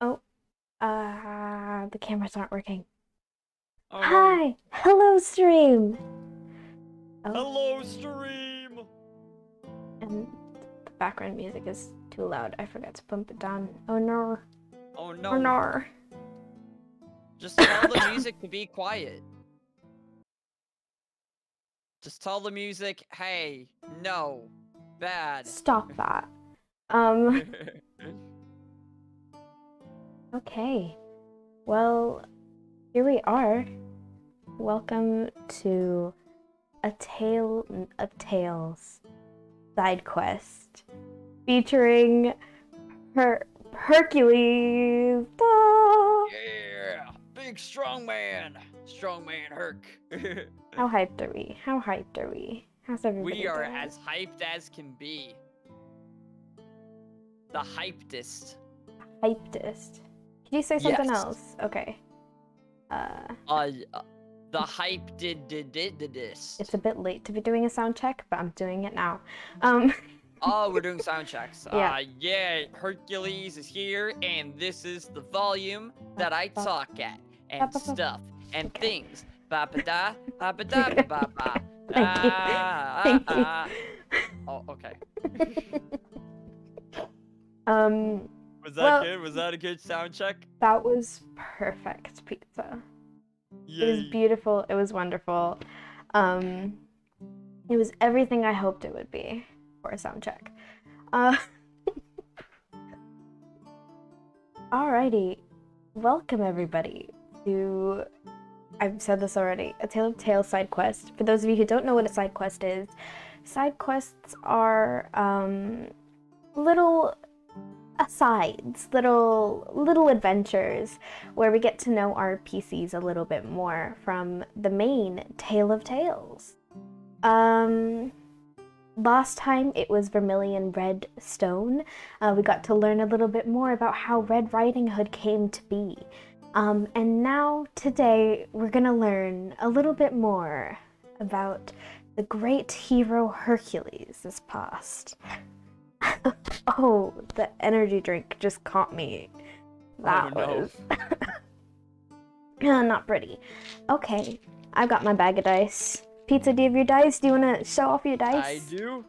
Oh, the cameras aren't working. Oh, Hi! no. Hello, stream! Oh. Hello, stream! And the background music is too loud. I forgot to bump it down. Oh no. Oh no. Oh no. Just tell the music to be quiet. Just tell the music, hey, no, bad. Stop that. Okay. Well, here we are. Welcome to A Tale of Tales side quest featuring Hercules. Ah! Yeah, big strong man Herc. How hyped are we? How hyped are we? How's everybody We are doing? as hyped as can be. The hypedest. Hypedest. Could you say something Yes. else? Okay. The hype did this. It's a bit late to be doing a sound check, but I'm doing it now. Oh, we're doing sound checks. Yeah. Yeah, Hercules is here, and this is the volume that I talk at, and stuff, and Okay. things. Ba-ba-da, ba-ba-da, ba-ba-ba. Thank you. Thank you. Oh, okay. Was that well, good? Was that a good sound check? That was perfect pizza. Yay. It was beautiful. It was wonderful. It was everything I hoped it would be for a sound check. Alrighty. Welcome everybody to, I've said this already, A Tale of Tales side quest. For those of you who don't know what a side quest is, side quests are little asides, little adventures where we get to know our PCs a little bit more from the main Tale of Tales. Last time it was Vermillion Red Stone. We got to learn a little bit more about how Red Riding Hood came to be. And now today we're gonna learn a little bit more about the great hero Hercules' past. Oh, the energy drink just caught me. That was not pretty. Okay, I've got my bag of dice. Pizza, do you have your dice? Do you want to show off your dice? I do.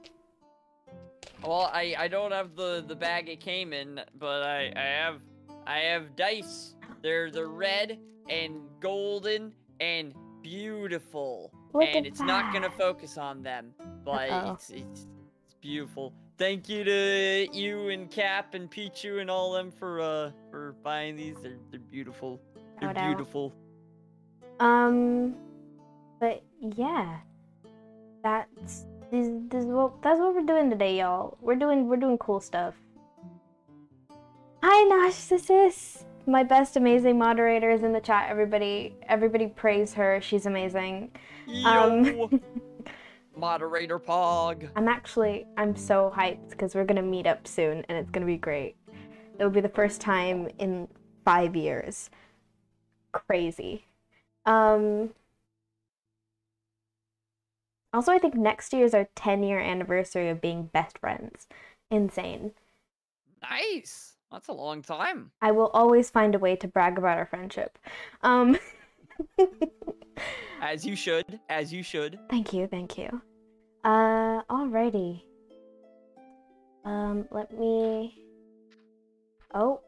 Well, I don't have the bag it came in, but I have dice. They're red and golden and beautiful. Look and at it's that. not gonna focus on them, but it's beautiful. Thank you to you and Cap and Pichu and all them for buying these. They're beautiful. They're beautiful. But yeah, that's what we're doing today, y'all. We're doing cool stuff. Hi, Narcissus! My best amazing moderator is in the chat. Everybody praise her. She's amazing. Yo. Moderator Pog. I'm so hyped because we're gonna meet up soon and it's gonna be great. It'll be the first time in 5 years. Crazy. Also, I think next year is our 10-year anniversary of being best friends. Insane. Nice. That's a long time. I will always find a way to brag about our friendship. As you should. As you should. Thank you. Alrighty. Let me... Oh.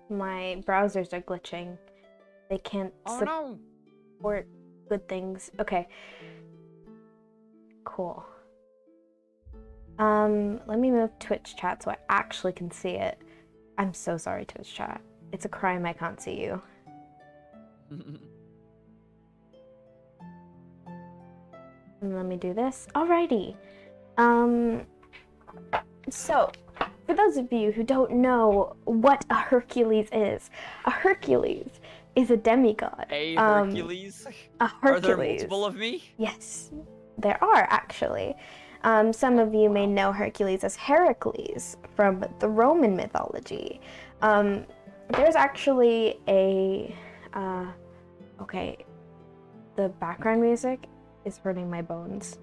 My browsers are glitching. They can't support good things. Okay. Cool. Let me move Twitch chat so I actually can see it. I'm so sorry, Twitch chat. It's a crime I can't see you. And let me do this. Alrighty. So, for those of you who don't know what a Hercules is a demigod. A Hercules? A Hercules. Are there multiple of me? Yes, there are actually. Some of you may know Hercules as Heracles from the Roman mythology. There's actually a... okay, the background music is hurting my bones.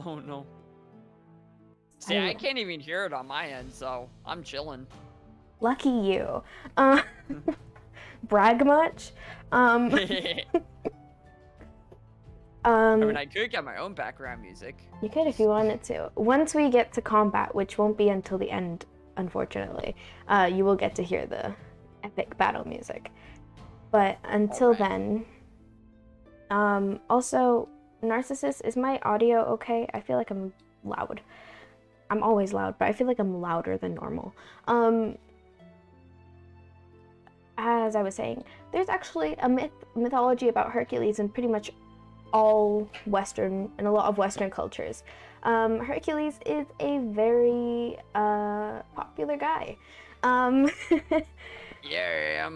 Oh no. See, I can't even hear it on my end, so I'm chilling. Lucky you. Brag much? I mean, I could get my own background music. You could if you wanted to. Once we get to combat, which won't be until the end, unfortunately, you will get to hear the epic battle music. But until then, also, Narcissus, is my audio okay? I feel like I'm loud. I'm always loud, but I feel like I'm louder than normal. As I was saying, there's actually a mythology about Hercules in pretty much all Western and a lot of Western cultures. Hercules is a very popular guy. Yeah,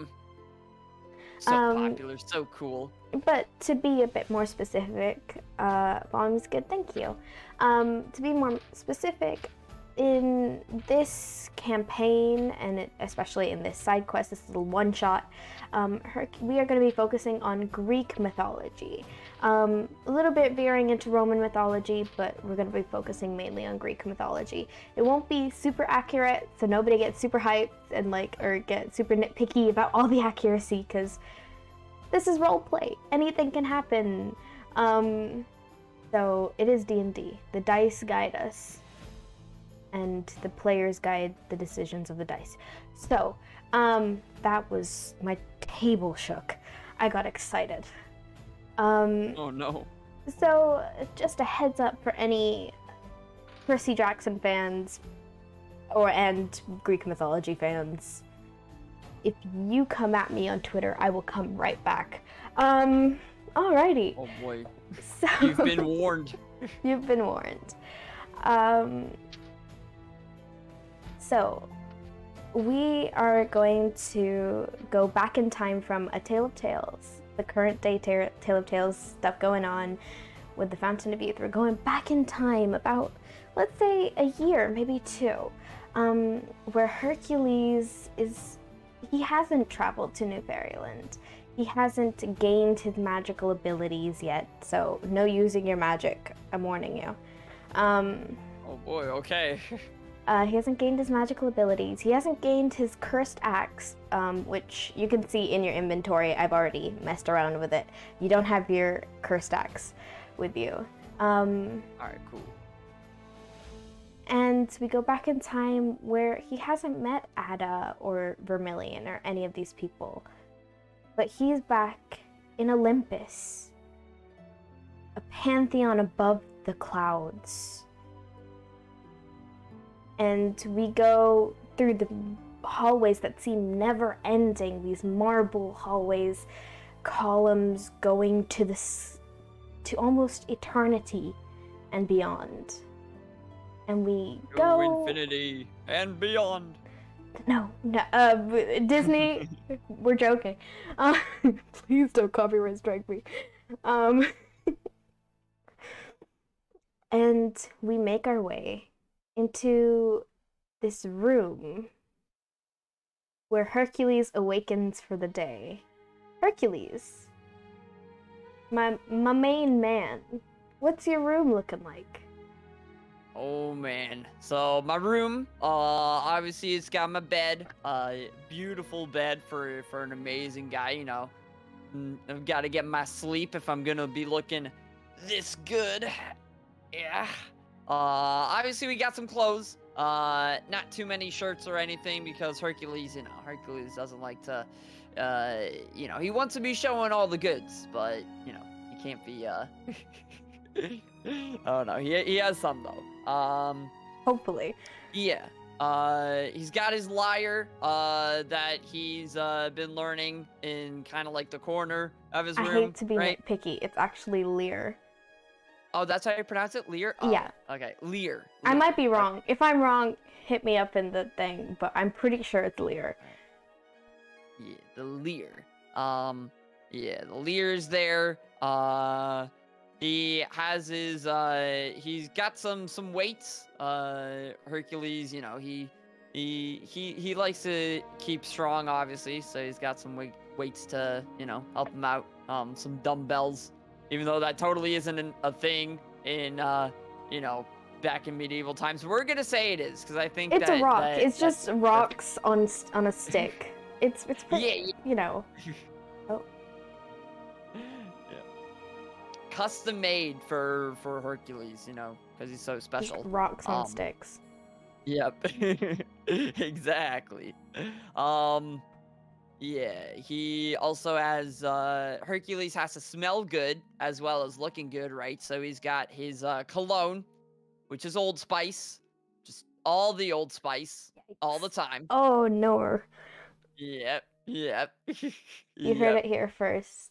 so popular, so cool. But to be a bit more specific, Bomb's good, thank you. To be more specific, in this campaign, and especially in this side quest, this little one-shot, we are going to be focusing on Greek mythology. A little bit veering into Roman mythology, but we're going to be focusing mainly on Greek mythology. It won't be super accurate, so nobody gets super hyped and or get super nitpicky about all the accuracy, because this is roleplay. Anything can happen. So it is D&D. The dice guide us, and the players guide the decisions of the dice. So, that was, my table shook. I got excited. Oh no. So, just a heads up for any Percy Jackson fans, and Greek mythology fans. If you come at me on Twitter, I will come right back. Alrighty. Oh boy. So, You've been warned. You've been warned. So, we are going to go back in time from A Tale of Tales, the current day Tale of Tales stuff going on with the Fountain of Youth. We're going back in time about, let's say, a year, maybe two, where Hercules he hasn't traveled to New Fairyland. He hasn't gained his magical abilities yet, so no using your magic, I'm warning you. Oh boy, okay. He hasn't gained his magical abilities. He hasn't gained his cursed axe, which you can see in your inventory. I've already messed around with it. You don't have your cursed axe with you. Alright, cool. And we go back in time where he hasn't met Ada or Vermillion or any of these people. But he's back in Olympus, a pantheon above the clouds. And we go through the hallways that seem never ending, these marble hallways, columns going to almost eternity and beyond. And we go infinity and beyond. No, Disney, we're joking. Please don't copyright strike me. And we make our way into this room where Hercules awakens for the day. Hercules, my main man, what's your room looking like? Oh man, so my room, obviously it's got my bed, beautiful bed for an amazing guy, you know. I've got to get my sleep if I'm gonna be looking this good. Yeah. Obviously we got some clothes, not too many shirts or anything because Hercules, you know, Hercules doesn't like to, you know, he wants to be showing all the goods, but, you know, he can't be, oh no, he has some though. Hopefully. Yeah. He's got his lyre, that he's, been learning in kind of like the corner of his room. I hate to be right? nitpicky. It's actually Lear. Oh, that's how you pronounce it? Lear? Oh, yeah. Okay, Lear. I might be wrong. If I'm wrong, hit me up in the thing, but I'm pretty sure it's Lear. Yeah, the Lear. Yeah, the Lear's there. He has his, he's got some weights. Hercules, you know, he likes to keep strong, obviously, so he's got some weights to, you know, help him out. Some dumbbells, even though that totally isn't a thing in, you know, back in medieval times. We're gonna say it is, because I think It's a rock. It's that's just rocks on a stick. It's pretty, yeah. you know. Oh. Yeah. Custom made for Hercules, you know, because he's so special. Just rocks on sticks. Yep. Exactly. Yeah, he also has, Hercules has to smell good as well as looking good, right? So he's got his, cologne, which is Old Spice. Just all the Old Spice, all the time. Oh, no. Yep. You heard it here first.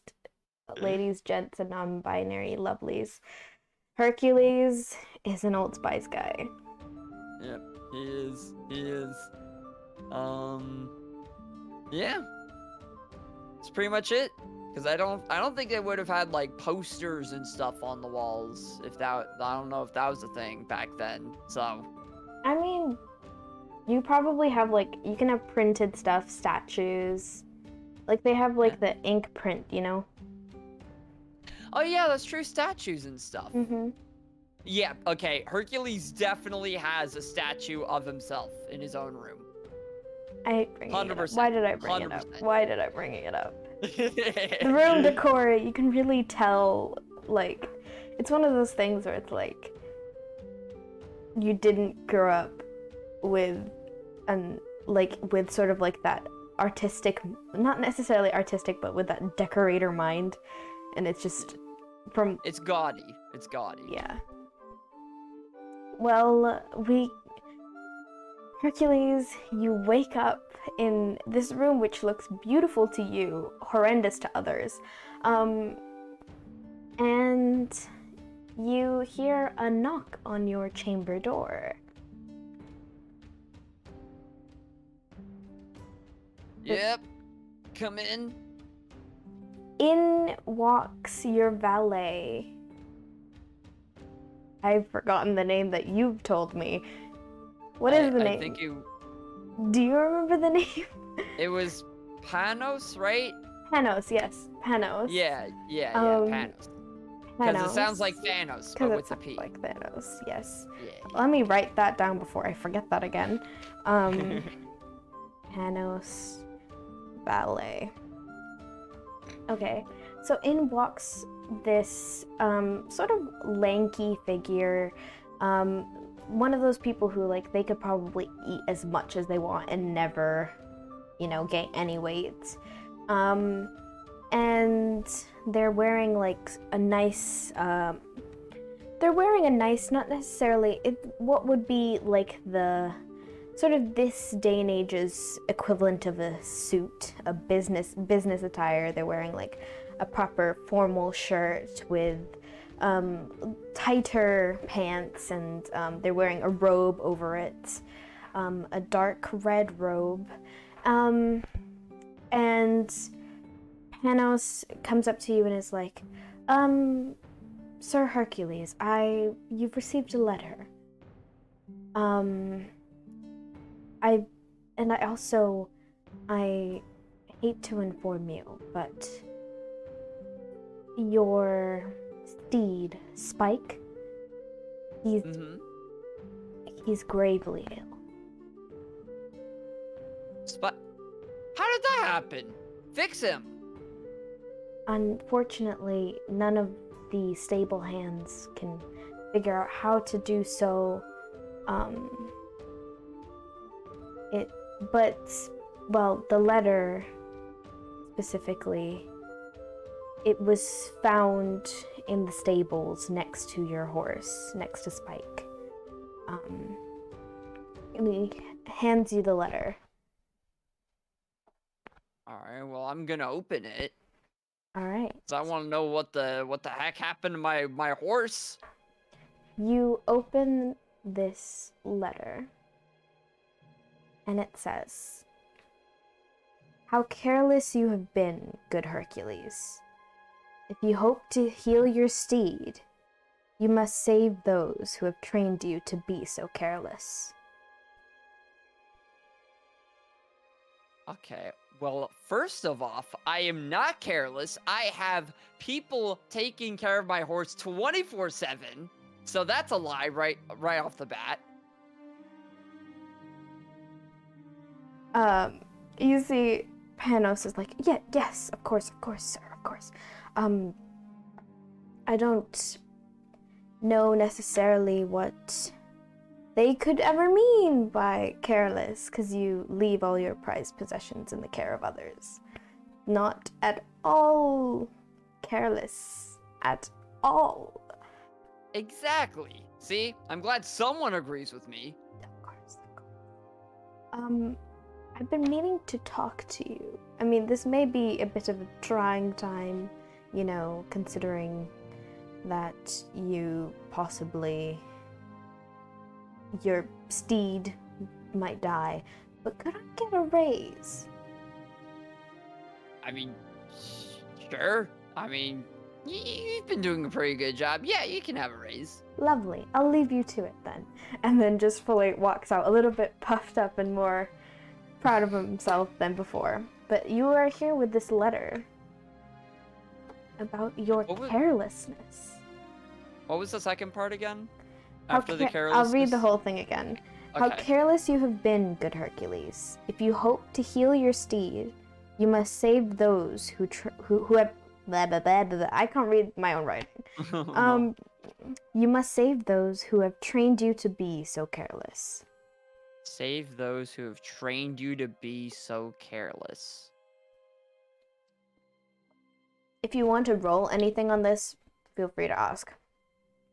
Ladies, gents, and non-binary lovelies. Hercules is an Old Spice guy. Yep, he is. Yeah. That's pretty much it. Because I don't think they would have had like posters and stuff on the walls if that, I don't know if that was a thing back then. So I mean, you probably have like, you can have printed stuff, statues. Like they have like the ink print, you know? Oh yeah, that's true, statues and stuff. Mm-hmm. Yeah, okay, Hercules definitely has a statue of himself in his own room. I hate bringing 100%. it up. Why did I bring 100%. it up? Why did I bring it up? The room decor, you can really tell, like, it's one of those things where it's like, you didn't grow up with, with sort of like that artistic, not necessarily artistic, but with that decorator mind, and it's just from... It's gaudy. It's gaudy. Yeah. Well, Hercules, you wake up in this room which looks beautiful to you, horrendous to others. And you hear a knock on your chamber door. Yep. Come in. In walks your valet. I've forgotten the name that you've told me. What is the name? I think you... Do you remember the name? It was Panos, right? Panos, yes. Panos. Yeah, Panos. Because it sounds like Thanos, but with a P. Like Thanos, yes. Yeah. Let me write that down before I forget that again. Panos Ballet. Okay, so in walks this sort of lanky figure, one of those people who, like, they could probably eat as much as they want and never, you know, gain any weight. And they're wearing, like, a nice, not necessarily, what would be, like, the, sort of this day and age's equivalent of a suit, a business attire. They're wearing, like, a proper formal shirt with tighter pants, and they're wearing a robe over it, a dark red robe. And Panos comes up to you and is like, Sir Hercules, you've received a letter. I hate to inform you, but your steed, Spike, he's gravely ill. How did that happen? Fix him! Unfortunately, none of the stable hands can figure out how to do so. The letter specifically, it was found in the stables next to your horse, next to Spike. And he hands you the letter. Alright, well, I'm gonna open it. Alright. So I want to know what the heck happened to my horse. You open this letter, and it says, "How careless you have been, good Hercules. If you hope to heal your steed, you must save those who have trained you to be so careless." Okay, well, first of all, I am not careless. I have people taking care of my horse 24/7. So that's a lie right off the bat. You see, Panos is like, yeah, yes, of course, sir, of course. I don't know necessarily what they could ever mean by careless, because you leave all your prized possessions in the care of others. Not at all careless. At all. Exactly. See? I'm glad someone agrees with me. Of course. I've been meaning to talk to you. I mean, this may be a bit of a trying time, you know, considering that you possibly... your steed might die. But could I get a raise? I mean, sure. I mean, you've been doing a pretty good job. Yeah, you can have a raise. Lovely. I'll leave you to it then. And then just fully walks out, a little bit puffed up and more proud of himself than before. But you are here with this letter about your carelessness. What was the second part again? After the carelessness? I'll read the whole thing again. Okay. How careless you have been, good Hercules. If you hope to heal your steed, you must save those who have... Blah, blah, blah, blah, blah. I can't read my own writing. No. You must save those who have trained you to be so careless. Save those who have trained you to be so careless. If you want to roll anything on this, feel free to ask.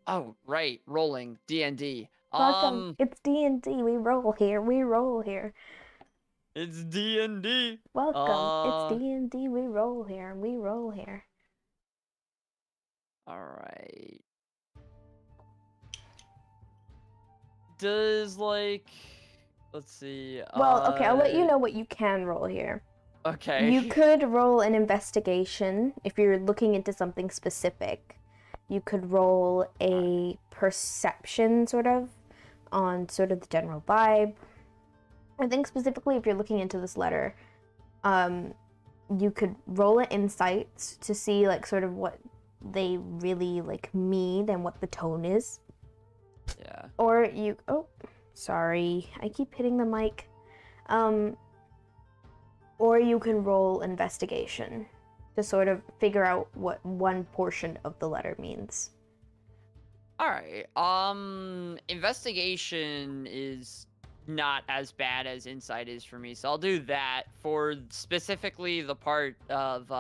Oh, right. Rolling. D&D. Welcome. It's D&D. We roll here. We roll here. It's D&D. Welcome. It's D&D. We roll here. We roll here. Alright. Does, like... Let's see. Well, okay, I'll let you know what you can roll here. Okay. You could roll an investigation if you're looking into something specific. You could roll a perception, sort of, on sort of the general vibe. I think specifically if you're looking into this letter, you could roll an insight to see, like, sort of what they really, like, mean and what the tone is. Yeah. Or you... Oh, sorry. I keep hitting the mic. Or you can roll investigation to sort of figure out what one portion of the letter means. Alright. Investigation is not as bad as insight is for me, so I'll do that. For specifically the part of,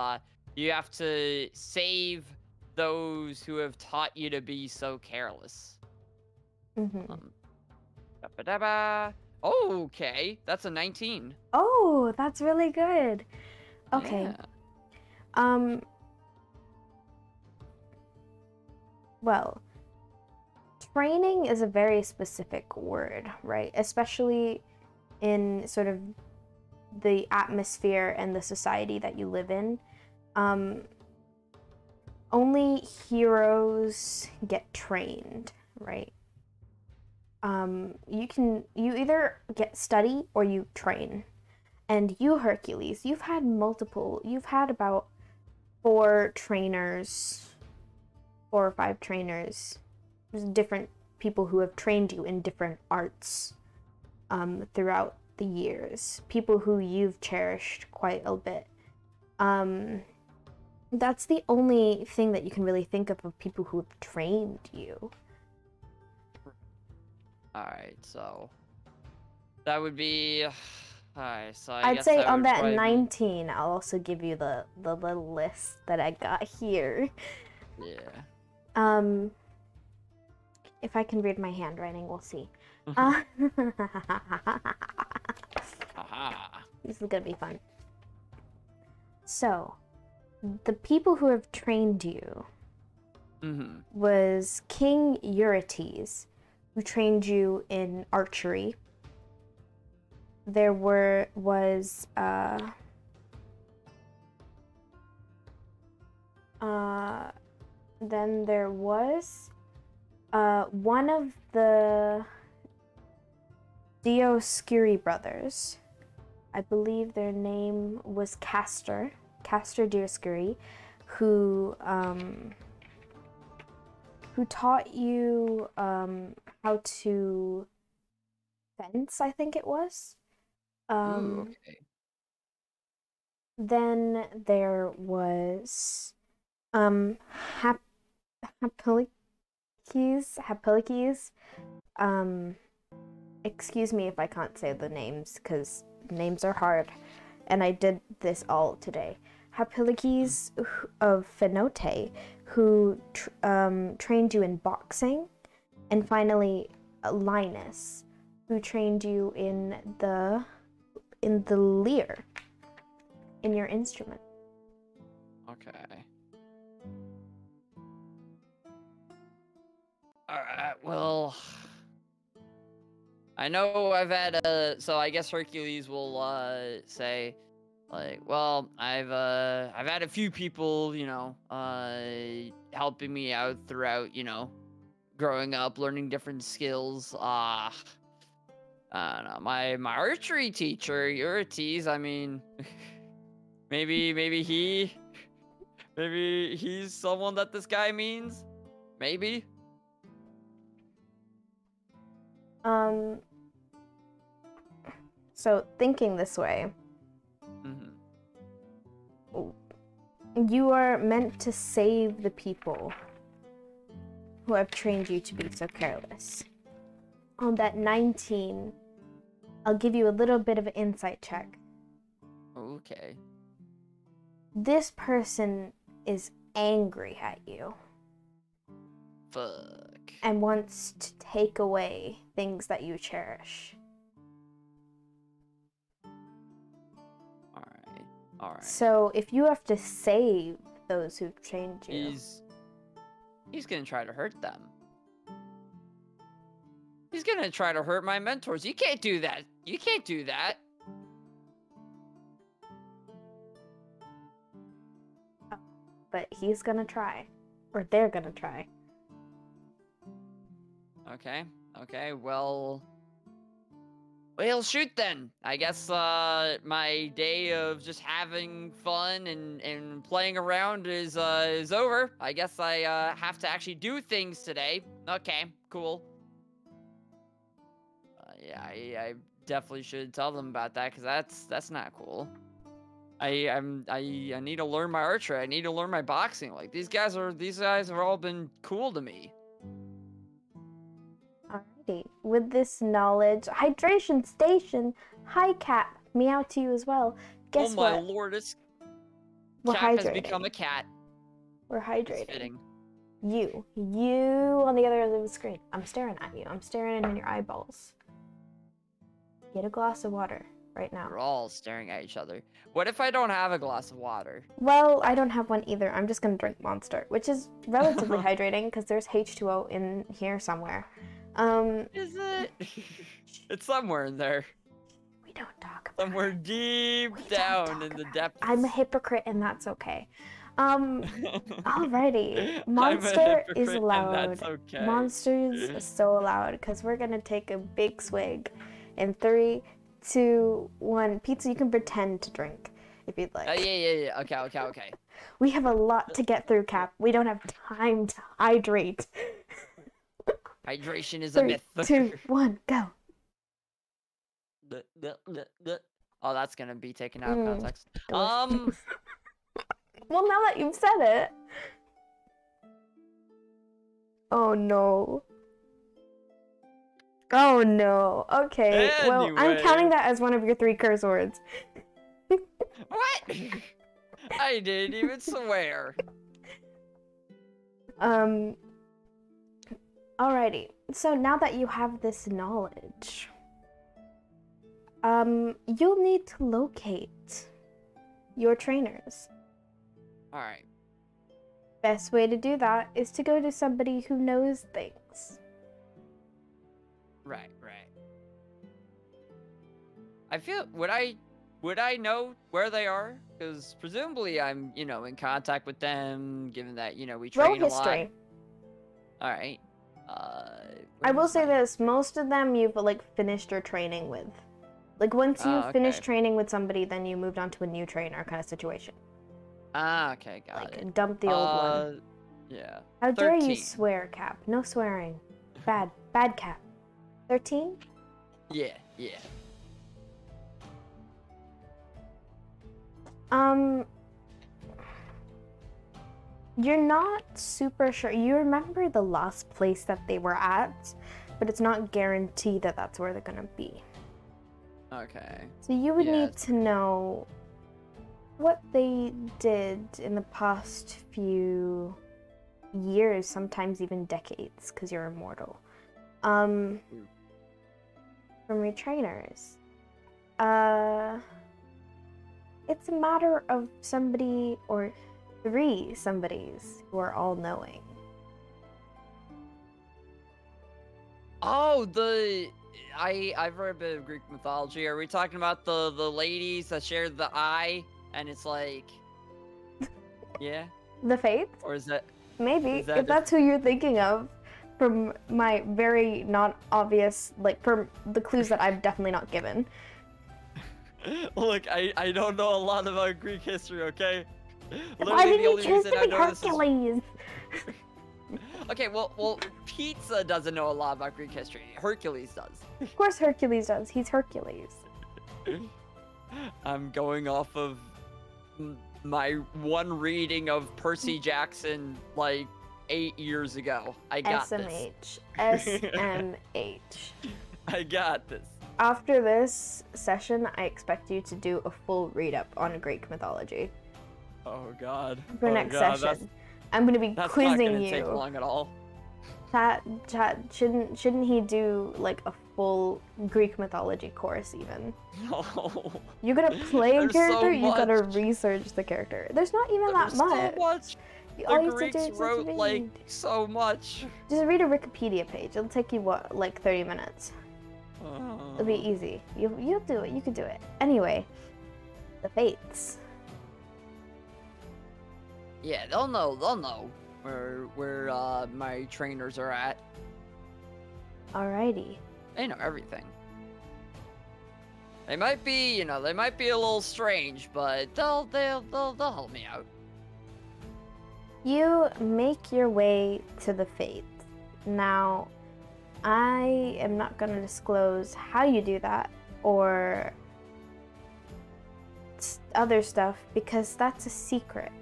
you have to save those who have taught you to be so careless. Mm-hmm. Okay, that's a 19. Oh, that's really good. Okay. Yeah. Well, training is a very specific word, right? Especially in sort of the atmosphere and the society that you live in. Only heroes get trained, right? You either study or you train. And you, Hercules, you've had about 4 or 5 trainers. There's different people who have trained you in different arts throughout the years. People who you've cherished quite a bit. That's the only thing that you can really think of people who have trained you. Alright, so that would be... Alright, so I'd say on that 19, I'll also give you the little list that I got here. Yeah. If I can read my handwriting, we'll see. This is gonna be fun. So, the people who have trained you was King Eurytes, who trained you in archery. There was then there was one of the Dioscuri brothers. I believe their name was Castor Dioscuri, who who taught you how to fence, I think it was. Ooh, okay. Then there was Hapilikes. Excuse me if I can't say the names, because names are hard, and I did this all today. Hapilikes of Fenote, who trained you in boxing, and finally Linus, who trained you in the lyre, in your instrument. Okay. Alright, well, I know I've had so I guess Hercules will say, like, well, I've had a few people, you know, helping me out throughout, you know, growing up, learning different skills. I don't know, my archery teacher, Eurites, I mean, maybe he's someone that this guy means, maybe. So thinking this way, you are meant to save the people who have trained you to be so careless. On that 19, I'll give you a little bit of an insight check. Okay. This person is angry at you. Fuck. And wants to take away things that you cherish. Alright. So if you have to save those who've trained you... He's gonna try to hurt them. He's gonna try to hurt my mentors. You can't do that. You can't do that. But he's gonna try. Or they're gonna try. Okay, well, shoot then. I guess my day of just having fun and playing around is over. I guess I have to actually do things today. Okay, cool. Yeah, I definitely should tell them about that, because that's not cool. I need to learn my archery. I need to learn my boxing. Like, these guys have all been cool to me. Alrighty. With this knowledge, hydration station. Hi, Cap. Meow to you as well. Guess what? Oh my lord, this We're Cap hydrating. has become a cat. We're hydrating. It's fitting. You on the other end of the screen. I'm staring at you. I'm staring in your eyeballs. Get a glass of water right now. We're all staring at each other. What if I don't have a glass of water? Well, I don't have one either. I'm just gonna drink Monster, which is relatively hydrating because there's H2O in here somewhere. Is it? It's somewhere in there. We don't talk about somewhere it. deep down in the depths. I'm a hypocrite and that's okay. Alrighty. Monster is allowed. That's okay. Monsters is so allowed because we're gonna take a big swig in 3, 2, 1. Pizza, you can pretend to drink if you'd like. Yeah. Okay. We have a lot to get through, Cap. We don't have time to hydrate. Hydration is 3, a myth. 2, 1, go. Oh, that's gonna be taken out of context. Well, now that you've said it. Oh no. Oh no. Okay. Anyway. Well, I'm counting that as one of your 3 curse words. What? I didn't even swear. Alrighty. So now that you have this knowledge, you'll need to locate your trainers. Alright. Best way to do that is to go to somebody who knows things. Right. I feel, would I know where they are? Because presumably I'm, in contact with them, given that, we train a lot. Roll history. Alright. I will say this, most of them you've, finished your training with. Once you finish training with somebody, then you moved on to a new trainer kind of situation. Okay, got it. Dump the old one. Yeah. How dare you 13. swear, Cap? No swearing. Bad. Bad Cap. 13? Yeah. You're not super sure. You remember the last place that they were at, but it's not guaranteed that that's where they're gonna be. Okay. So you would Yeah. need to know what they did in the past few years, sometimes even decades, because you're immortal. From your trainers. It's a matter of somebody or 3 somebodies who are all knowing. Oh, I've read a bit of Greek mythology. Are we talking about the ladies that share the eye and it's like, yeah? The Fates? Or is that? Maybe, Is that if that's who you're thinking of. From my very not obvious, like, from the clues that I've definitely not given. Look, I don't know a lot about Greek history, okay? Why did the you only choose reason to I be know this is... Hercules? Okay, well, Pizza doesn't know a lot about Greek history. Hercules does. Of course Hercules does. He's Hercules. I'm going off of my one reading of Percy Jackson, like, 8 years ago. I got this. SMH. I got this. After this session, I expect you to do a full read-up on Greek mythology. Oh god. For next session. I'm going to be quizzing not gonna you. take long at all. Chat, shouldn't he do, like, a full Greek mythology course, even? No. You're gonna play a There's character, so you gotta much. research the character. There's not even that There's much. so much. All you The have to Greeks do is just wrote, read. like, so much. Just read a Wikipedia page. It'll take you, what, like 30 minutes? It'll be easy. You'll do it. You can do it. Anyway, the Fates. Yeah, they'll know where my trainers are at. Alrighty. They know everything. They might be, they might be a little strange, but they'll help me out. You make your way to the Fates. Now, I am not going to disclose how you do that or other stuff because that's a secret.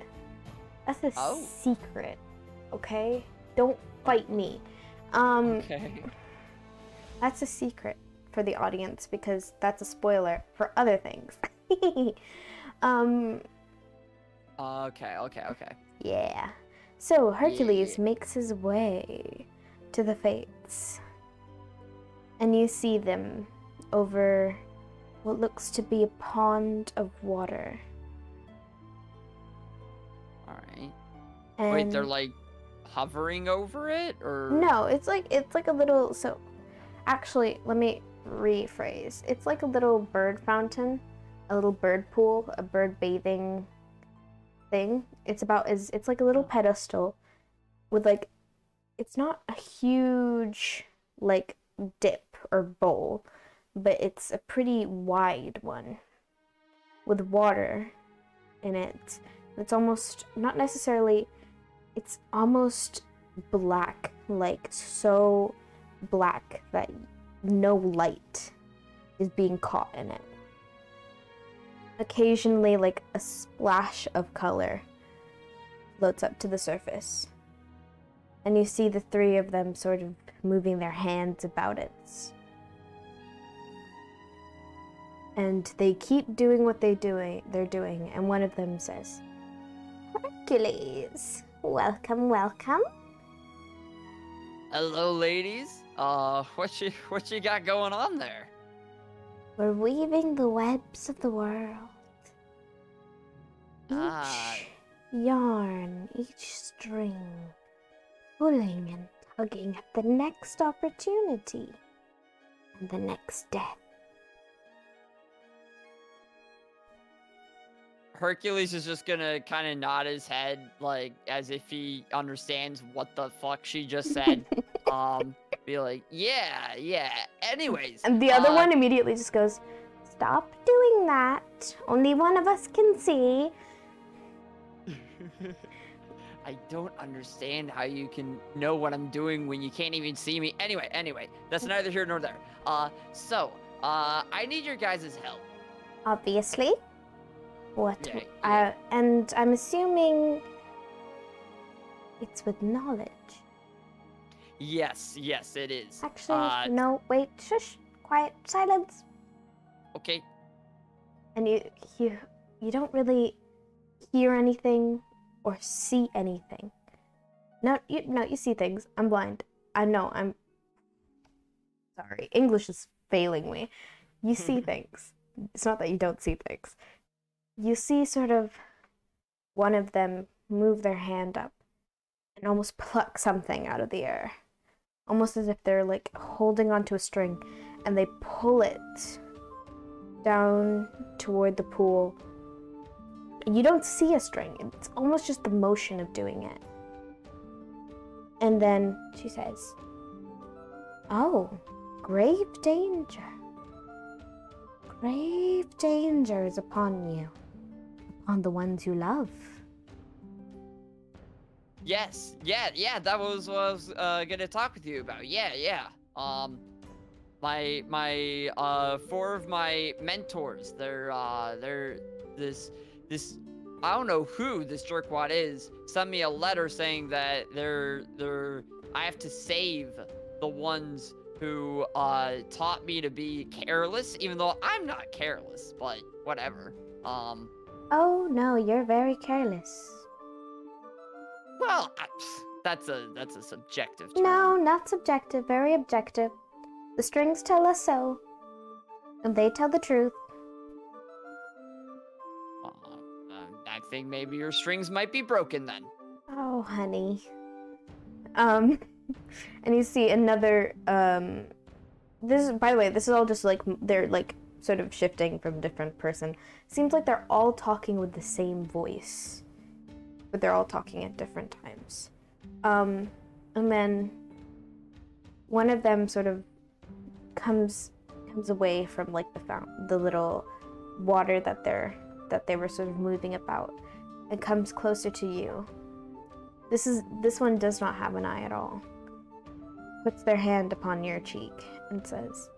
That's a secret, okay? Don't fight me. Okay. That's a secret for the audience because that's a spoiler for other things. Okay. Yeah. So Hercules makes his way to the Fates. And you see them over what looks to be a pond of water. Alright. And Wait, they're like hovering over it, or? no, it's like a little, so actually let me rephrase. It's like a little bird fountain, a little bird pool, a bird bathing thing. It's like a little pedestal with like, it's not a huge like dip or bowl, but it's a pretty wide one with water in it. It's almost, not necessarily, it's almost black, like so black that no light is being caught in it. Occasionally, like a splash of color floats up to the surface. And you see the 3 of them sort of moving their hands about it. And they keep doing what they're doing, and one of them says, Hercules, welcome, welcome. Hello, ladies. What you got going on there? We're weaving the webs of the world. Each yarn, each string, pulling and tugging at the next opportunity and the next death. Hercules is just gonna kind of nod his head, like, as if he understands what the fuck she just said. Be like, yeah, anyways. And the other one immediately just goes, stop doing that. Only one of us can see. I don't understand how you can know what I'm doing when you can't even see me. Anyway, that's neither here nor there. I need your guys' help. Obviously. What? Yeah. And I'm assuming it's with knowledge. Yes, it is. Actually, no, wait, shush, quiet, silence. Okay. And you don't really hear anything or see anything. No, you see things. I'm blind. I know, I'm sorry. English is failing me. You see things. It's not that you don't see things. You see sort of one of them move their hand up and almost pluck something out of the air. Almost as if they're like holding onto a string, and they pull it down toward the pool. You don't see a string. It's almost just the motion of doing it. And then she says, "Oh, grave danger. Grave danger is upon you, upon the ones you love." Yes, yeah, that was what I was gonna talk with you about. Yeah. My four of my mentors, they're this I don't know who this jerkwad is, sent me a letter saying that I have to save the ones who taught me to be careless, even though I'm not careless, but whatever. Oh no, you're very careless. Well, that's a subjective term. No, not subjective, very objective. The strings tell us so, and they tell the truth. I think maybe your strings might be broken then. Oh, honey. And you see another, this is, by the way, this is all just like, they're like sort of shifting from different person. Seems like they're all talking with the same voice, but they're all talking at different times. And then one of them sort of comes away from like the little water that they were sort of moving about, and comes closer to you. This one does not have an eye at all. Puts their hand upon your cheek and says,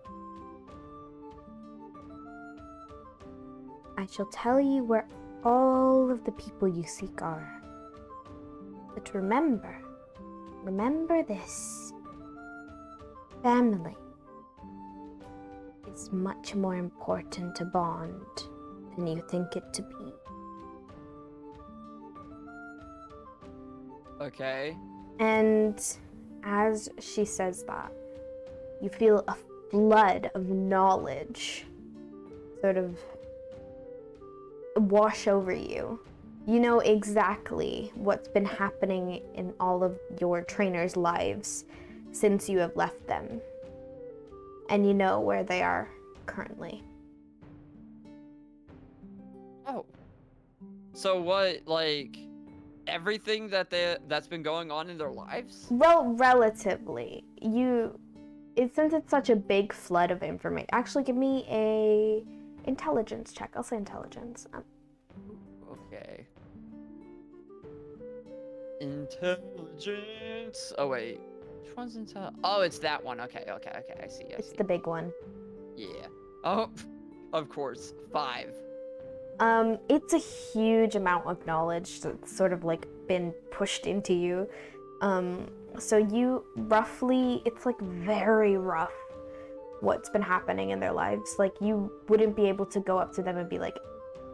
"I shall tell you where all of the people you seek are. But remember this. Family is much more important to bond than you think it to be." Okay. And as she says that, you feel a flood of knowledge sort of wash over you. You know exactly what's been happening in all of your trainers' lives since you have left them. And you know where they are currently. Oh. So what, like, everything that's been going on in their lives? Well, relatively. Since it's such a big flood of information. Actually, give me a intelligence check. I'll say intelligence. Okay. Intelligence. Oh wait, which one's intelligence? Oh, it's that one. Okay. I see. It's the big one. Yeah. Oh, of course. 5. It's a huge amount of knowledge that's sort of like been pushed into you. So you roughly, it's like very rough what's been happening in their lives. Like you wouldn't be able to go up to them and be like,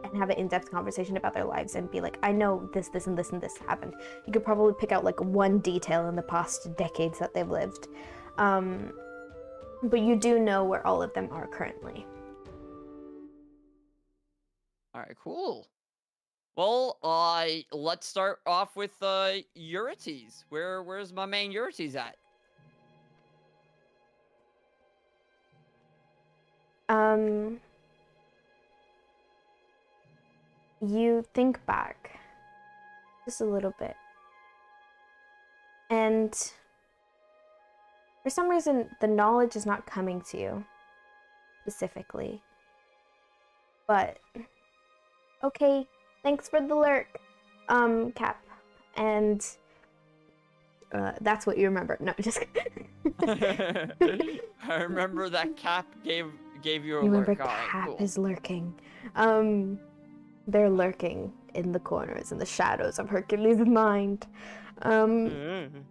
and have an in-depth conversation about their lives and be like, I know this and this and this happened. You could probably pick out like one detail in the past decades that they've lived. But you do know where all of them are currently. All right, cool. Well, let's start off with Eurytes. Where's my main Eurytes at? You think back just a little bit, and for some reason the knowledge is not coming to you specifically. But okay, thanks for the lurk, Cap. And that's what you remember. No, just I remember that Cap gave you a you lurk. remember Alright, Cap cool. is lurking. They're lurking in the corners, in the shadows of Hercules' mind. And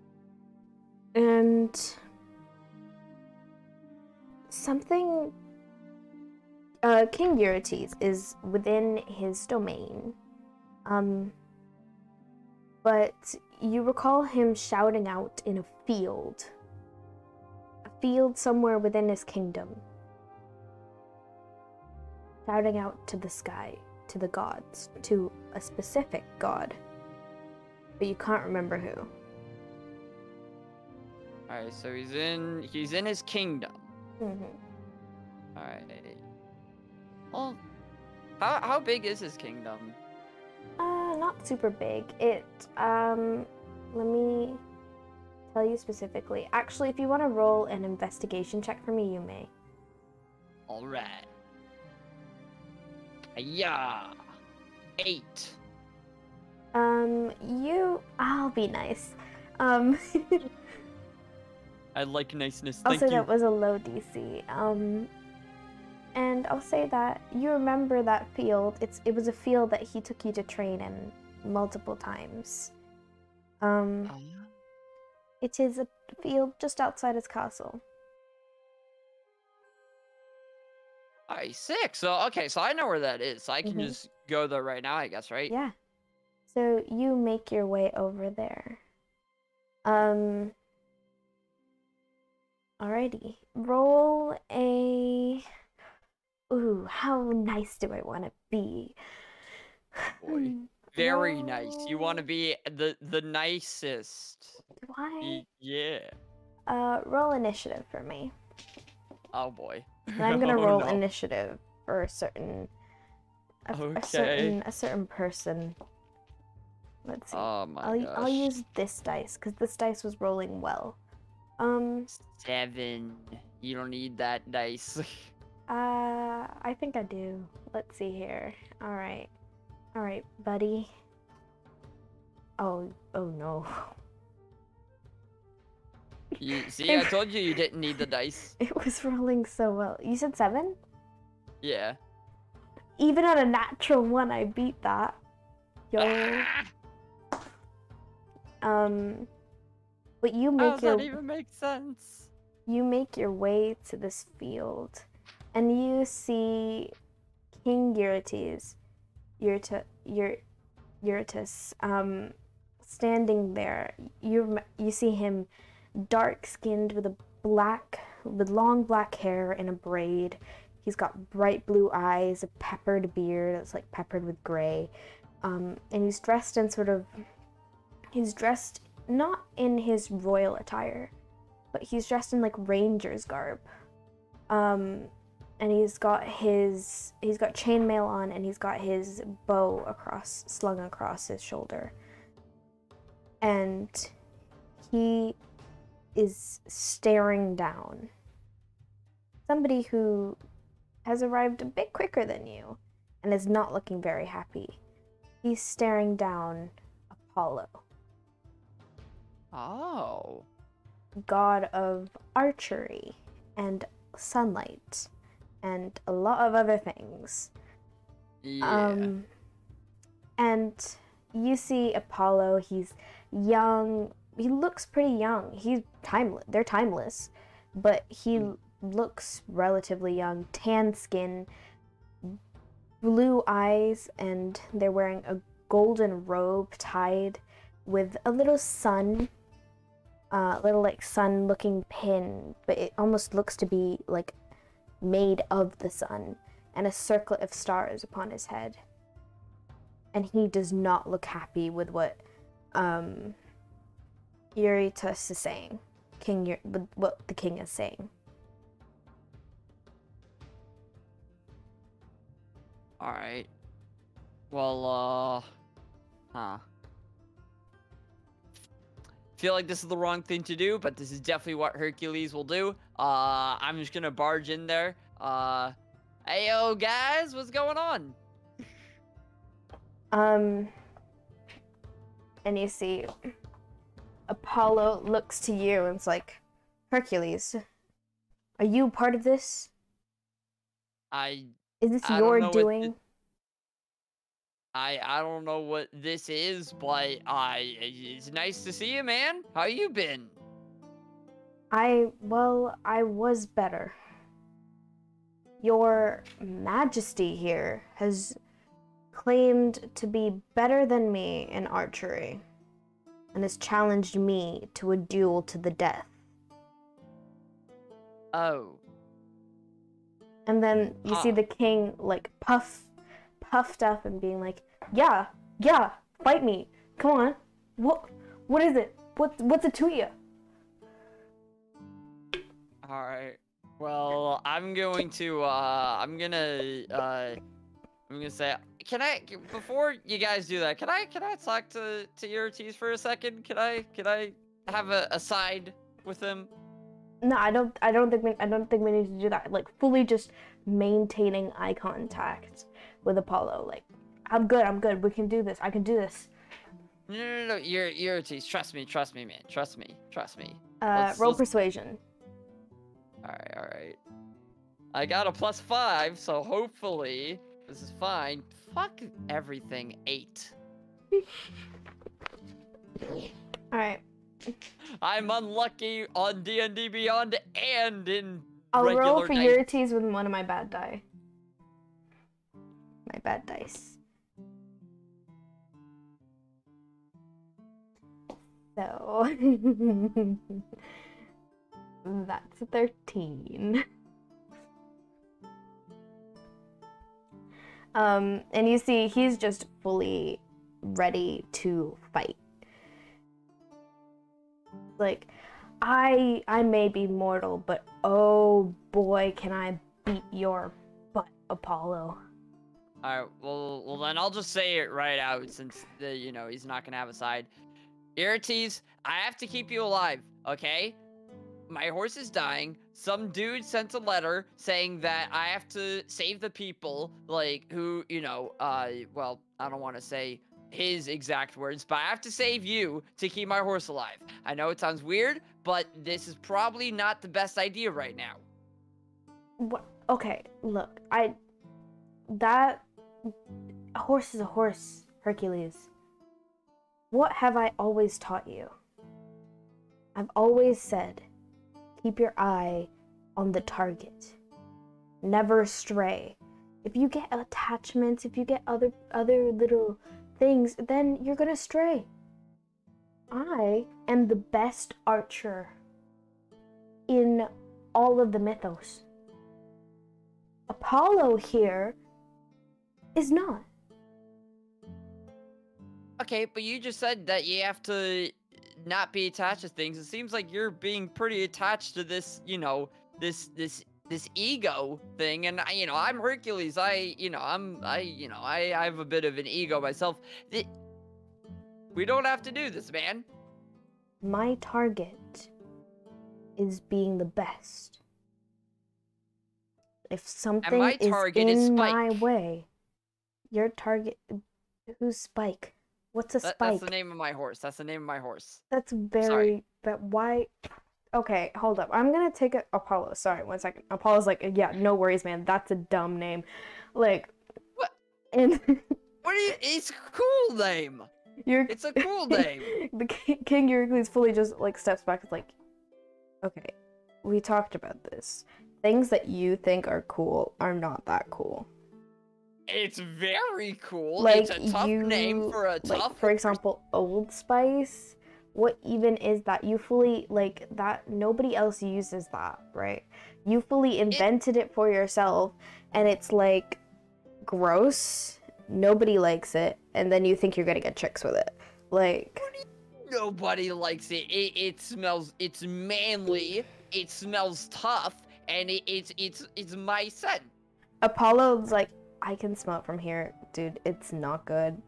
something King Eurytes is within his domain. But you recall him shouting out in a field somewhere within his kingdom. Shouting out to the sky, to the gods, to a specific god. But you can't remember who. Alright, so he's in his kingdom. Mm-hmm. Alright. Well, how big is his kingdom? Not super big. Let me tell you specifically. Actually, if you want to roll an investigation check for me, you may. Alright. Yeah. 8. I'll be nice. I like niceness. I'll Thank say you. that was a low DC. And I'll say that you remember that field. It was a field that he took you to train in multiple times. It is a field just outside his castle. Alright, 6. So okay, so I know where that is. So I can just go there right now, I guess, right? Yeah. So you make your way over there. Alrighty. Roll a... Ooh, how nice do I want to be? Boy. Very nice. You want to be the nicest. Do I? Yeah. Roll initiative for me. Oh boy. And I'm gonna Oh, roll no. initiative for a certain person. Let's see. Oh my gosh. I'll use this dice because this dice was rolling well. 7. You don't need that dice. I think I do. Let's see here. All right, buddy. Oh no. You see, I told you didn't need the dice. It was rolling so well. You said 7? Yeah. Even on a natural 1, I beat that. Yo. But you How make does your that even make sense? you make your way to this field, and you see King Eurytes, standing there. You see him dark-skinned with long black hair in a braid. He's got bright blue eyes, a peppered beard that's like peppered with gray, and he's dressed not in his royal attire, but he's dressed in like ranger's garb. And he's got chainmail on, and he's got his bow slung across his shoulder. And he is staring down. Somebody who has arrived a bit quicker than you and is not looking very happy. He's staring down Apollo, Oh. god of archery and sunlight and a lot of other things. Yeah. And you see Apollo. He's young. He looks pretty young. He's timeless. They're timeless, but he looks relatively young. Tan skin, blue eyes, and they're wearing a golden robe tied with a little sun, little like sun-looking pin, but it almost looks to be like made of the sun, and a circlet of stars upon his head. And he does not look happy with what Eurytus is saying. With what the king is saying. Alright. Well, feel like this is the wrong thing to do, but this is definitely what Hercules will do. I'm just gonna barge in there. Hey, yo, guys, what's going on? And you see Apollo looks to you and it's like, Hercules, are you part of this? Is this your doing? I don't know what this is, but it's nice to see you, man. How you been? Well, I was better. Your Majesty here has claimed to be better than me in archery and has challenged me to a duel to the death. Oh. And then you see the king like puffed up and being like, yeah, fight me. Come on. What is it? What's it to you? All right. Well, I'm gonna say, before you guys do that, can I talk to Urites for a second? Can I have a side with him? No, I don't think we need to do that. Like, fully just maintaining eye contact with Apollo. Like, I'm good. We can do this. I can do this. No. Urites, trust me, man. Trust me. Roll persuasion. All right. I got a +5, so hopefully this is fine. Fuck everything, 8. All right. I'm unlucky on D&D Beyond and in I'll regular roll for dice. Urites with one of my bad die. My bad dice. So that's a 13. And you see he's just fully ready to fight. Like, I may be mortal, but oh boy, can I beat your butt, Apollo. Alright, well then I'll just say it right out since he's not gonna have a side. Urites, I have to keep you alive, okay? My horse is dying. Some dude sent a letter saying that I have to save the people, like, who, well, I don't want to say his exact words, but I have to save you to keep my horse alive. I know it sounds weird, but this is probably not the best idea right now. What? Okay, look, a horse is a horse, Hercules. What have I always taught you? I've always said, keep your eye on the target. Never stray. If you get attachments, if you get other little things, then you're gonna stray. I am the best archer in all of the mythos. Apollo here is not. Okay, but you just said that you have to not be attached to things. It seems like you're being pretty attached to this, this ego thing. And I'm Hercules. I have a bit of an ego myself. We don't have to do this, man. My target is being the best. If something is in my way, your target. Who's Spike? What's a Spike? That's the name of my horse. That's very. Sorry. But why? Okay, hold up. I'm gonna take Apollo. Sorry, 1 second. Apollo's like, yeah, no worries, man. That's a dumb name. Like, what? And what are you? It's a cool name. It's a cool name. The King Hercules fully just like steps back. It's like, okay, we talked about this. Things that you think are cool are not that cool. It's very cool. Like, it's a tough name for a tough. Like, for example, Old Spice. What even is that? You fully, like, that, nobody else uses that, right? You fully invented it for yourself, and it's, like, gross. Nobody likes it, and then you think you're gonna get chicks with it. Like... Nobody likes it. It smells, it's manly, it smells tough, and it's my scent. Apollo's like, I can smell it from here. Dude, it's not good.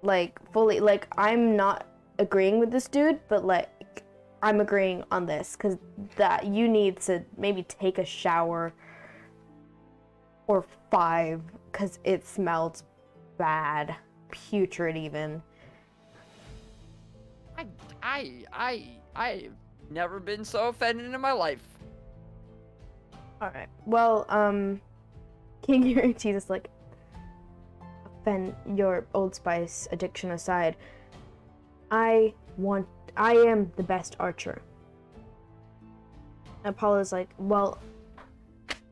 Like, fully, like, I'm not agreeing with this dude, but, like, I'm agreeing on this, because that you need to maybe take a shower or 5, because it smells bad. Putrid, even. I've never been so offended in my life. Alright. Well, King Hercules is like, offend your Old Spice addiction aside, I am the best archer. Apollo's like, well,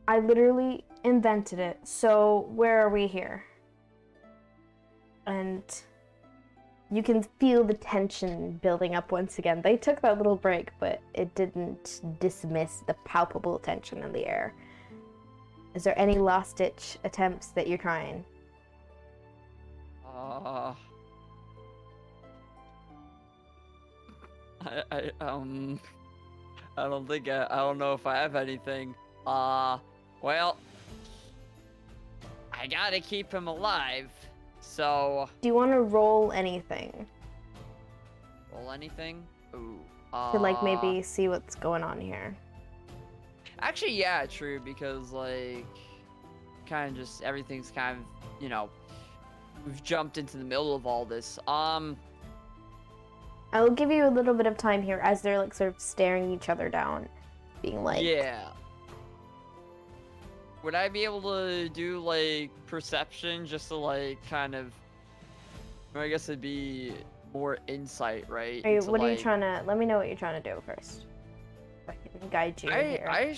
I literally invented it, so where are we here? And you can feel the tension building up once again. They took that little break, but it didn't dismiss the palpable tension in the air. Is there any last-ditch attempts that you're trying? I don't think I don't know if I have anything. Well, I gotta keep him alive, so... Do you want to roll anything? Roll anything? Ooh, to, like, maybe see what's going on here. Actually, yeah, true, because, like, kind of just, everything's kind of, you know, we've jumped into the middle of all this. I'll give you a little bit of time here as they're, like, sort of staring each other down, being like... Yeah. Would I be able to do, like, perception just to, like, kind of... I guess it'd be more insight, right? Are you, what are you trying to... Let me know what you're trying to do first. I can guide you here. I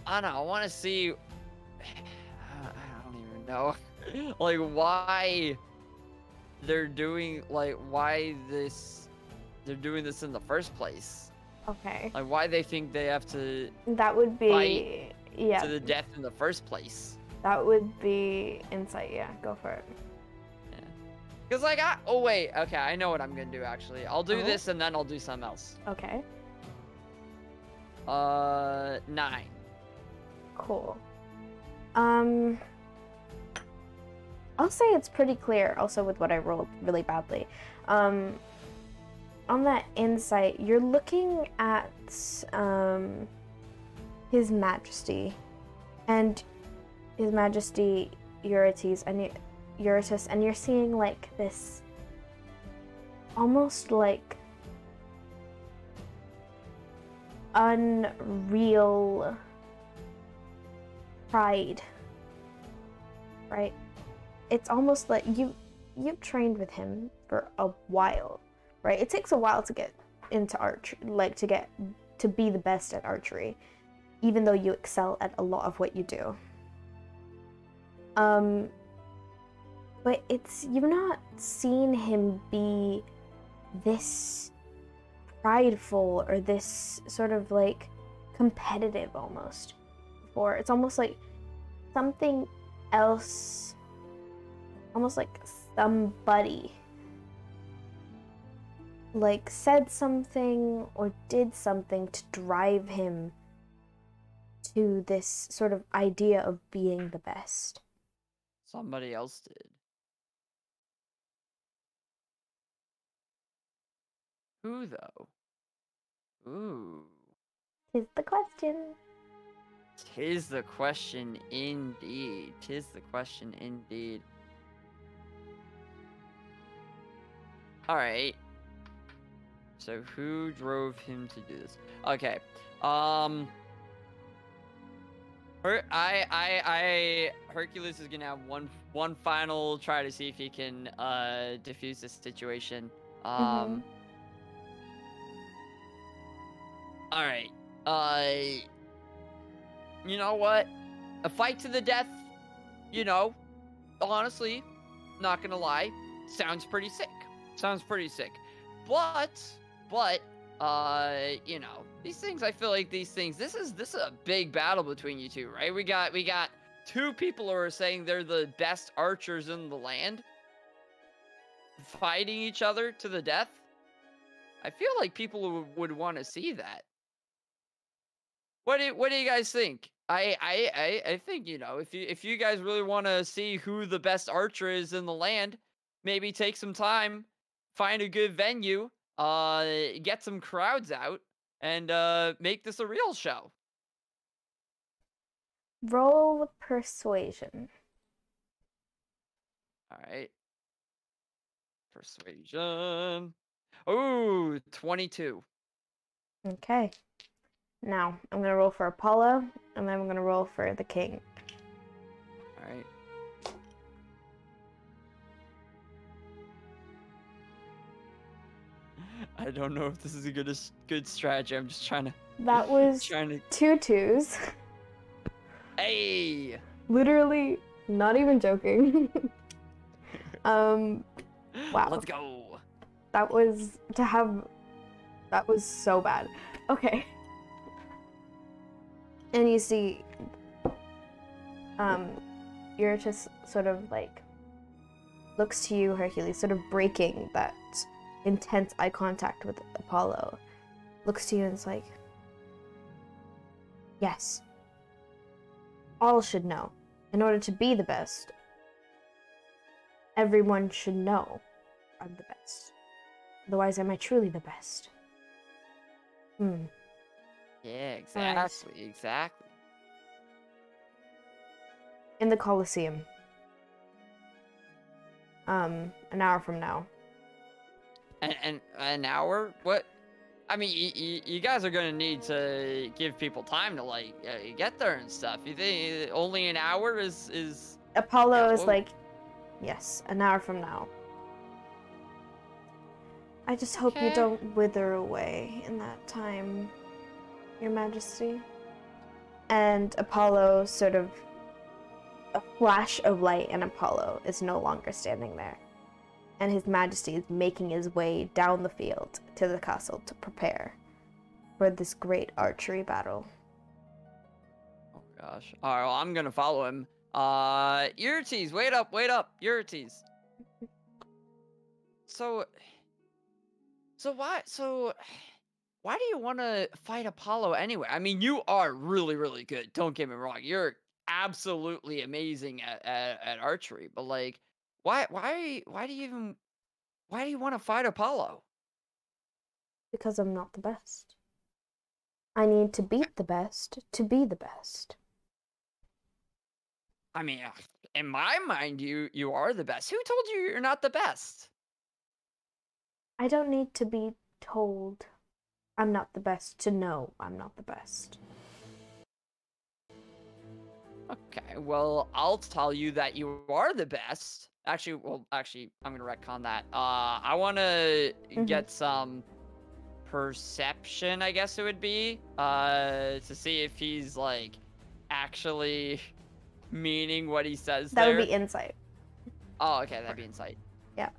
don't know, I want to see... I don't even know. Like, why they're doing... Like, why this... They're doing this in the first place. Okay. Like, why they think they have to... That would be... Yeah. To the death in the first place. That would be insight, yeah. Go for it. Yeah. Because, like, oh, wait. Okay, I know what I'm going to do, actually. I'll do this, and then I'll do something else. Okay. 9. Cool. I'll say it's pretty clear, also with what I rolled really badly. On that insight, you're looking at, His Majesty, and His Majesty Eurytus, and you're seeing like this, almost like unreal pride, right? It's almost like you've trained with him for a while, right? It takes a while to get into archery, like to be the best at archery, even though you excel at a lot of what you do. But you've not seen him be this prideful or this sort of like competitive almost before. It's almost like something else, almost like somebody like said something or did something to drive him to this sort of idea of being the best. Somebody else did. Who, though? Ooh. 'Tis the question. 'Tis the question indeed. 'Tis the question indeed. Alright. So who drove him to do this? Okay. Hercules is gonna have one final try to see if he can defuse this situation. Alright. You know what? A fight to the death, you know, honestly, not gonna lie, sounds pretty sick. Sounds pretty sick. But, you know, these things, I feel like this is a big battle between you two, right? We got two people who are saying they're the best archers in the land, fighting each other to the death. I feel like people would want to see that. What do you guys think? I think, you know, if you guys really want to see who the best archer is in the land, maybe take some time, find a good venue, get some crowds out, and make this a real show. Roll persuasion. All right. Persuasion. Ooh, 22. Okay. Now, I'm going to roll for Apollo, and then I'm going to roll for the king. All right. I don't know if this is a good strategy. I'm just trying to. That was trying to. 2 twos. Hey. Literally, not even joking. Wow. Let's go. That was so bad. Okay. And you see, you're just sort of like looks to you, Hercules, sort of breaking that intense eye contact with Apollo. Looks to you and is like, yes. All should know. In order to be the best, everyone should know I'm the best. Otherwise, am I truly the best? Yeah, exactly, exactly. In the Colosseum. An hour from now. And an hour? What? I mean, you guys are gonna need to give people time to like get there and stuff. You think only an hour is? Apollo is like, yes, an hour from now. I just hope you don't wither away in that time, Your Majesty. And Apollo sort of, a flash of light, and Apollo is no longer standing there. And His Majesty is making his way down the field to the castle to prepare for this great archery battle. Oh gosh. Alright, well, I'm gonna follow him. Eurytes, wait up, Eurytes. So why do you want to fight Apollo anyway? I mean, you are really, really good. Don't get me wrong. You're absolutely amazing at archery. But like, why do you want to fight Apollo? Because I'm not the best. I need to beat the best to be the best. I mean, in my mind, you are the best. Who told you you're not the best? I don't need to be told I'm not the best to know I'm not the best. Okay, well, I'll tell you that you are the best. Actually, I'm gonna retcon that. I want to get some perception, I guess it would be, to see if he's like actually meaning what he says. That would be insight. Oh, okay, that'd be insight. Yeah.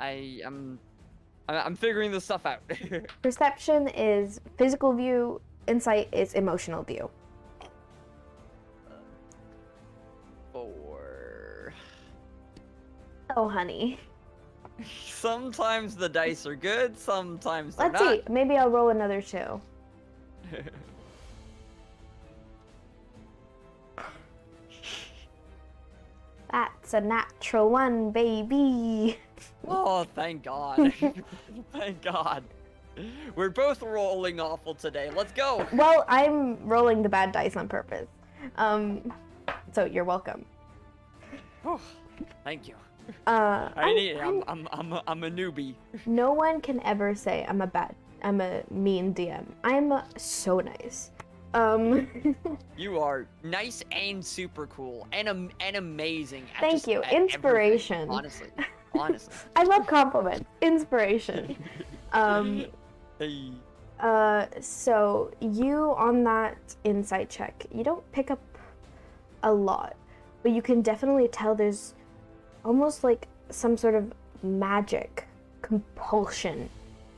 I'm figuring this stuff out. Perception is physical view. Insight is emotional view. 4. Oh, honey. Sometimes the dice are good, sometimes they're Let's not. see. Maybe I'll roll another 2. That's a natural 1, baby. Oh, thank God. Thank God. We're both rolling awful today. Let's go. Well, I'm rolling the bad dice on purpose. So you're welcome. Oh, thank you. I'm a newbie. No one can ever say I'm a mean DM. I'm so nice. You are nice and super cool and amazing. Thank you. Inspiration. Everything. Honestly. I love compliments. Inspiration. Hey. So you on that insight check, you don't pick up a lot, but you can definitely tell there's almost like some sort of magic compulsion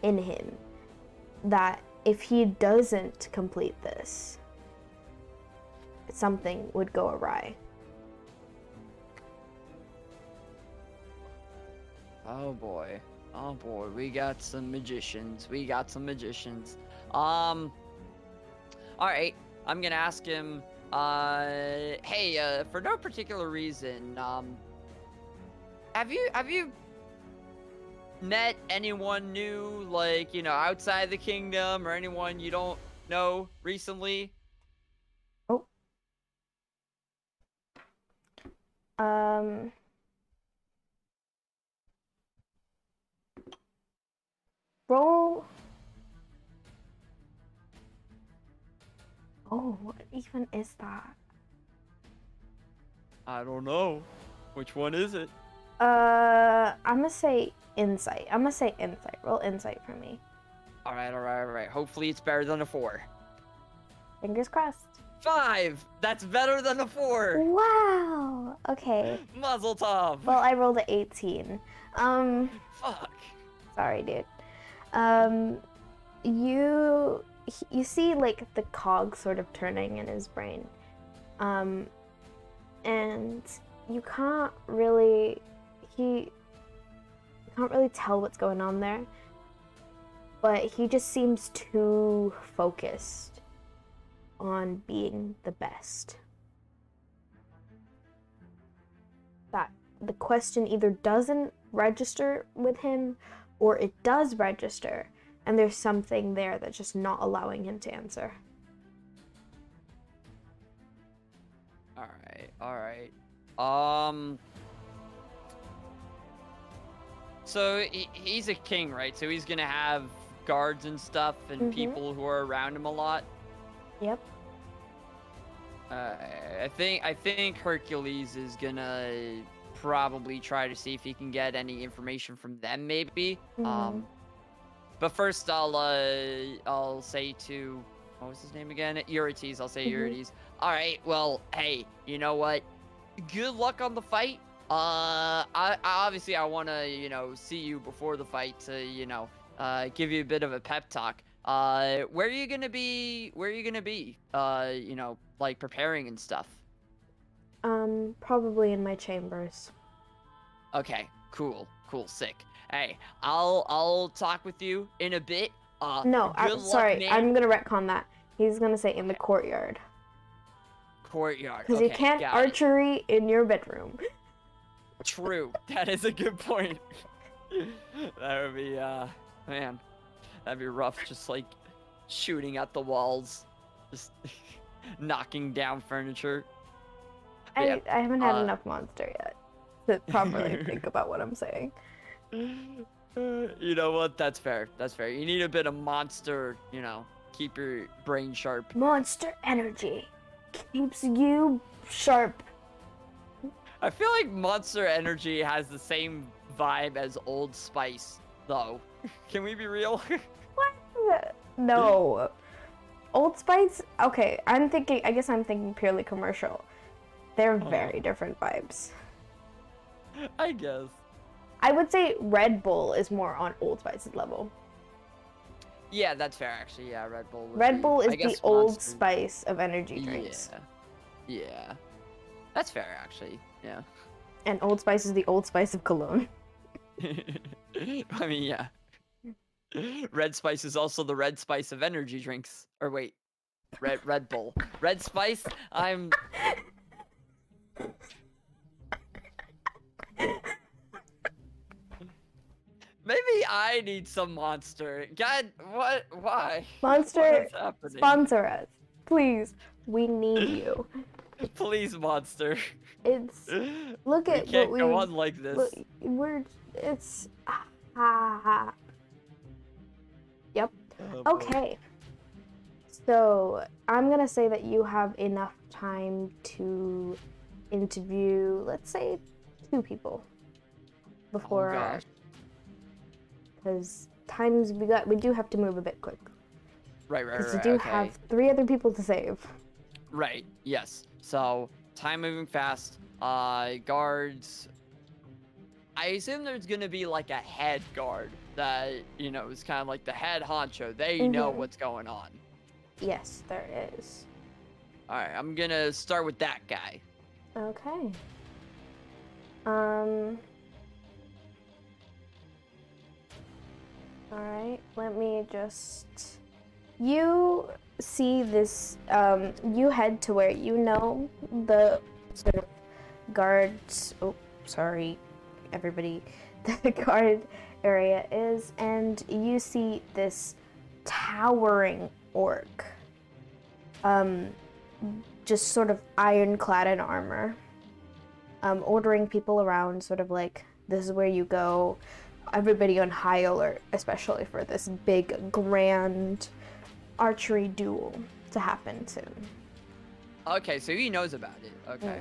in him that if he doesn't complete this, something would go awry. Oh boy, we got some magicians. All right, I'm gonna ask him. Hey, for no particular reason, have you met anyone new, like, you know, outside the kingdom, or anyone you don't know recently? Oh. Roll Oh, what even is that? I don't know. Which one is it? I'm gonna say insight. I'm gonna say insight. Roll insight for me. All right. Hopefully it's better than a 4. Fingers crossed. 5! That's better than a 4! Wow! Okay. Mazel tov! Well, I rolled a 18. Fuck. Sorry, dude. You see, like, the cog sort of turning in his brain. And you can't really... You can't really tell what's going on there. But he just seems too focused on being the best. That the question either doesn't register with him or it does register, and there's something there that's just not allowing him to answer. Alright. So he's a king, right? So he's gonna have guards and stuff and people who are around him a lot. Yep. I think Hercules is gonna probably try to see if he can get any information from them, maybe. But first I'll say to, what was his name again? Eurytes. I'll say Eurytes. All right. Well, hey, you know what? Good luck on the fight. Obviously I want to, see you before the fight to, give you a bit of a pep talk. Where are you gonna be? Like preparing and stuff. Probably in my chambers. Okay, cool, sick. Hey, I'll talk with you in a bit. No, I'm sorry. I'm gonna retcon that. He's gonna say in the courtyard. Courtyard. Because you can't archery in your bedroom. True. That is a good point. That would be, man, that'd be rough. Just like shooting at the walls, just knocking down furniture. I haven't had enough monster yet to properly think about what I'm saying. You know what? That's fair. You need a bit of monster, keep your brain sharp. Monster energy keeps you sharp. I feel like Monster Energy has the same vibe as Old Spice, though. Can we be real? What? No. Old Spice? Okay, I guess I'm thinking purely commercial. They're very different vibes. I guess. I would say Red Bull is more on Old Spice's level. Yeah, that's fair, actually. Yeah, Red Bull. Red Bull is the Old Spice of energy drinks. Yeah. That's fair, actually. Yeah. And Old Spice is the Old Spice of cologne. I mean, yeah. Red Spice is also the Red Spice of energy drinks. Or wait, Red Bull. Red Spice, I'm... Maybe I need some Monster. God, what? Why? Monster, sponsor us. Please, we need you. Please, Monster. It's... Look at we can't go on like this. Look, it's... Yep. Oh, okay. So, I'm gonna say that you have enough time to interview, let's say, 2 people. Before... Oh, gosh. Because we do have to move a bit quick. Right. Because we do have 3 other people to save. Right, yes. So, time moving fast. Guards. I assume there's gonna be like a head guard that, is kind of like the head honcho. They know what's going on. Yes, there is. Alright, I'm gonna start with that guy. Okay. Alright, let me just... You see this, you head to where the sort of guards... Oh, sorry, everybody. The guard area is, and you see this towering orc. Just sort of ironclad in armor. Ordering people around, sort of like, this is where you go. Everybody on high alert, especially for this big, grand archery duel. to happen soon. Okay, so he knows about it. Okay.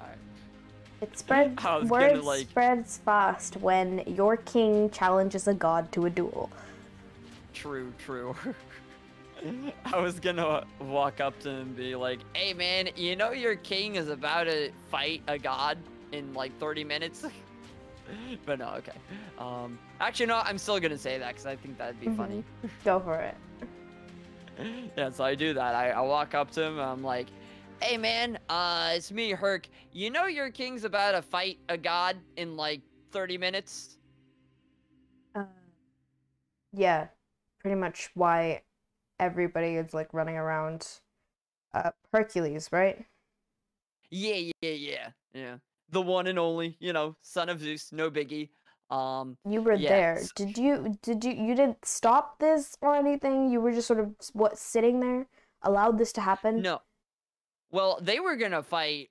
Alright. It spreads. Word spreads fast when your king challenges a god to a duel. True. I was gonna walk up to him and be like, "Hey man, you know your king is about to fight a god in like 30 minutes?" But no, okay. Actually, no, I'm still gonna say that because I think that'd be funny. Go for it. Yeah, so I do that. I walk up to him and I'm like, "Hey man, it's me, Herc. You know your king's about to fight a god in like 30 minutes?" Yeah, pretty much why everybody is like running around Hercules, right? Yeah. The one and only, you know, son of Zeus, no biggie. You were there. Did you didn't stop this or anything? You were just sort of sitting there, allowed this to happen? No. Well, they were gonna fight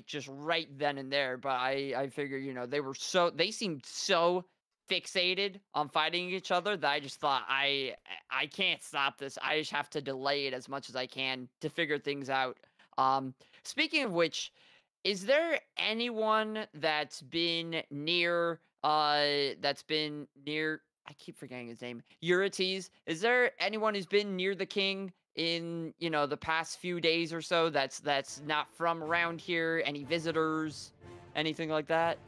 just right then and there, but I figured, you know, they seemed so fixated on fighting each other that I just thought I can't stop this. I just have to delay it as much as I can to figure things out. Speaking of which, is there anyone that's been near I keep forgetting his name, Eurytes? Is there anyone who's been near the king in, you know, the past few days or so that's not from around here? Any visitors? Anything like that?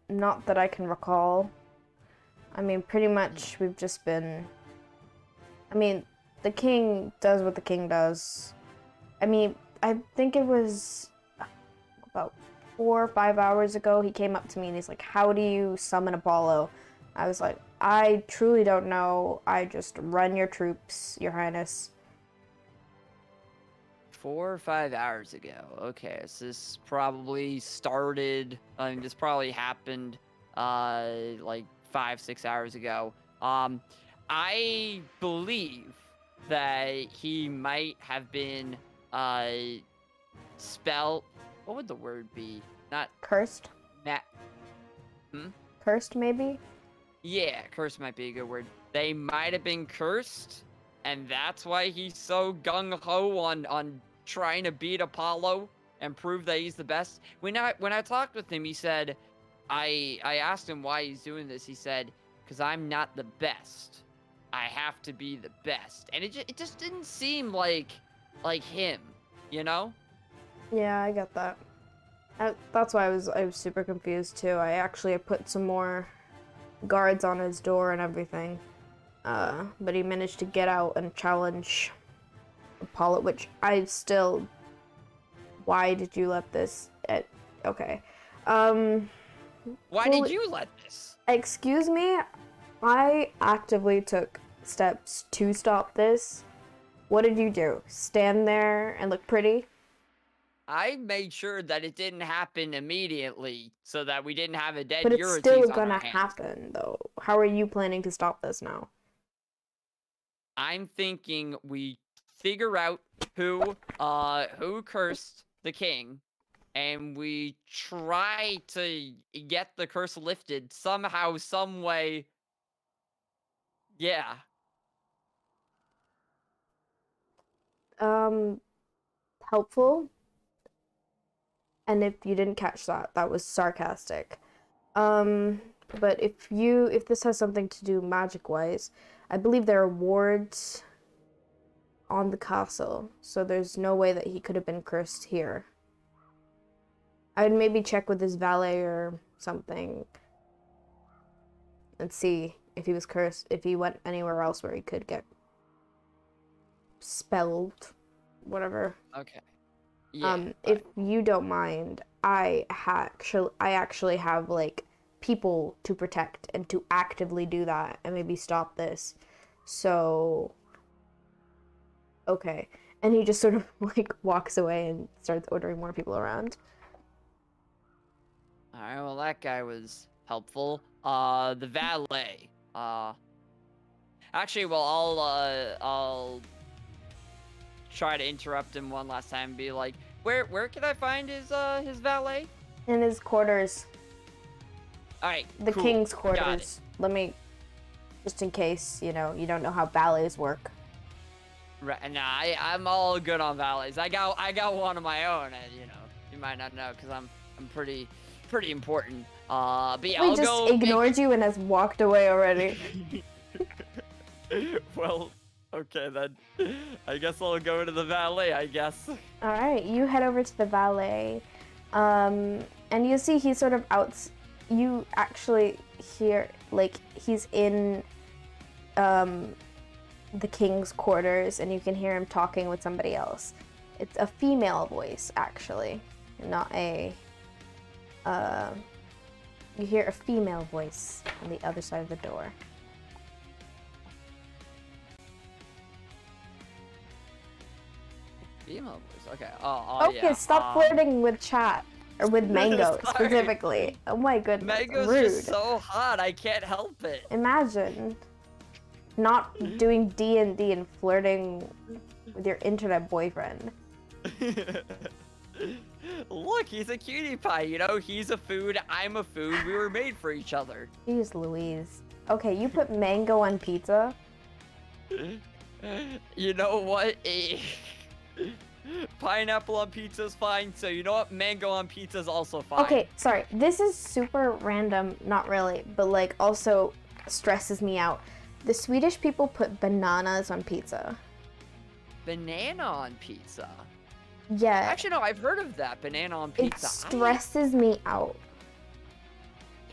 Not that I can recall. I mean, pretty much we've just been... I mean, the king does what the king does. I mean, I think it was about 4 or 5 hours ago, he came up to me and he's like, "How do you summon Apollo?" I was like, "I truly don't know. I just run your troops, your highness." 4 or 5 hours ago. Okay, so this probably started. I mean, this probably happened, like 5-6 hours ago. I believe that he might have been, what would the word be? Not cursed. Cursed, maybe. Yeah, cursed might be a good word. They might have been cursed, and that's why he's so gung-ho on trying to beat Apollo and prove that he's the best. When I talked with him, he said, I asked him why he's doing this. He said, "Because I'm not the best. I have to be the best." And it just didn't seem like him, you know? Yeah, I get that. That's why I was super confused too. I put some more guards on his door and everything. But he managed to get out and challenge Apollo, which I still... Why did you let this... Okay. Why did you let this? Excuse me? I actively took steps to stop this. What did you do? Stand there and look pretty? I made sure that it didn't happen immediately so that we didn't have a dead But it's Eurytes still on our gonna hands. happen, though. How are you planning to stop this now? I'm thinking we figure out who cursed the king, and we try to get the curse lifted somehow, some way. Yeah. Helpful. And if you didn't catch that, that was sarcastic. But if this has something to do magic-wise, I believe there are wards on the castle, so there's no way that he could have been cursed here. I would maybe check with his valet or something and see if he was cursed, if he went anywhere else where he could get spelled, whatever. Okay. Yeah. If you don't mind, I actually have like people to protect and to actively do that and maybe stop this. So, okay. And he just sort of like walks away and starts ordering more people around. Alright, well that guy was helpful. The valet. Actually, well, I'll try to interrupt him one last time and be like, where can I find his valet? In his quarters. Alright, The cool. king's Got quarters. it. just in case, you know, you don't know how ballets work. Right, nah, I'm all good on valets. I got one of my own, and you know, you might not know because I'm pretty important. But yeah, We I'll just go ignored you and has walked away already. Well, okay then. I guess I'll go to the valet, I guess. All right, you head over to the valet, and you see he's sort of out. You actually hear like he's in the king's quarters, and you can hear him talking with somebody else. It's a female voice, actually, not a. You hear a female voice on the other side of the door. Female voice. Okay. Oh Okay, yeah. stop flirting with chat. Or with Mango, Sorry. specifically. Oh my goodness, Mango's rude. just so hot, I can't help it. Imagine not doing D&D and flirting with your internet boyfriend. Look, he's a cutie pie, you know? He's a food, I'm a food, we were made for each other. Jeez Louise. Okay, you put mango on pizza? You know what? Pineapple on pizza is fine, so you know what? Mango on pizza is also fine. Okay, sorry. This is super random, not really, but like also stresses me out. The Swedish people put bananas on pizza. Banana on pizza? Yeah. Actually, no, I've heard of that. Banana on pizza. It stresses me out.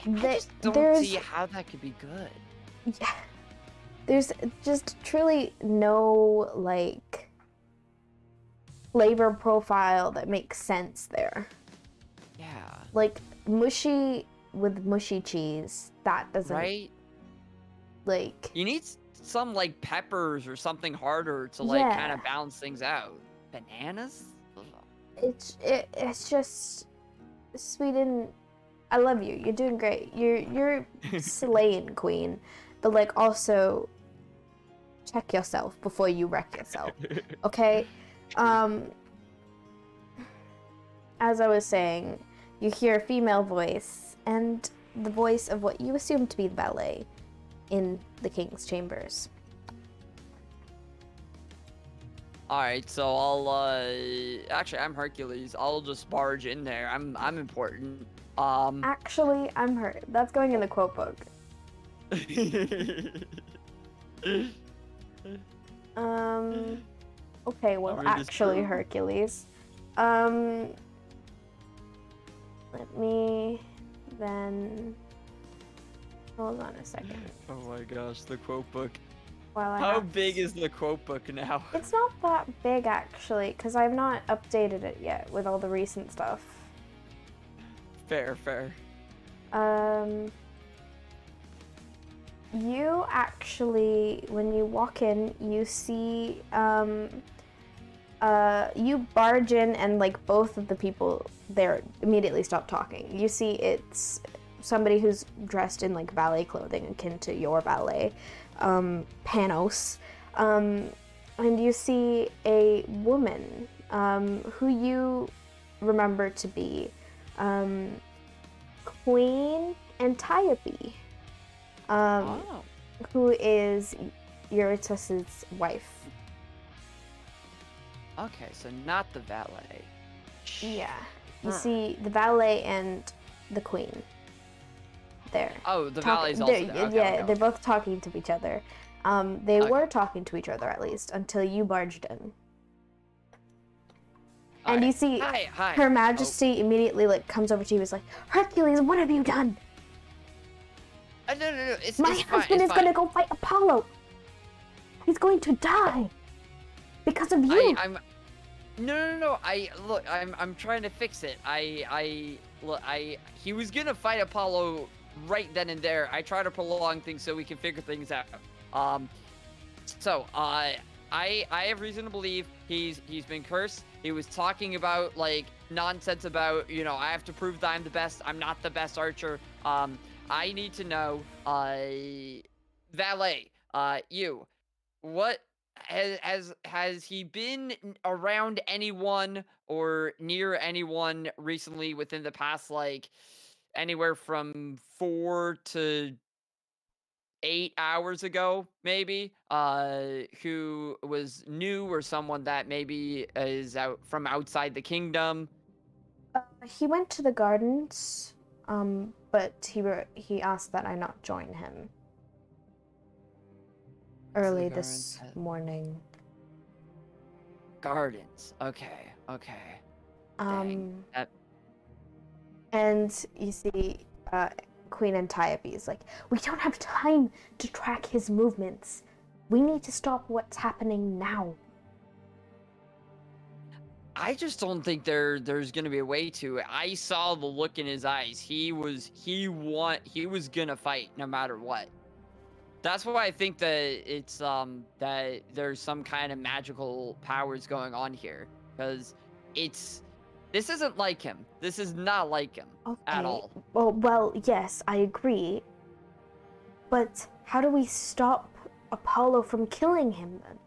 I just don't see how that could be good. Yeah. There's just truly no, like, flavor profile that makes sense there. Yeah. Like, mushy with mushy cheese, that doesn't... Right? Like... You need some, like, peppers or something harder to, like, kind of balance things out. Bananas? It's just... Sweden... I love you. You're doing great. You're slaying, queen. But, like, also... check yourself before you wreck yourself. Okay? As I was saying, you hear a female voice, and the voice of what you assume to be the valet in the king's chambers. Alright, so I'll, actually, I'm Hercules. I'll just barge in there. I'm important. Actually, I'm hurt. That's going in the quote book. Okay, well, actually, Hercules. Let me then... Hold on a second. Oh my gosh, the quote book. While How big is the quote book now? It's not that big, actually, because I've not updated it yet with all the recent stuff. Fair, fair. You actually, when you walk in, you see, you barge in and, like, both of the people there immediately stop talking. You see it's somebody who's dressed in, like, ballet clothing akin to your ballet, Panos. And you see a woman, who you remember to be, Queen Titania. Who is Eurytus's wife. Okay, so not the valet. Yeah. You see the valet and the queen there. Oh, the valet's also there. Okay, yeah, okay. They're both talking to each other. They were talking to each other, at least, until you barged in. And you see Her Majesty immediately, like, comes over to you and is like, Hercules, what have you done? No, it's My husband is gonna go fight Apollo. He's going to die because of you. No. I'm trying to fix it. He was gonna fight Apollo right then and there. I try to prolong things so we can figure things out. I have reason to believe he's been cursed. He was talking about, like, nonsense about, you know, I have to prove that I'm the best. I'm not the best archer. I need to know, valet, you, what has he been around anyone or near anyone recently within the past, like, anywhere from 4 to 8 hours ago, maybe, who was new or someone that maybe is out from outside the kingdom? He went to the gardens, but he asked that I not join him early this morning. Gardens. Okay. Okay. Um, Dang. and you see, Queen Antiope is like, we don't have time to track his movements. We need to stop what's happening now. I just don't think there's gonna be a way to. I saw the look in his eyes. He was gonna fight no matter what. That's why I think that it's that there's some kind of magical powers going on here, because this isn't like him. This is not like him at all. Well, yes, I agree. But how do we stop Apollo from killing him then?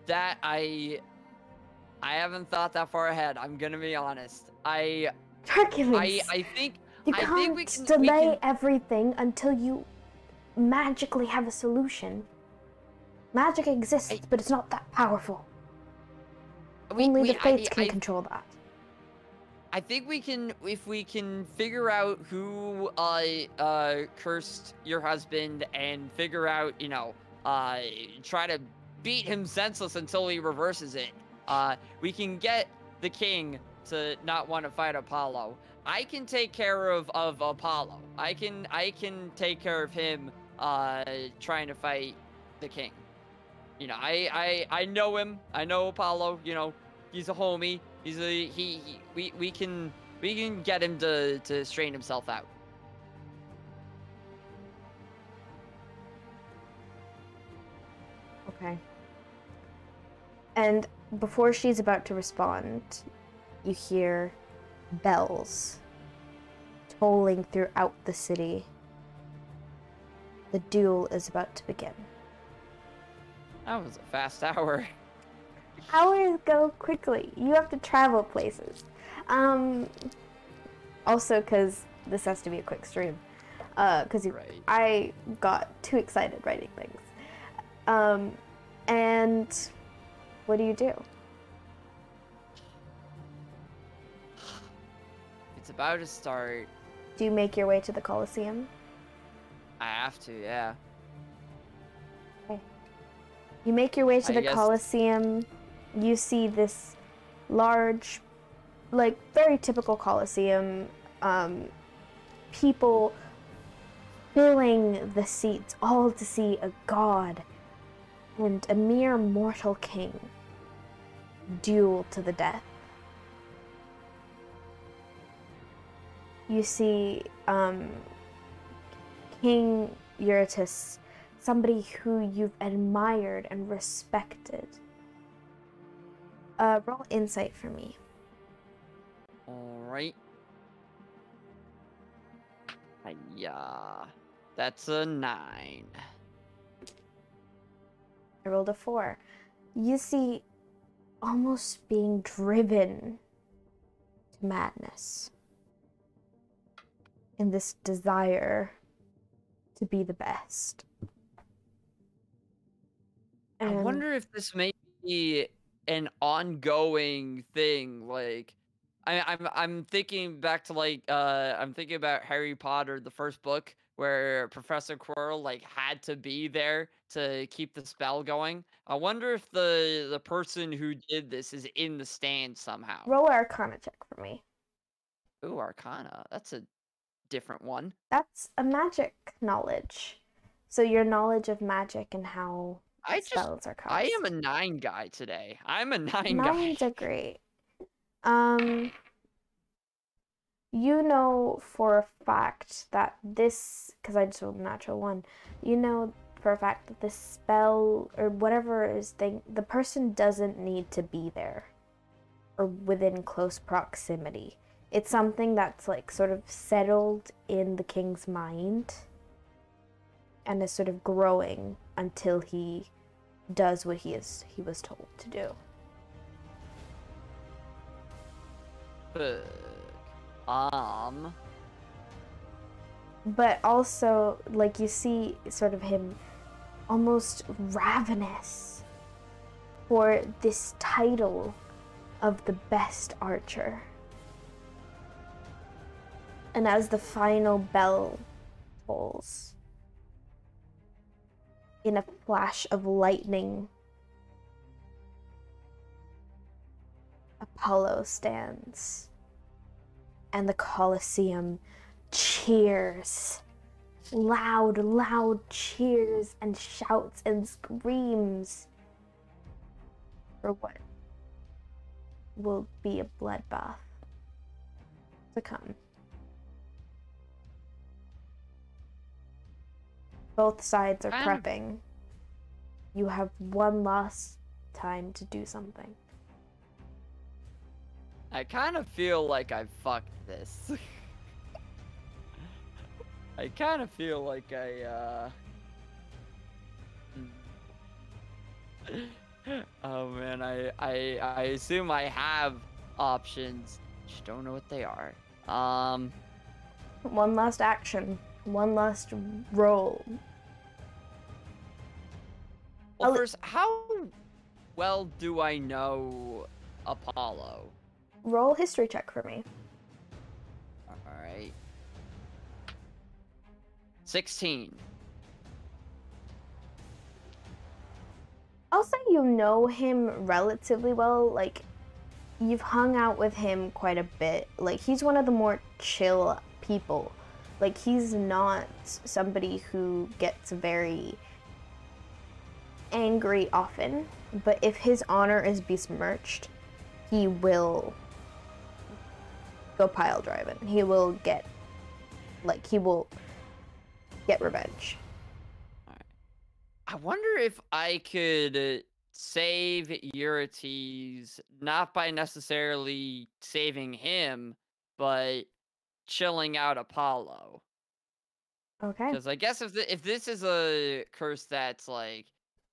That I haven't thought that far ahead. I'm gonna be honest. Hercules, I think you I can't think we delay everything until you magically have a solution. Magic exists, but it's not that powerful. Only the fates can control that. I think we can, if we can figure out who cursed your husband and figure out, try to beat him senseless until he reverses it. We can get the king to not want to fight Apollo. I can take care of Apollo. I can take care of him trying to fight the king. I know him. I know Apollo. He's a homie. We can get him to straighten himself out. Okay. And before she's about to respond, you hear bells tolling throughout the city. The duel is about to begin. That was a fast hour. Hours go quickly. You have to travel places. Also, because this has to be a quick stream. Right. I got too excited writing things. And what do you do? It's about to start. Do you make your way to the Colosseum? I have to, yeah. Okay. You make your way to the Colosseum. You see this large, very typical Colosseum, people filling the seats, all to see a god and a mere mortal king duel to the death. You see King Eurytus, somebody who you've admired and respected. Roll insight for me. Alright. Yeah. That's a 9. I rolled a 4. You see almost being driven to madness in this desire to be the best. I wonder if this may be an ongoing thing. I'm thinking back to I'm thinking about Harry Potter, the first book, where Professor Quirrell had to be there to keep the spell going. I wonder if the person who did this is in the stand somehow. Roll an Arcana check for me. Ooh, Arcana. That's a different one. That's a magic knowledge. So your knowledge of magic and how spells are cast. I am a 9 guy today. I'm a 9 guy. Nines are great. You know for a fact that this, because I just rolled a natural 1, you know for a fact that this spell or whatever is thing, the person doesn't need to be there or within close proximity. It's something that's sort of settled in the king's mind and is sort of growing until he does what he was told to do. but also, like, you see sort of him almost ravenous for this title of the best archer. And as the final bell tolls, in a flash of lightning, Apollo stands, and the Colosseum cheers. Loud, loud cheers and shouts and screams for what will be a bloodbath to come. Both sides are prepping. You have one last time to do something. I kind of feel like I fucked this. I kind of feel like oh man, I assume I have options. Just don't know what they are. One last action. One last roll. Well, first, how well do I know Apollo? Roll history check for me. Alright. 16. I'll say you know him relatively well. Like, you've hung out with him quite a bit. Like, he's one of the more chill people. Like, he's not somebody who gets very angry often, but if his honor is besmirched, he will go pile driving. He will get revenge. Alright. I wonder if I could save Eurytes, not by necessarily saving him, but chilling out Apollo. Okay. Because I guess if this is a curse that's like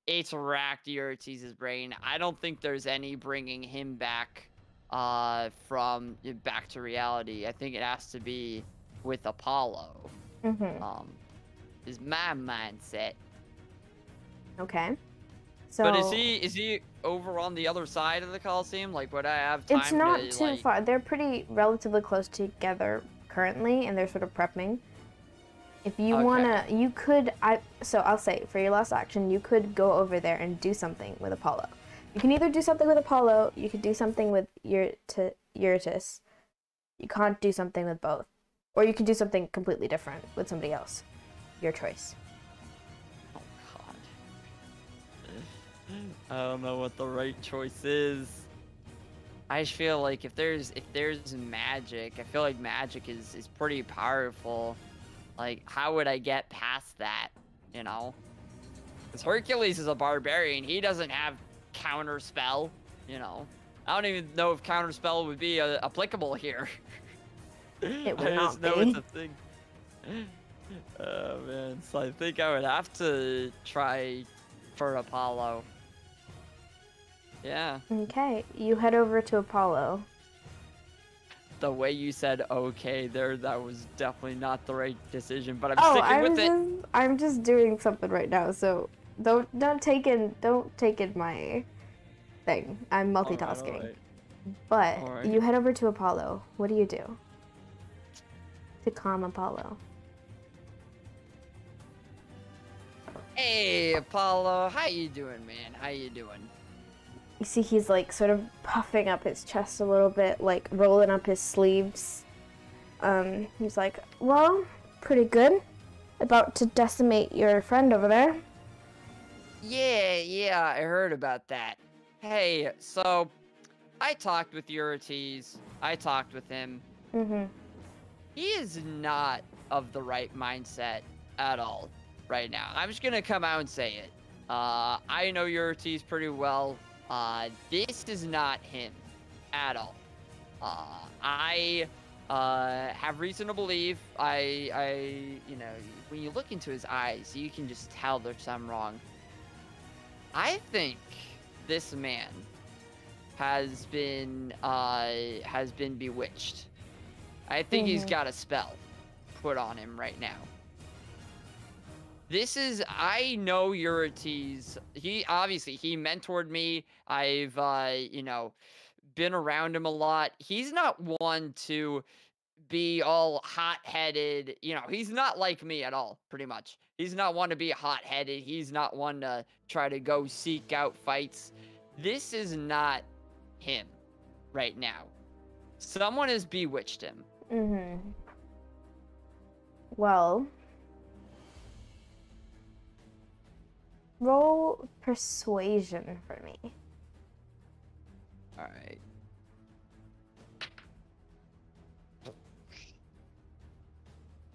it's racked Eurytes' brain, I don't think there's any bringing him back from back to reality. I think it has to be with Apollo. Mm-hmm. Is my mindset. Okay. So, but is he over on the other side of the Coliseum? Like, would I have time? It's not to, too far. They're relatively close together currently, and they're sort of prepping. If you wanna, you could. So I'll say for your last action, you could go over there and do something with Apollo. You can either do something with Apollo, you could do something with Eurytus. You can't do something with both, or you could do something completely different with somebody else. Your choice. Oh God. I don't know what the right choice is. I just feel like if there's magic, I feel like magic is pretty powerful. Like, how would I get past that, you know? Because Hercules is a barbarian. He doesn't have counterspell, you know? I don't even know if counterspell would be applicable here. It would I not just know be. it's a thing. Oh, man. So I think I would have to try for Apollo. Yeah. Okay, you head over to Apollo. The way you said okay there, that was definitely not the right decision, but I'm sticking with it. I'm just doing something right now, so don't take in my thing. I'm multitasking. All right. But you head over to Apollo. What do you do to calm Apollo? Hey Apollo, how you doing, man? How you doing? You see he's like sort of puffing up his chest a little bit, like rolling up his sleeves. He's like, well, pretty good. About to decimate your friend over there. Yeah, I heard about that. Hey, so I talked with Eurytes. I talked with him. Mm-hmm. He is not of the right mindset at all right now. I'm just gonna come out and say it. I know Eurytes pretty well. This is not him at all. I have reason to believe, you know, when you look into his eyes, you can just tell there's something wrong. I think this man has been bewitched. I think he's got a spell. put on him right now. I know Eurytes. He mentored me. I've, been around him a lot. He's not one to be all hot-headed. He's not like me at all, pretty much. He's not one to be hot-headed. He's not one to try to go seek out fights. This is not him right now. Someone has bewitched him. Mm-hmm. Well, roll persuasion for me. All right.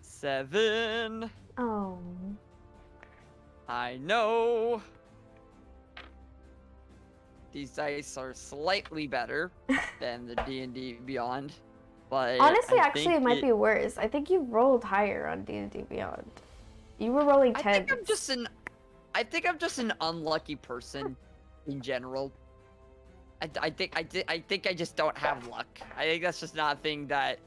Seven. Oh. I know. These dice are slightly better than the D&D Beyond, but honestly, it might be worse. I think you rolled higher on D&D Beyond. You were rolling 10. I think I'm just an unlucky person in general. I think I just don't have luck. I think that's just not a thing that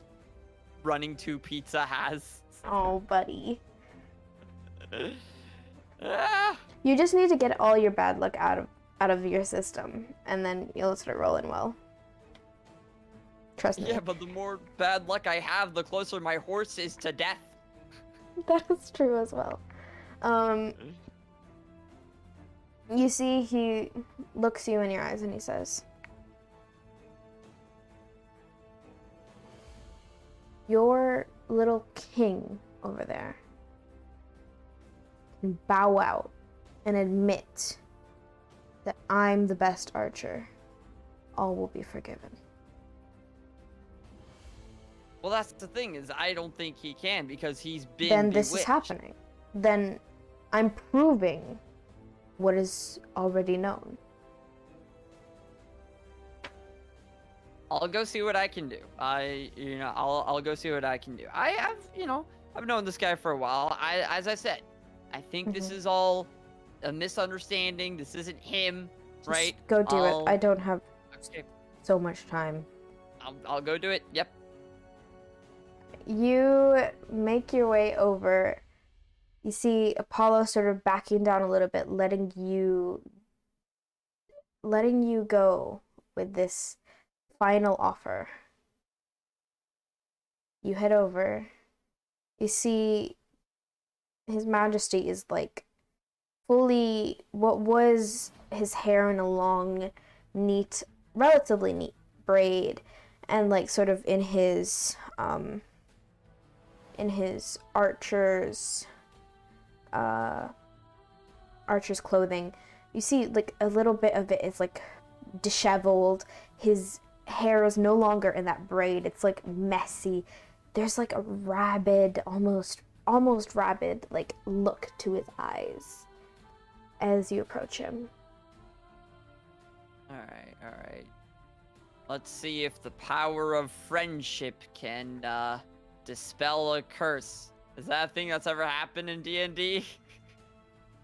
running to pizza has. Oh, buddy. Ah. You just need to get all your bad luck out of your system, and then you'll start rolling well. Trust me. Yeah, but the more bad luck I have, the closer my horse is to death. That is true as well. You see, he looks you in your eyes and he says, "Your little king over there can bow out and admit that I'm the best archer. All will be forgiven." Well, that's the thing, is I don't think he can, because he's been Then this bewitched. is happening. Then I'm proving what is already known. I'll go see what I can do. I'll go see what I can do. I've known this guy for a while. As I said, I think this is all a misunderstanding. This isn't him, right? Just go do it. I don't have so much time. I'll go do it. Yep. You make your way over. You see Apollo sort of backing down a little bit, letting you go with this final offer. You head over. You see His Majesty is like fully, what was his hair in a long, neat, relatively neat braid, and like sort of in his archer's clothing. You see like a little bit of it is like disheveled. His hair is no longer in that braid. It's like messy. There's like a rabid, almost rabid like look to his eyes as you approach him. All right. Let's see if the power of friendship can dispel a curse. Is that a thing that's ever happened in D&D?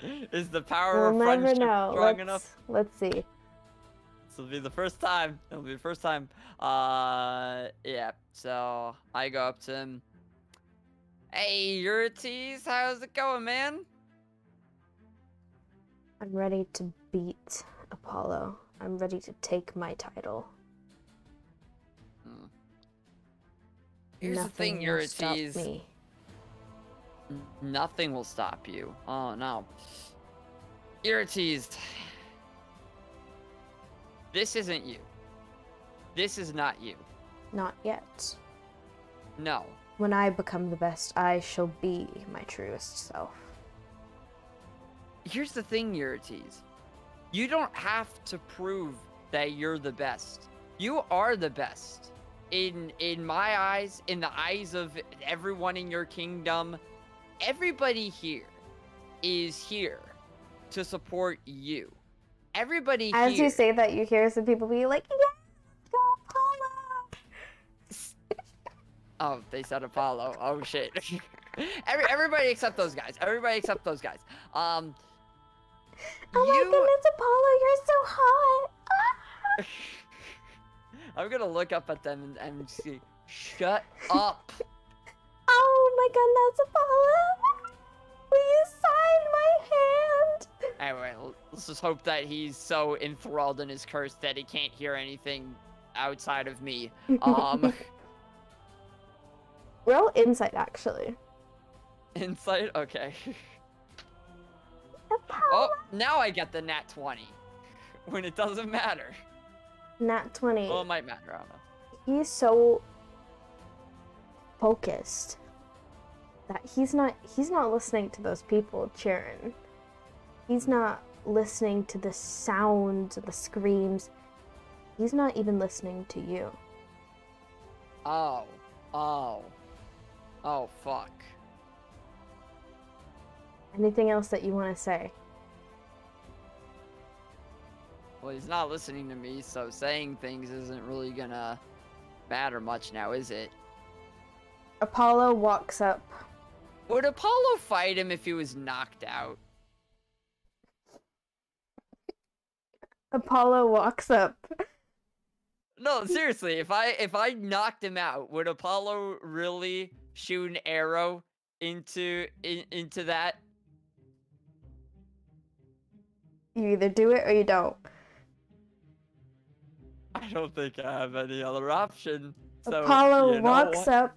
Is the power of friendship strong enough? Let's see. This will be the first time. It'll be the first time. Yeah. So I go up to him. Hey, Eurytes, how's it going, man? I'm ready to beat Apollo. I'm ready to take my title. Here's the thing, Eurytes. Me. Nothing will stop you. Oh, no. Eurytes. This isn't you. This is not you. Not yet. No. When I become the best, I shall be my truest self. Here's the thing, Eurytes. You don't have to prove that you're the best. You are the best. In my eyes, in the eyes of everyone in your kingdom, everybody here is here to support you. Everybody As here. you say that, you hear some people be like, "Yeah, go Apollo!" Oh, they said Apollo. Oh shit. Everybody except those guys. Everybody except those guys. Oh my goodness, Apollo, you're so hot! Ah. I'm gonna look up at them and see. Shut up. Oh my goodness, Apollo! Will you sign my hand? Anyway, let's just hope that he's so enthralled in his curse that he can't hear anything outside of me. Roll insight, actually. Insight? Okay. Apollo. Oh, now I get the nat 20. When it doesn't matter. Nat 20. Well, it might matter, I don't know. He's so focused that he's not listening to those people cheering. He's not listening to the sounds, the screams. He's not even listening to you. Oh, fuck. Anything else that you want to say? Well, he's not listening to me, so saying things isn't really gonna matter much now, is it? Apollo walks up. Would Apollo fight him if he was knocked out? Apollo walks up. No, seriously, if I knocked him out, would Apollo really shoot an arrow into that? You either do it or you don't. I don't think I have any other option. So, Apollo walks up,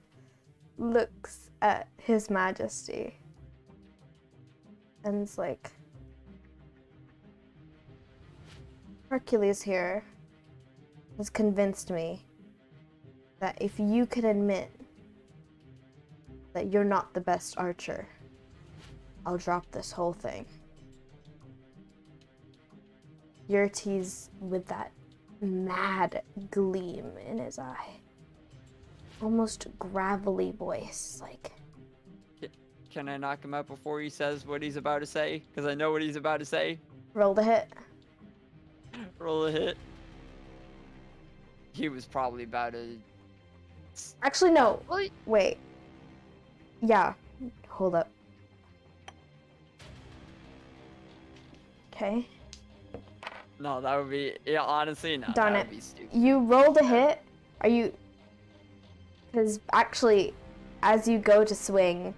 looks at His Majesty, and is like, Hercules here has convinced me that if you can admit that you're not the best archer, I'll drop this whole thing. Yurti's with that mad gleam in his eye. Almost gravelly voice, like... Can I knock him out before he says what he's about to say? Because I know what he's about to say. Roll the hit. Roll a hit. He was probably about to... Actually, no. Wait. Wait. Yeah. Hold up. Okay. No, that would be... Yeah, honestly, no. Darn that it. would be stupid. You rolled a hit? Are you... Because actually, as you go to swing,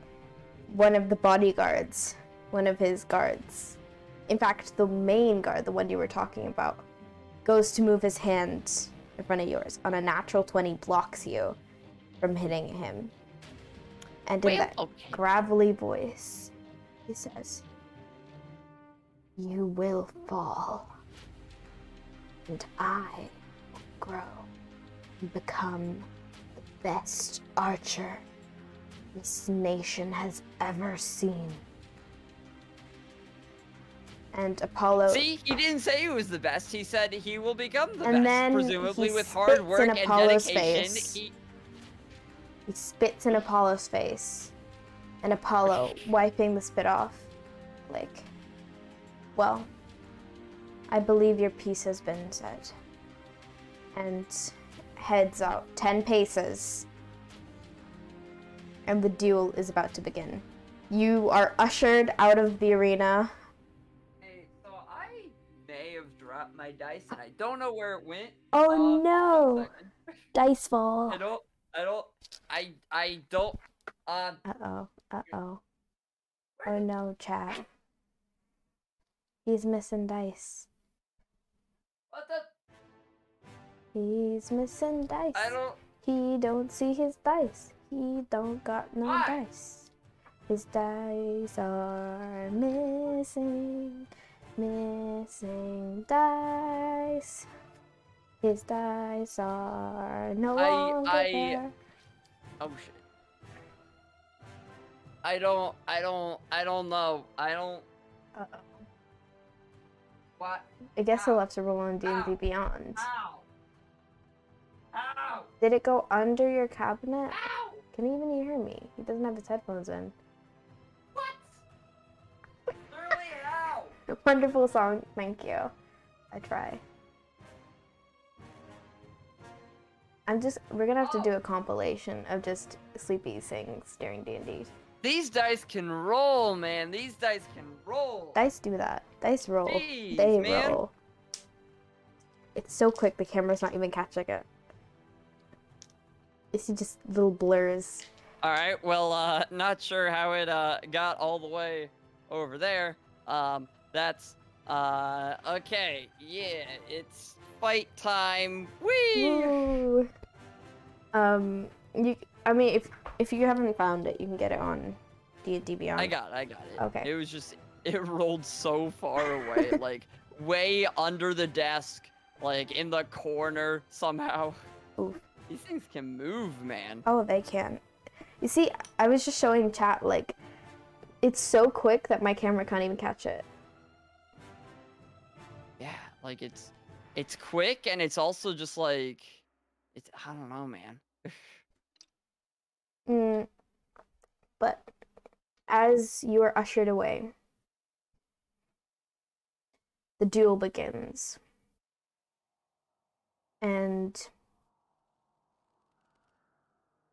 one of the bodyguards, one of his guards, in fact, the main guard, the one you were talking about, goes to move his hand in front of yours. On a natural 20, blocks you from hitting him. And in that gravelly voice, he says, "You will fall, and I will grow and become the best archer this nation has ever seen." And Apollo... See, he didn't say he was the best. He said he will become the and best. then Presumably he with hard spits work in and Apollo's dedication. face. He spits in Apollo's face. And Apollo, wiping the spit off, like, well, I believe your piece has been said. And heads out 10 paces. And the duel is about to begin. You are ushered out of the arena. Hey, so I may have dropped my dice and I don't know where it went. Oh no! Dice fall. I don't. Uh-oh. Uh-oh. Oh no, chat. He's missing dice. What the? He's missing dice. I don't. He don't see his dice. He don't got no dice. His dice are missing. Missing dice. His dice are no longer there. Oh shit. I don't know. Uh-oh. What? I guess he'll have to roll on D&D Beyond. Ow! Ow! Did it go under your cabinet? Ow! Can he even hear me? He doesn't have his headphones in. What? Literally, ow! Wonderful song, thank you. I try. We're gonna have to do a compilation of just Sleepy sings during D&D. These dice can roll, man. These dice can roll. Dice do that. Dice roll. Jeez, they man. roll. It's so quick the camera's not even catching it. You see just little blurs. All right. Well, not sure how it got all the way over there. That's okay. Yeah, it's fight time. Whee! Woo. You. I mean, if you haven't found it, you can get it on D&D Beyond. I got it. Okay. It was just it rolled so far away, like way under the desk, like in the corner somehow. Oof. These things can move, man. Oh, they can. You see, I was just showing chat, like, it's so quick that my camera can't even catch it. Yeah, like it's quick and it's also just like I don't know, man. But as you are ushered away, the duel begins. And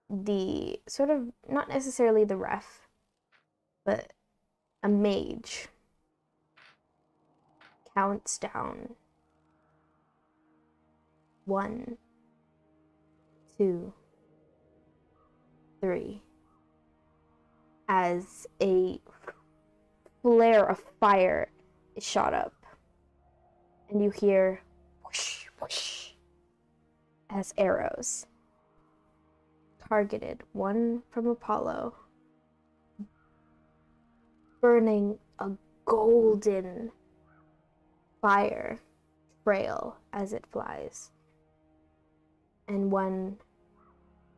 the sort of, not necessarily the ref, but a mage counts down 1, 2, 3 as a flare of fire is shot up, and you hear whoosh, whoosh, as arrows targeted, one from Apollo, burning a golden fire trail as it flies, and one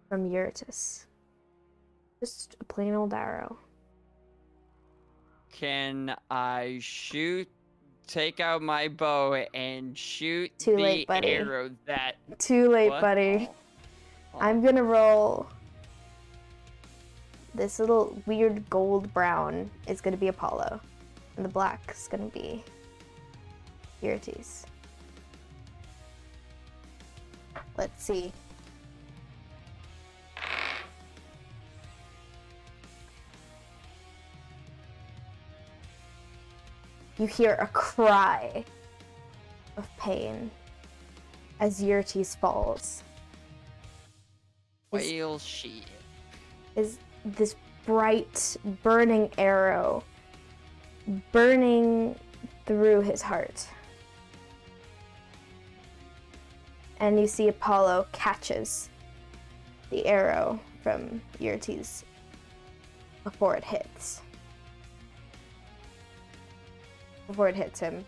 from Eurytus. Just a plain old arrow. Can I take out my bow and shoot Too the late, buddy. arrow that... Too late, What? buddy. Oh. I'm gonna roll. This little weird gold brown is gonna be Apollo, and the black is gonna be Eurytus. Let's see. You hear a cry of pain as Eurytus falls. Well, shit. Is this bright, burning arrow burning through his heart. And you see Apollo catches the arrow from Eurytus before it hits. Before it hits him.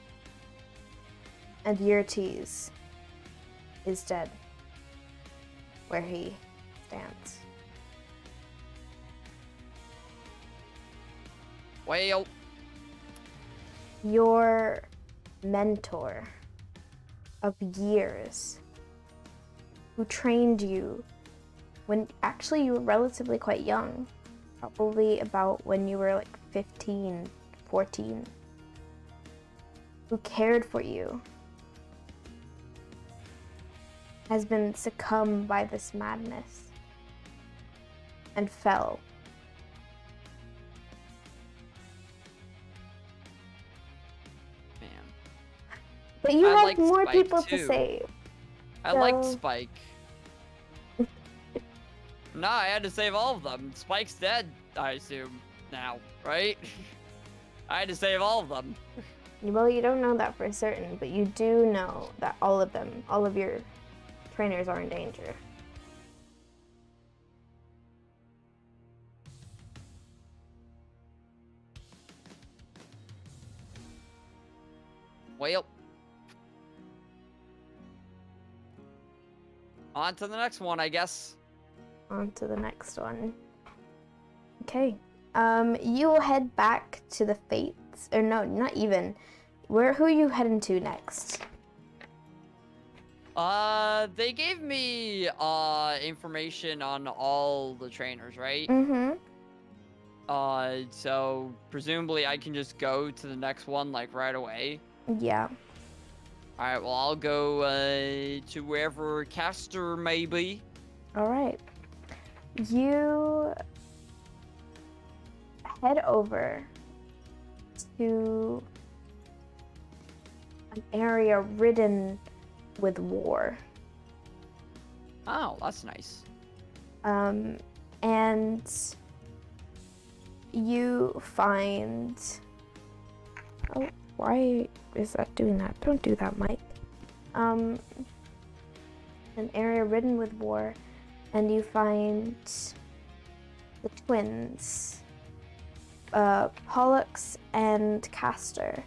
And Eurytus is dead where he stands. Well, Your mentor of years, who trained you when actually you were relatively quite young, probably about when you were like 15, 14, who cared for you, has been succumbed by this madness and fell. Man. But you I have liked more Spike, people to too. save. I liked So- Spike. Nah, I had to save all of them. Spike's dead, I assume, now, right? I had to save all of them. Well, you don't know that for certain, but you do know that all of them, all of your trainers are in danger. Well. On to the next one, I guess. On to the next one. Okay. You'll head back to the Fates, or no, not even. Who are you heading to next? They gave me, information on all the trainers, right? Mm-hmm. So presumably I can just go to the next one, like, right away. Yeah. Alright, well, I'll go, to wherever Caster may be. All right. You head over to an area ridden with war. Oh, that's nice. And you find... Oh, why is that doing that? Don't do that, Mike. An area ridden with war, and you find the twins, Pollux and Castor,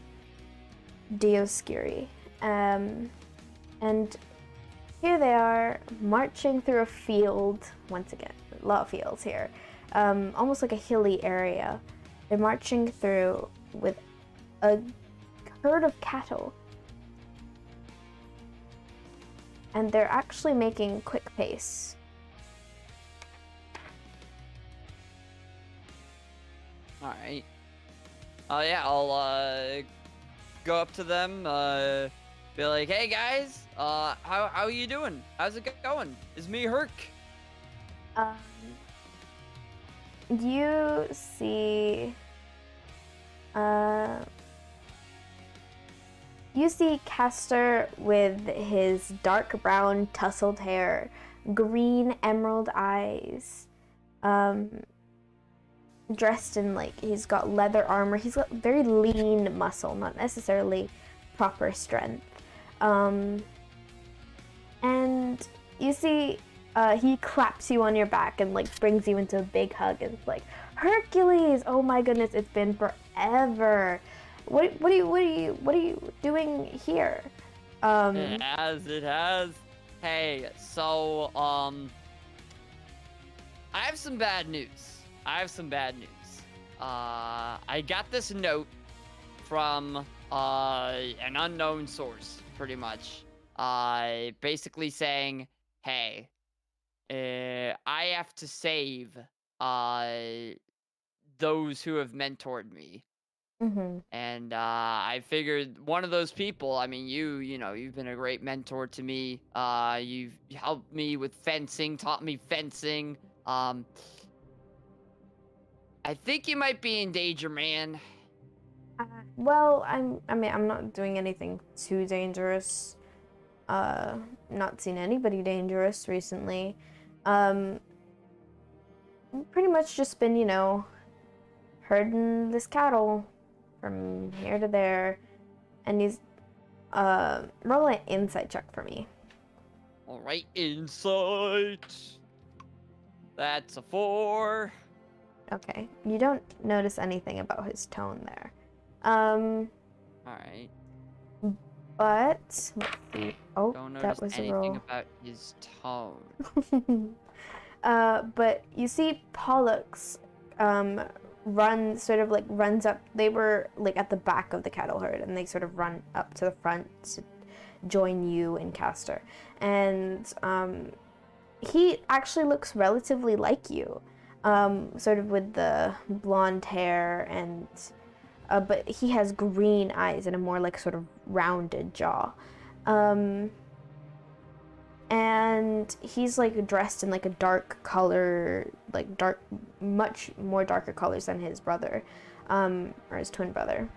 Dioscuri. And here they are marching through a field, once again, a lot of fields here, almost like a hilly area. They're marching through with a herd of cattle. And they're actually making quick pace. Alright. Yeah, I'll go up to them, be like, hey guys, how are you doing? How's it going? It's me, Herc. You see, Castor with his dark brown tousled hair, green emerald eyes, dressed in like, he's got leather armor, he's got very lean muscle, not necessarily proper strength. And you see, he claps you on your back and like brings you into a big hug and it's like, Hercules! Oh my goodness, it's been forever. What are you doing here? It has. Hey, so I have some bad news. I got this note from an unknown source, pretty much. Basically saying, hey, I have to save those who have mentored me. Mm-hmm. And I figured one of those people, I mean, you've been a great mentor to me. You've helped me with fencing, taught me fencing. I think you might be in danger, man. Well, I'm not doing anything too dangerous. Not seen anybody dangerous recently. Pretty much just been, herding this cattle from here to there, and he's roll an insight check for me. All right, insight. That's a 4. Okay, you don't notice anything about his tone there. All right. But let's see. Oh, Don't notice that was a anything roll. about his tone. But you see Pollux runs up. They were like at the back of the cattle herd, and they sort of run up to the front to join you and Castor. And he actually looks relatively like you, sort of with the blonde hair, and but he has green eyes and a more like sort of rounded jaw. And he's like dressed in like a dark color, like much more darker colors than his brother, or his twin brother.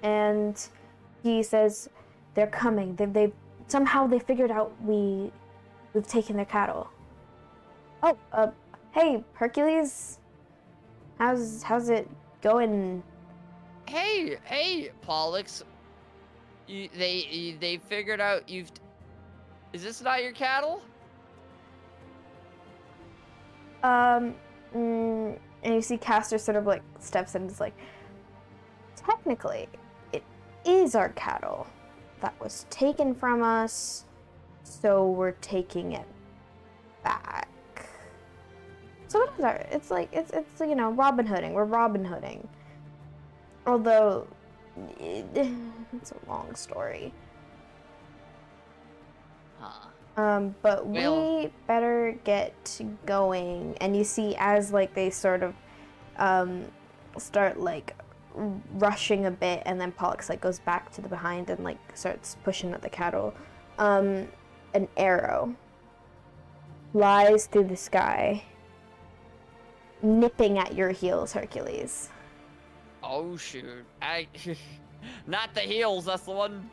And he says, they're coming. They somehow they figured out we've taken their cattle. Oh, hey, Hercules. How's it going? Hey, Pollux. They figured out you've. Is this not your cattle? And you see Castor sort of like steps in and is like, technically, it is our cattle that was taken from us, so we're taking it back. So what is our? It's Robin Hooding. We're Robin Hooding. Although it's a long story. Huh. But we better get going. And you see as like they sort of start like rushing a bit, and then Pollux like goes back to the behind and like starts pushing at the cattle. An arrow flies through the sky, nipping at your heels, Hercules. Oh shoot! Not the heels. That's the one.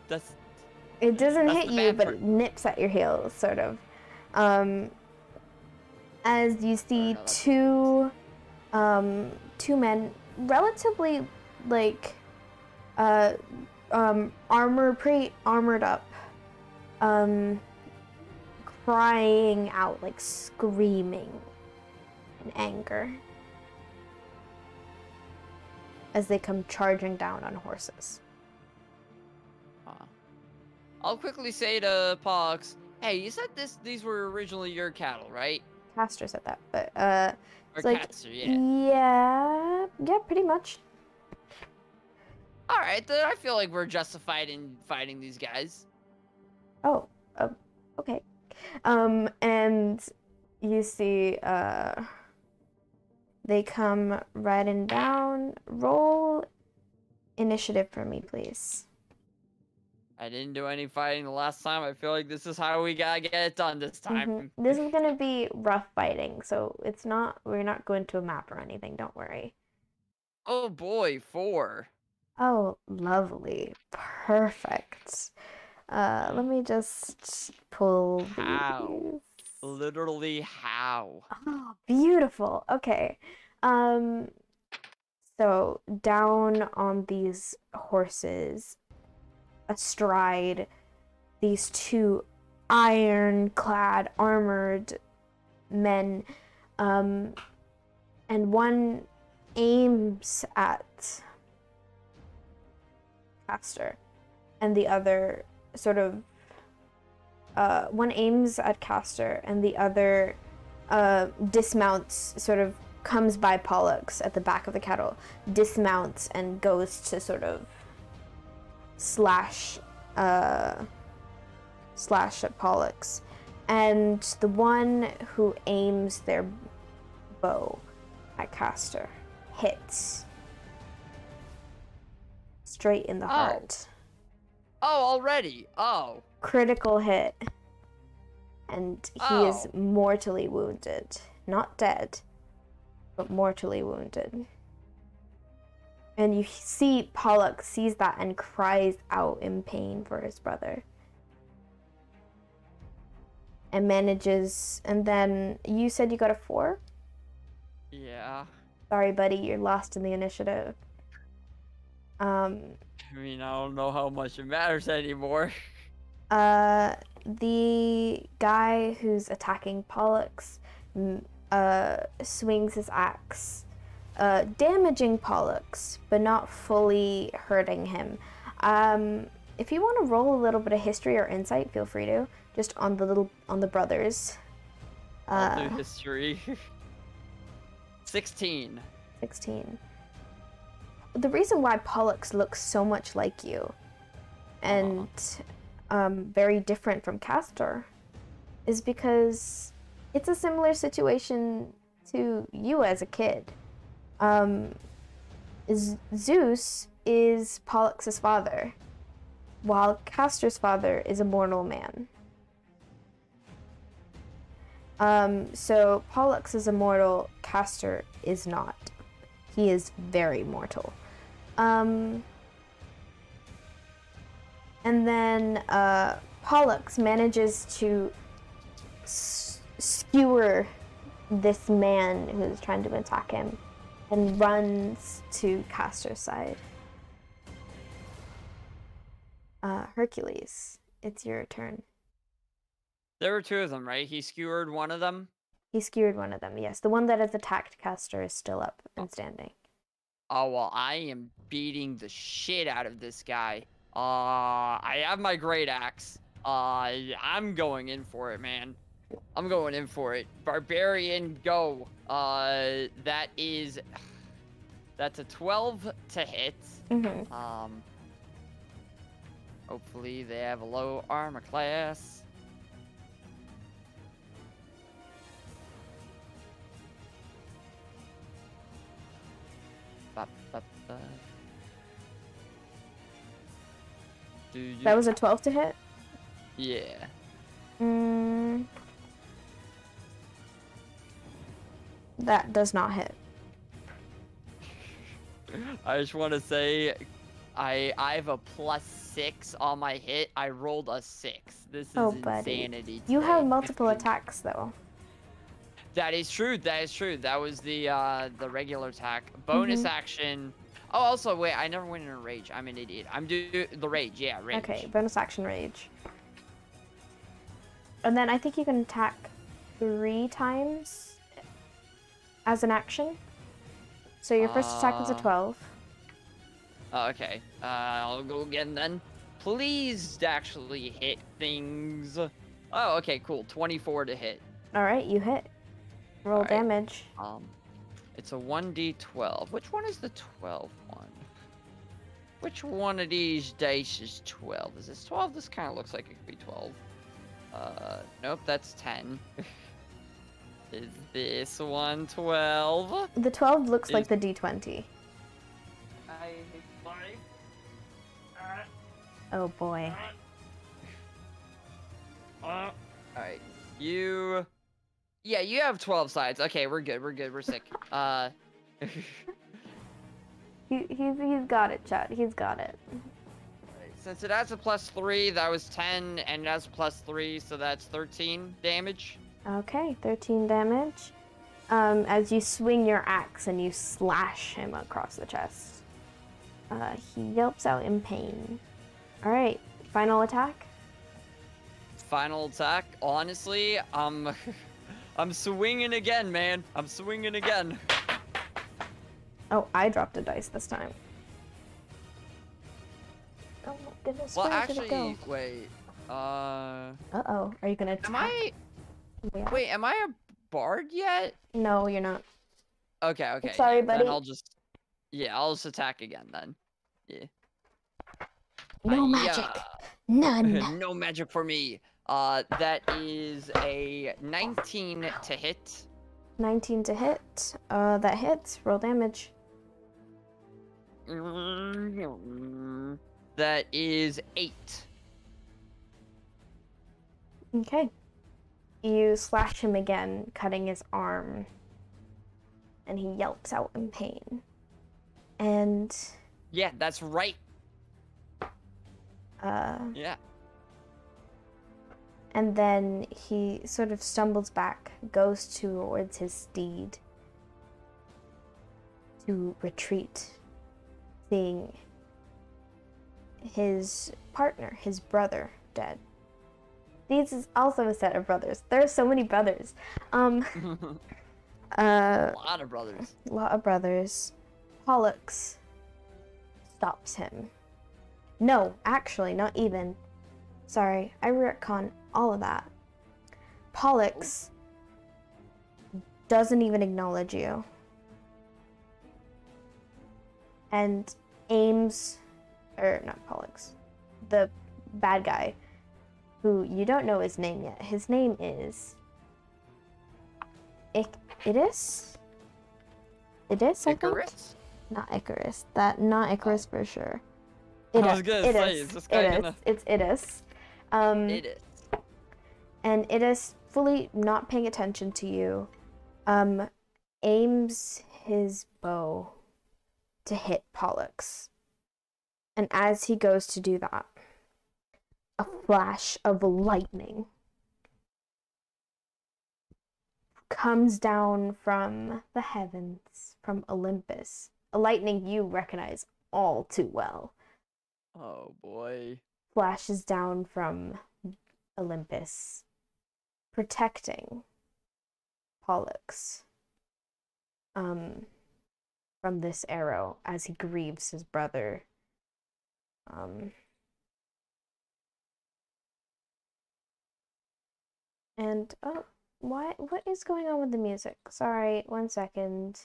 It doesn't That's hit the you, bad but part. it nips at your heels, sort of. as you see another two men, relatively like pretty armored up, crying out, like screaming in anger as they come charging down on horses. I'll quickly say to Pox, hey, you said these were originally your cattle, right? Castor said that, but Or it's like, Castor, yeah. yeah, pretty much. All right, then I feel like we're justified in fighting these guys. Oh, okay. And you see, they come riding down. Roll initiative for me, please. I didn't do any fighting the last time. I feel like this is how we gotta get it done this time. This is gonna be rough fighting, so we're not going to a map or anything, don't worry. Oh boy, 4. Oh, lovely. Perfect. Let me just pull How? these. Literally how? Oh, beautiful. Okay. So down on these horses, astride these two ironclad, armored men, and one aims at Castor, and the other one aims at Castor, and the other dismounts, sort of comes by Pollux at the back of the cattle, dismounts and goes to sort of slash at Pollux. And the one who aims their bow at Castor hits straight in the heart. Oh, already? Oh. Critical hit. And he is mortally wounded. Not dead, but mortally wounded. And you see Pollux sees that and cries out in pain for his brother. And manages, and then you said you got a 4? Yeah. Sorry, buddy, you're lost in the initiative. I mean, I don't know how much it matters anymore. The guy who's attacking Pollux swings his axe, damaging Pollux, but not fully hurting him. If you want to roll a little bit of history or insight, feel free to. Just on the brothers. I'll do history. 16. 16. The reason why Pollux looks so much like you, and very different from Castor, is because it's a similar situation to you as a kid. Zeus is Pollux's father, while Castor's father is a mortal man. So Pollux is immortal, Castor is not. He is very mortal. And then Pollux manages to skewer this man who's trying to attack him and runs to Castor's side. Hercules, it's your turn. There were 2 of them, right? He skewered one of them? He skewered one of them, yes. The one that has attacked Castor is still up and standing. Oh, well, I am beating the shit out of this guy. I have my great axe. I'm going in for it, man. I'm going in for it. Barbarian, go. That's a 12 to hit. Hopefully they have a low armor class. That was a 12 to hit? Yeah. That does not hit. I just want to say, I have a +6 on my hit. I rolled a 6. This is insanity. You have multiple attacks, though. That is true. That is true. That was the regular attack. Bonus action. Oh, also, wait. I never went in a rage. I'm an idiot. I'm do the rage. Yeah, rage. Okay, bonus action rage. And then I think you can attack 3 times as an action. So your first attack was a 12. Okay. I'll go again then. Please actually hit things. Oh, okay, cool. 24 to hit. All right, you hit. Roll All right. damage. It's a 1d12. Which one is the 12 one? Which one of these dice is 12? Is this 12? This kind of looks like it could be 12. Nope, that's 10. Is this one 12? The 12 looks like the d20. Oh boy. Alright, you... Yeah, you have 12 sides. Okay, we're good, we're sick. He's got it, Chad. He's got it. Since it has a +3, that was 10, and it has a +3, so that's 13 damage. Okay, 13 damage. As you swing your axe and you slash him across the chest. He yelps out in pain. Alright, final attack? Final attack? Honestly, I'm swinging again, man. I'm swinging again. Oh, I dropped a dice this time. Oh my goodness, Well, where did it go? actually, wait. Uh-oh, are you gonna attack? Yeah. Wait, am I a bard yet? No, you're not. Okay, okay. Sorry, buddy. Then I'll just attack again then. Yeah. No magic. None. No magic for me. That is a 19 to hit. 19 to hit. That hits. Roll damage. That is 8. Okay. You slash him again, cutting his arm. And he yelps out in pain. And... Yeah, that's right. Yeah. And then he sort of stumbles back, goes towards his steed to retreat, seeing his partner, his brother, dead. These is also a set of brothers. There are so many brothers. A lot of brothers. A lot of brothers. Pollux stops him. No, actually, not even. Sorry, I retcon all of that. Pollux doesn't even acknowledge you. And aims, or not Pollux, the bad guy, who you don't know his name yet. His name is Icarus? Icarus, I think? Icarus? Not Icarus. Not Icarus for sure. I was gonna say, is this guy gonna... It's Idis. Idis. And Idis, fully not paying attention to you, aims his bow to hit Pollux. And as he goes to do that, a flash of lightning comes down from the heavens, from Olympus. A lightning you recognize all too well. Oh boy. Flashes down from Olympus, protecting Pollux from this arrow as he grieves his brother. And oh, what is going on with the music? Sorry, 1 second.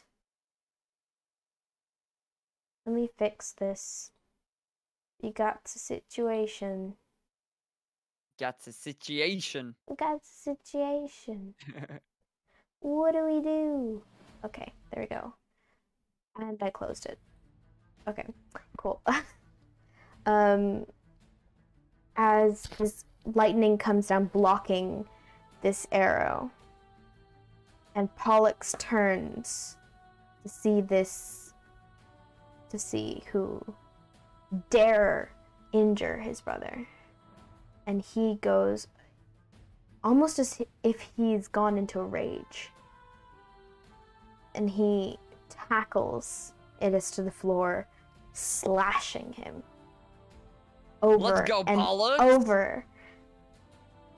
Let me fix this. You got the situation. Got the situation. Got the situation. What do we do? Okay, there we go. And I closed it. Okay, cool. As this lightning comes down, blocking this arrow, and Pollux turns to see who dare injure his brother. And he goes almost as if he's gone into a rage. and he tackles Idis to the floor, slashing him over Let's go, and Paula. over,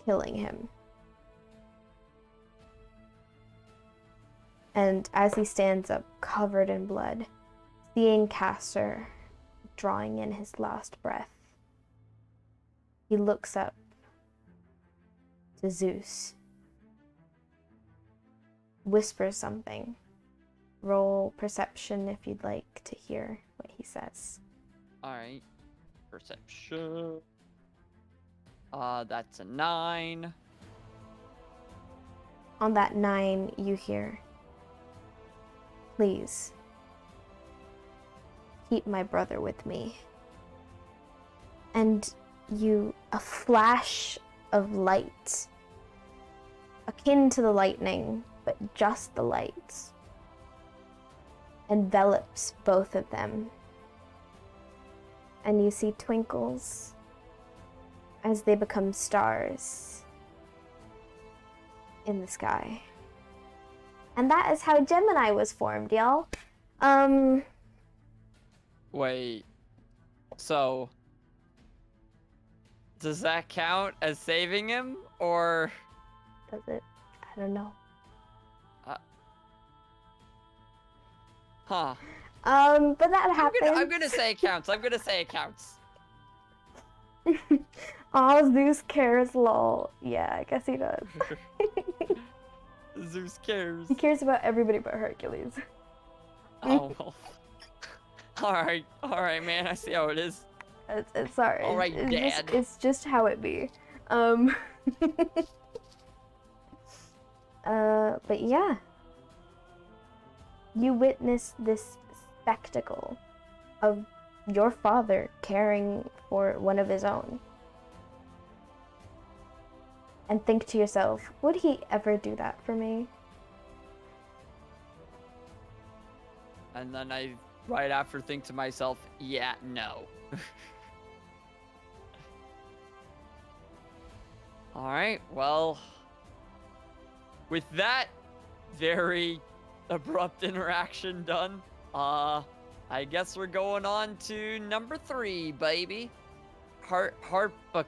killing him. And as he stands up, covered in blood, seeing Castor drawing in his last breath, he looks up to Zeus, whispers something. Roll perception if you'd like to hear what he says. Alright. Perception. That's a 9. On that 9, you hear, "Please, keep my brother with me." And a flash of light, akin to the lightning, but just the light, envelops both of them. And you see twinkles as they become stars in the sky. And that is how Gemini was formed, y'all. Wait. So, does that count as saving him, or? Does it? I don't know. Huh. But that happened. I'm gonna say it counts. I'm gonna say it counts. Aw, Zeus cares, lol. Yeah, I guess he does. Zeus cares. He cares about everybody but Hercules. Oh, well. Alright, man, I see how it is. It's sorry. Alright, Dad. It's just how it be. But yeah. You witness this spectacle of your father caring for one of his own. And think to yourself, would he ever do that for me? And then I, right after, think to myself, yeah, no. Alright, well, with that very abrupt interaction done, I guess we're going on to number 3, baby. Happalicus.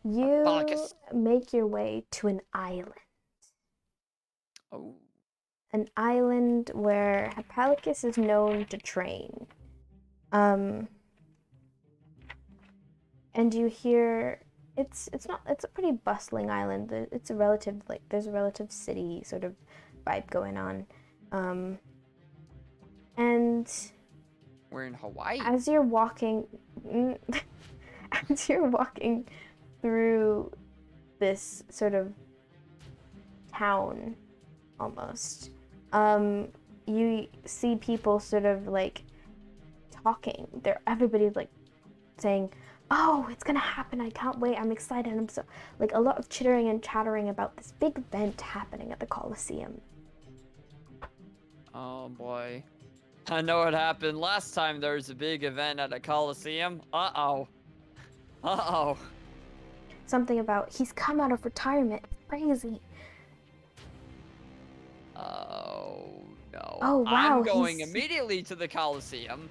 You make your way to an island. Oh. An island where Happalicus is known to train. And you hear it's a pretty bustling island. It's a relative, like, there's a relative city sort of vibe going on. And we're in Hawaii. As you're walking through this sort of town almost, you see people sort of like talking. Everybody's like saying, "Oh, it's gonna happen, I can't wait, I'm excited." I'm so, like, a lot of chittering and chattering about this big event happening at the Colosseum. Oh boy. I know what happened last time there was a big event at a Colosseum. Uh-oh. Uh-oh. Something about he's come out of retirement. It's crazy. Oh no. Oh wow. I'm going immediately to the Colosseum.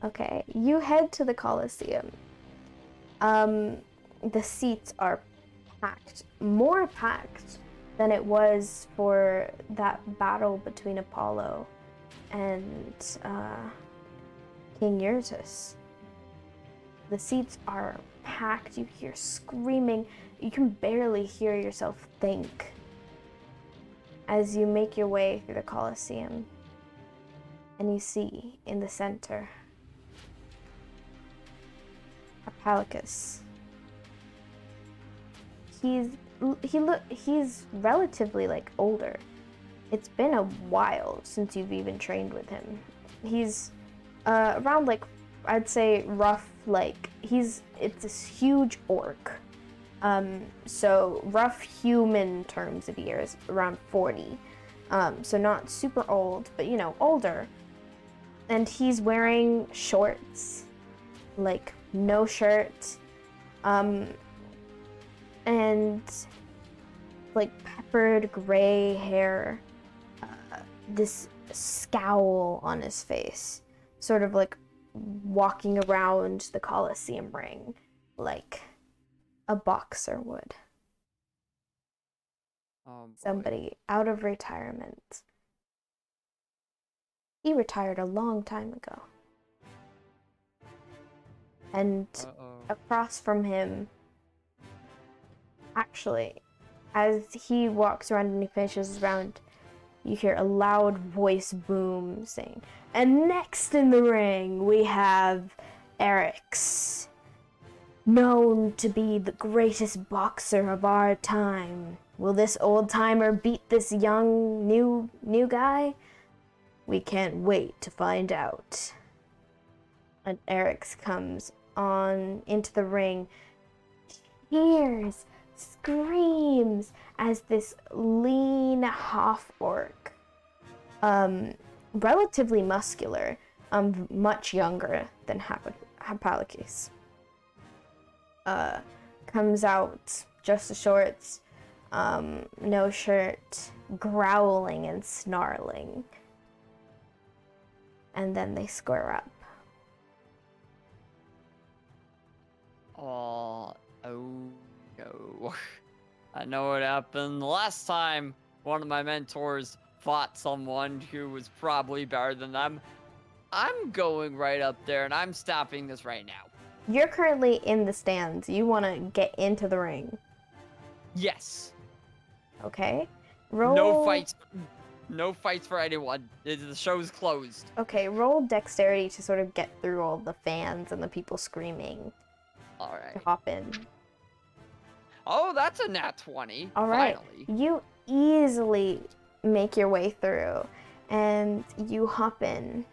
Okay, you head to the Colosseum. The seats are packed. More packed than it was for that battle between Apollo and King Eurytus. The seats are packed. You hear screaming. You can barely hear yourself think as you make your way through the Colosseum. And you see in the center Happalicus. He's relatively, like, older. It's been a while since you've even trained with him. He's around, like, I'd say rough, like, it's this huge orc. So rough human terms of years, around 40. So not super old, but, you know, older. And he's wearing shorts, like, no shirt, And like peppered gray hair, this scowl on his face, sort of like walking around the Colosseum ring like a boxer would. Oh, boy. Somebody out of retirement. He retired a long time ago. And across from him, actually, as he walks around and he finishes his round, you hear a loud voice boom saying, "And next in the ring, we have Eric's, known to be the greatest boxer of our time. Will this old-timer beat this young, new guy? We can't wait to find out." And Eric's comes on into the ring, cheers, screams as this lean half-orc, relatively muscular, much younger than Hapalakis, comes out, just the shorts, no shirt, growling and snarling. And then they square up. Oh no. I know what happened last time one of my mentors fought someone who was probably better than them. I'm going right up there and I'm stopping this right now. You're currently in the stands. You want to get into the ring. Yes. Okay. Roll... No fights for anyone. The show's closed. Okay, roll dexterity to sort of get through all the fans and the people screaming. All right. To hop in. Oh, that's a nat 20. All right. Finally. You easily make your way through, and you hop in,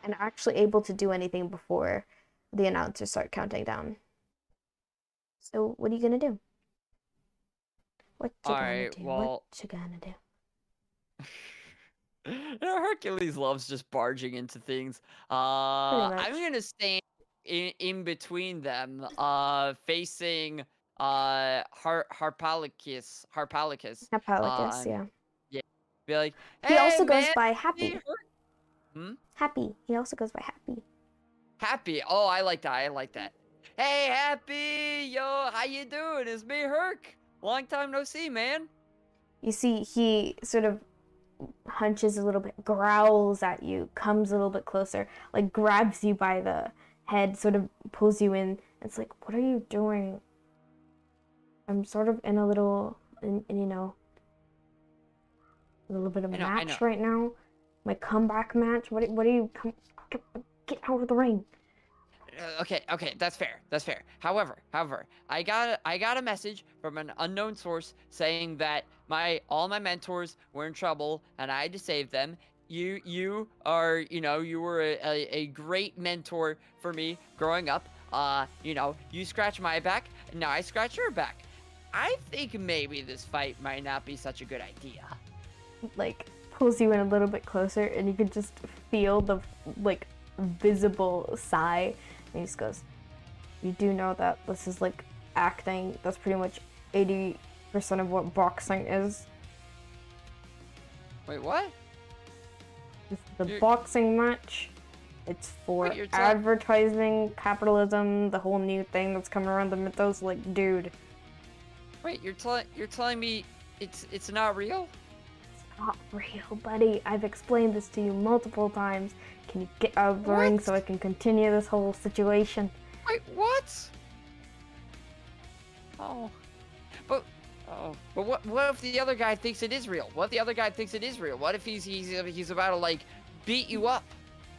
and are actually able to do anything before the announcers start counting down. So, what are you gonna do? What you gonna do? What you gonna do? You know, Hercules loves just barging into things. I'm gonna stand in between them, facing Harpalicus. Harpalicus, yeah. Yeah. Be like, hey, he also goes man, by Happy. Happy. He also goes by Happy. Happy. Oh, I like that. Hey, Happy. Yo, how you doing? It's me, Herc. Long time no see, man. You see, he sort of hunches a little bit, growls at you, comes a little bit closer, like grabs you by the head, sort of pulls you in. It's like, what are you doing? I'm sort of in a little, you know, a little bit of match right now. My comeback match. What are you? Get out of the ring. Okay, that's fair. However, I got a message from an unknown source saying that all my mentors were in trouble and I had to save them. You are, you were a great mentor for me growing up. You scratch my back, and now I scratch your back. I think maybe this fight might not be such a good idea. Like, pulls you in a little bit closer, and you can just feel the, like, visible sigh. And he just goes, "You do know that this is like acting. That's pretty much 80% of what boxing is." Wait, what? The boxing match. It's for advertising, capitalism, the whole new thing that's coming around the Mythos. Like, dude. Wait, you're telling me it's not real? It's not real, buddy. I've explained this to you multiple times. Can you get out of the ring so I can continue this whole situation? Wait, what? But what if the other guy thinks it is real? What if the other guy thinks it is real? What if he's about to, like, beat you up?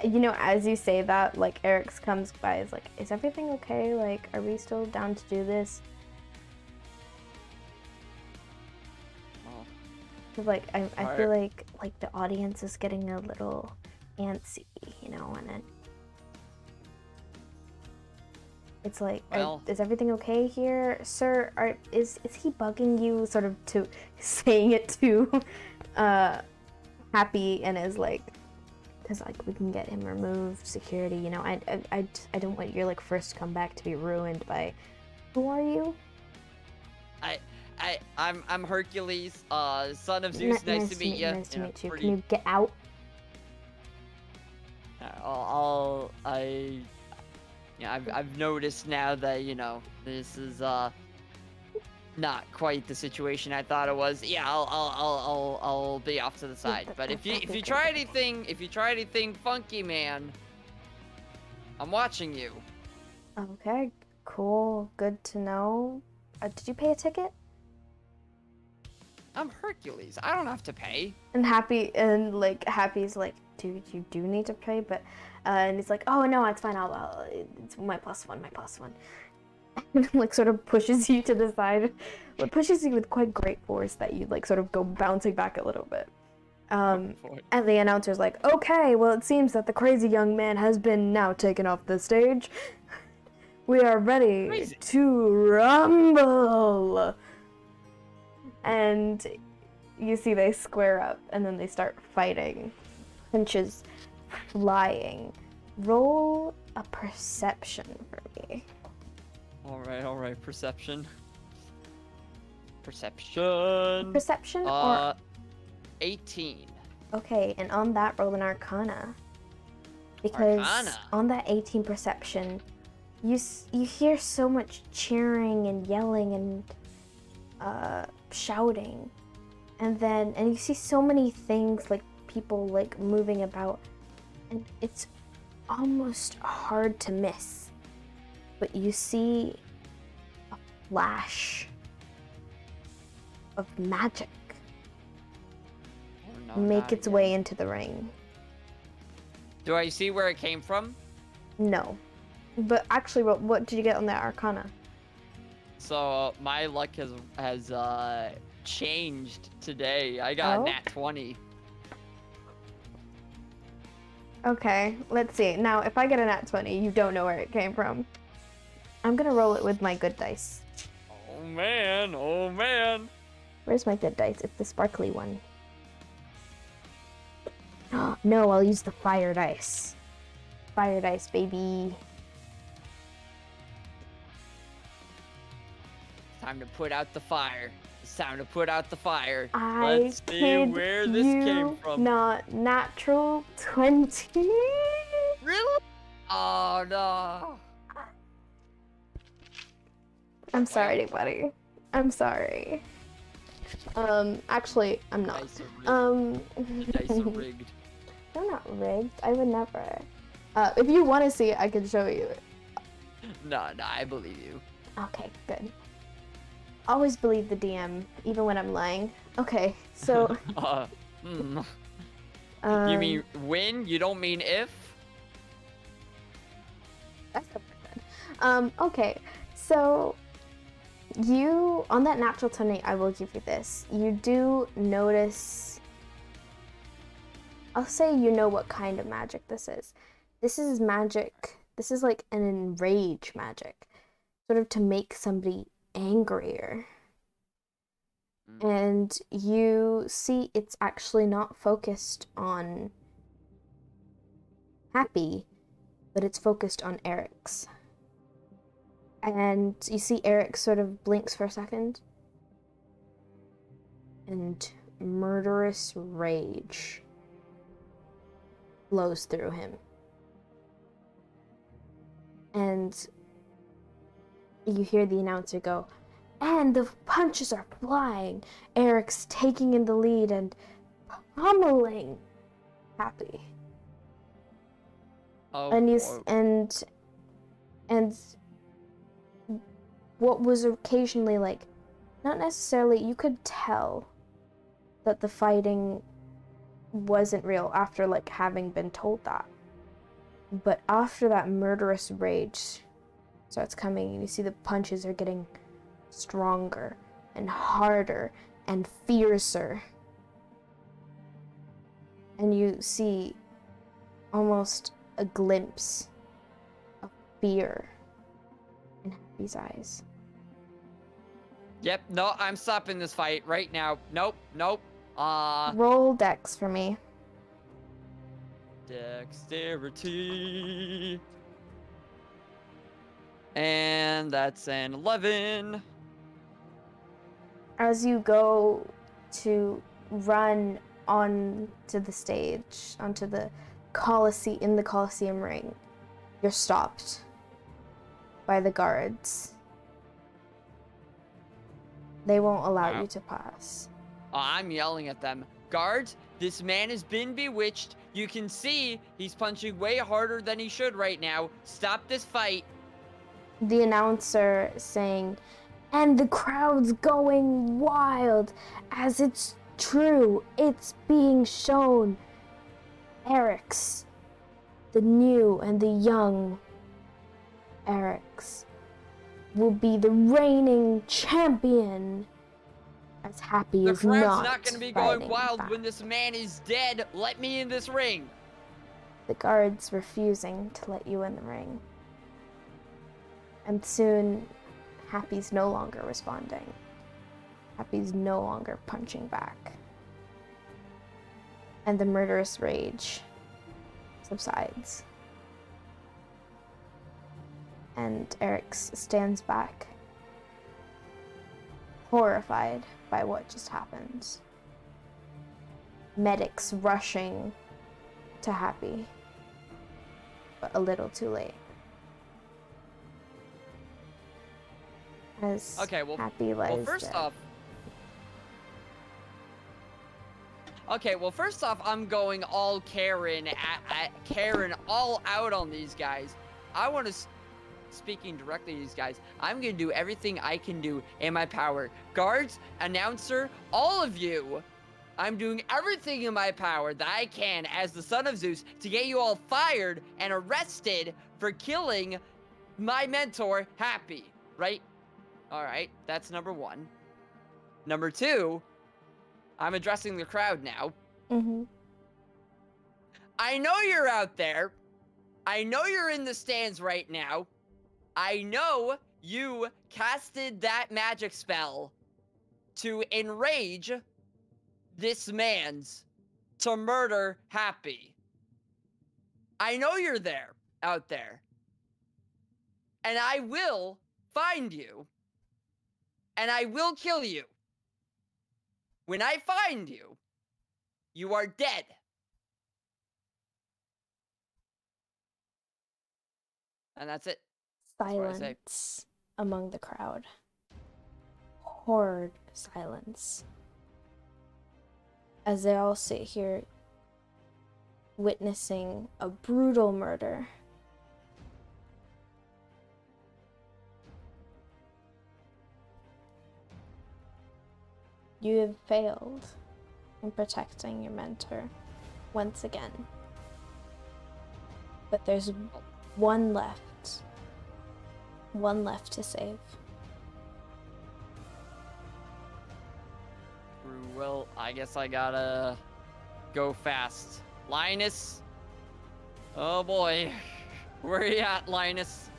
You know, as you say that, like, Eric's comes by, is like, "Is everything okay? Like, are we still down to do this?" Cause, like, I feel like the audience is getting a little antsy, and it's like, is everything okay here, sir? Is he bugging you? Sort of to saying it to Happy, and is like, because like we can get him removed, security. I don't want your like first comeback to be ruined by Who are you? I'm Hercules, son of Zeus. Nice to meet you. Nice to meet you. Pretty... Can you get out? I've noticed now that, you know, this is not quite the situation I thought it was. Yeah, I'll be off to the side. But if you try anything funky, man, I'm watching you. Okay, cool. Good to know. Did you pay a ticket? I'm Hercules. I don't have to pay. And Happy's like, dude, you do need to pay, but and he's like, oh no, it's fine. It's my plus one. And like sort of pushes you to the side. It pushes you with quite great force that you like sort of go bouncing back a little bit. And the announcer's like, okay, well it seems that the crazy young man has been now taken off the stage. We are ready to rumble. And you see they square up and then they start fighting. Punches flying. Roll a perception for me. Alright, perception. Perception or 18. Okay, and on that roll an arcana. Because on that 18 perception, you hear so much cheering and yelling and shouting, and you see so many things like people like moving about, and it's almost hard to miss, but you see a flash of magic make its way into the ring. Do I see where it came from? No, but actually, what did you get on that arcana? So my luck has changed today. I got a nat 20. Okay, let's see. Now, if I get a nat 20, you don't know where it came from. I'm gonna roll it with my good dice. Oh man. Where's my good dice? It's the sparkly one. No, I'll use the fire dice. Fire dice, baby. Time to put out the fire. It's time to put out the fire. Let's see where this came from. Not natural 20. Really? Oh no. I'm sorry, buddy. I'm sorry. Actually, I'm not. The dice are rigged. They're not rigged. I would never. If you want to see it, I can show you it. No, I believe you. Okay, good. Always believe the DM, even when I'm lying. Okay, so... You mean when? You don't mean if? That's what I said. Okay, so... You, on that natural 20, I will give you this. You do notice... I'll say you know what kind of magic this is. This is magic. This is like an enrage magic. Sort of to make somebody angrier. And you see it's actually not focused on Happy, but it's focused on Eric's. And you see Eric sort of blinks for a second, and murderous rage flows through him. And you hear the announcer go, and the punches are flying. Eric's taking in the lead and pummeling Happy. Oh, and what was occasionally like, not necessarily, you could tell that the fighting wasn't real after like having been told that. But after that murderous rage starts coming, and you see the punches are getting stronger and harder and fiercer. And you see almost a glimpse of fear in Happy's eyes. Yep, no, I'm stopping this fight right now. Nope. Roll dex for me. Dexterity. And that's an 11. As you go to run onto the stage, onto the in the Colosseum ring, you're stopped by the guards. They won't allow you to pass. I'm yelling at them. Guards, this man has been bewitched. You can see he's punching way harder than he should right now. Stop this fight. The announcer saying, and the crowd's going wild, as it's true, it's being shown. Eric's, the new and the young Eric's, will be the reigning champion. As Happy the is not. The crowd's not going to be going wild back. when this man is dead. Let me in this ring. The guards refusing to let you in the ring. And soon, Happy's no longer responding. Happy's no longer punching back. And the murderous rage subsides. And Eric stands back, horrified by what just happened. Medics rushing to Happy, but a little too late. As Happy lies well, first off, I'm going all Karen, Karen all out on these guys. I want to, speaking directly to these guys, I'm going to do everything I can do in my power. Guards, announcer, all of you, I'm doing everything in my power that I can as the son of Zeus to get you all fired and arrested for killing my mentor, Happy, right? All right, that's number one. Number two, I'm addressing the crowd now. Mm-hmm. I know you're out there. I know you're in the stands right now. I know you casted that magic spell to enrage this man's to murder Happy. I know you're there, out there. And I will find you. And I will kill you. When I find you, you are dead. And that's it. Silence among the crowd. Horrid silence. As they all sit here witnessing a brutal murder. You have failed in protecting your mentor once again. But there's one left. One left to save. Well, I guess I gotta go fast. Linus! Oh boy. Where are you at, Linus?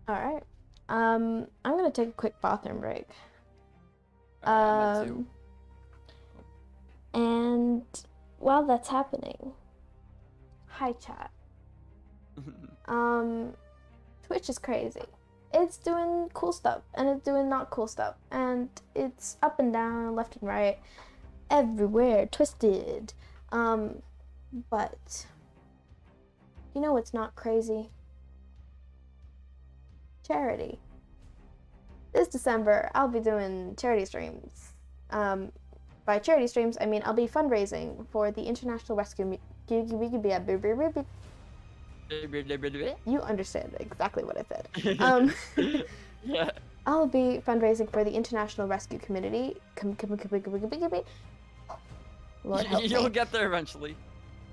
Alright. I'm gonna take a quick bathroom break. And while that's happening, hi chat. Twitch is crazy. It's doing cool stuff and it's doing not cool stuff, and it's up and down, left and right, everywhere, twisted. But you know what's not crazy? Charity. This December, I'll be doing charity streams. By charity streams, I mean I'll be fundraising for the International Rescue. You understand exactly what I said. Yeah. I'll be fundraising for the International Rescue Community. Lord help me. You'll get there eventually.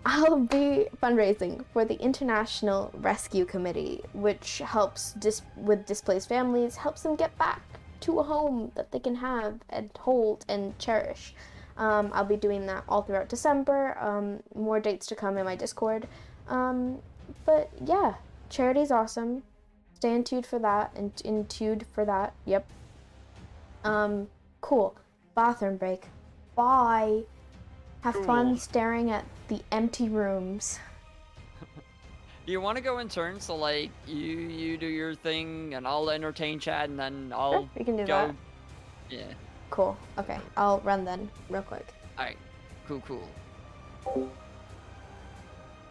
I'll be fundraising for the International Rescue Committee, which helps with displaced families, helps them get back to a home that they can have and hold and cherish. I'll be doing that all throughout December. More dates to come in my Discord. But yeah, charity's awesome. Stay in tuned for that, Yep. Cool. Bathroom break. Bye. Have fun staring at the empty rooms. Do you want to go in turn? So like you do your thing, and I'll entertain chat, and then I'll Sure, we can do go. that. Yeah. Cool. Okay, I'll run then, real quick. All right. Cool.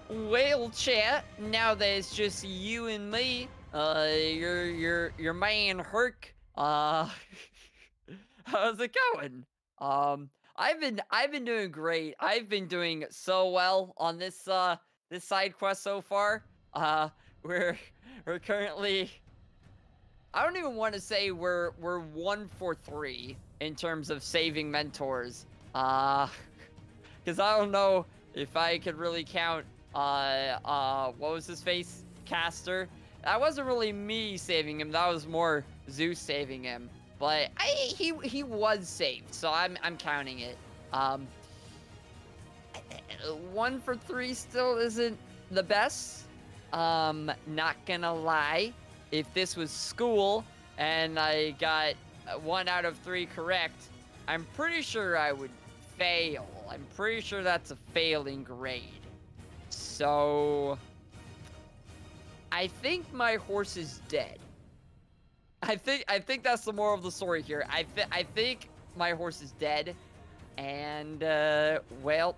Well, chat. Now that it's just you and me, your man Herc. How's it going? I've been doing great. I've been doing so well on this this side quest so far. We're currently, I don't even want to say we're 1 for 3 in terms of saving mentors. Because I don't know if I could really count what was his face? Caster. That wasn't really me saving him, that was more Zeus saving him. But he was saved, so I'm counting it. 1 for 3 still isn't the best. Not gonna lie. If this was school and I got 1 out of 3 correct, I'm pretty sure I would fail. I'm pretty sure that's a failing grade. So I think my horse is dead. I think that's the moral of the story here. I think my horse is dead, and well,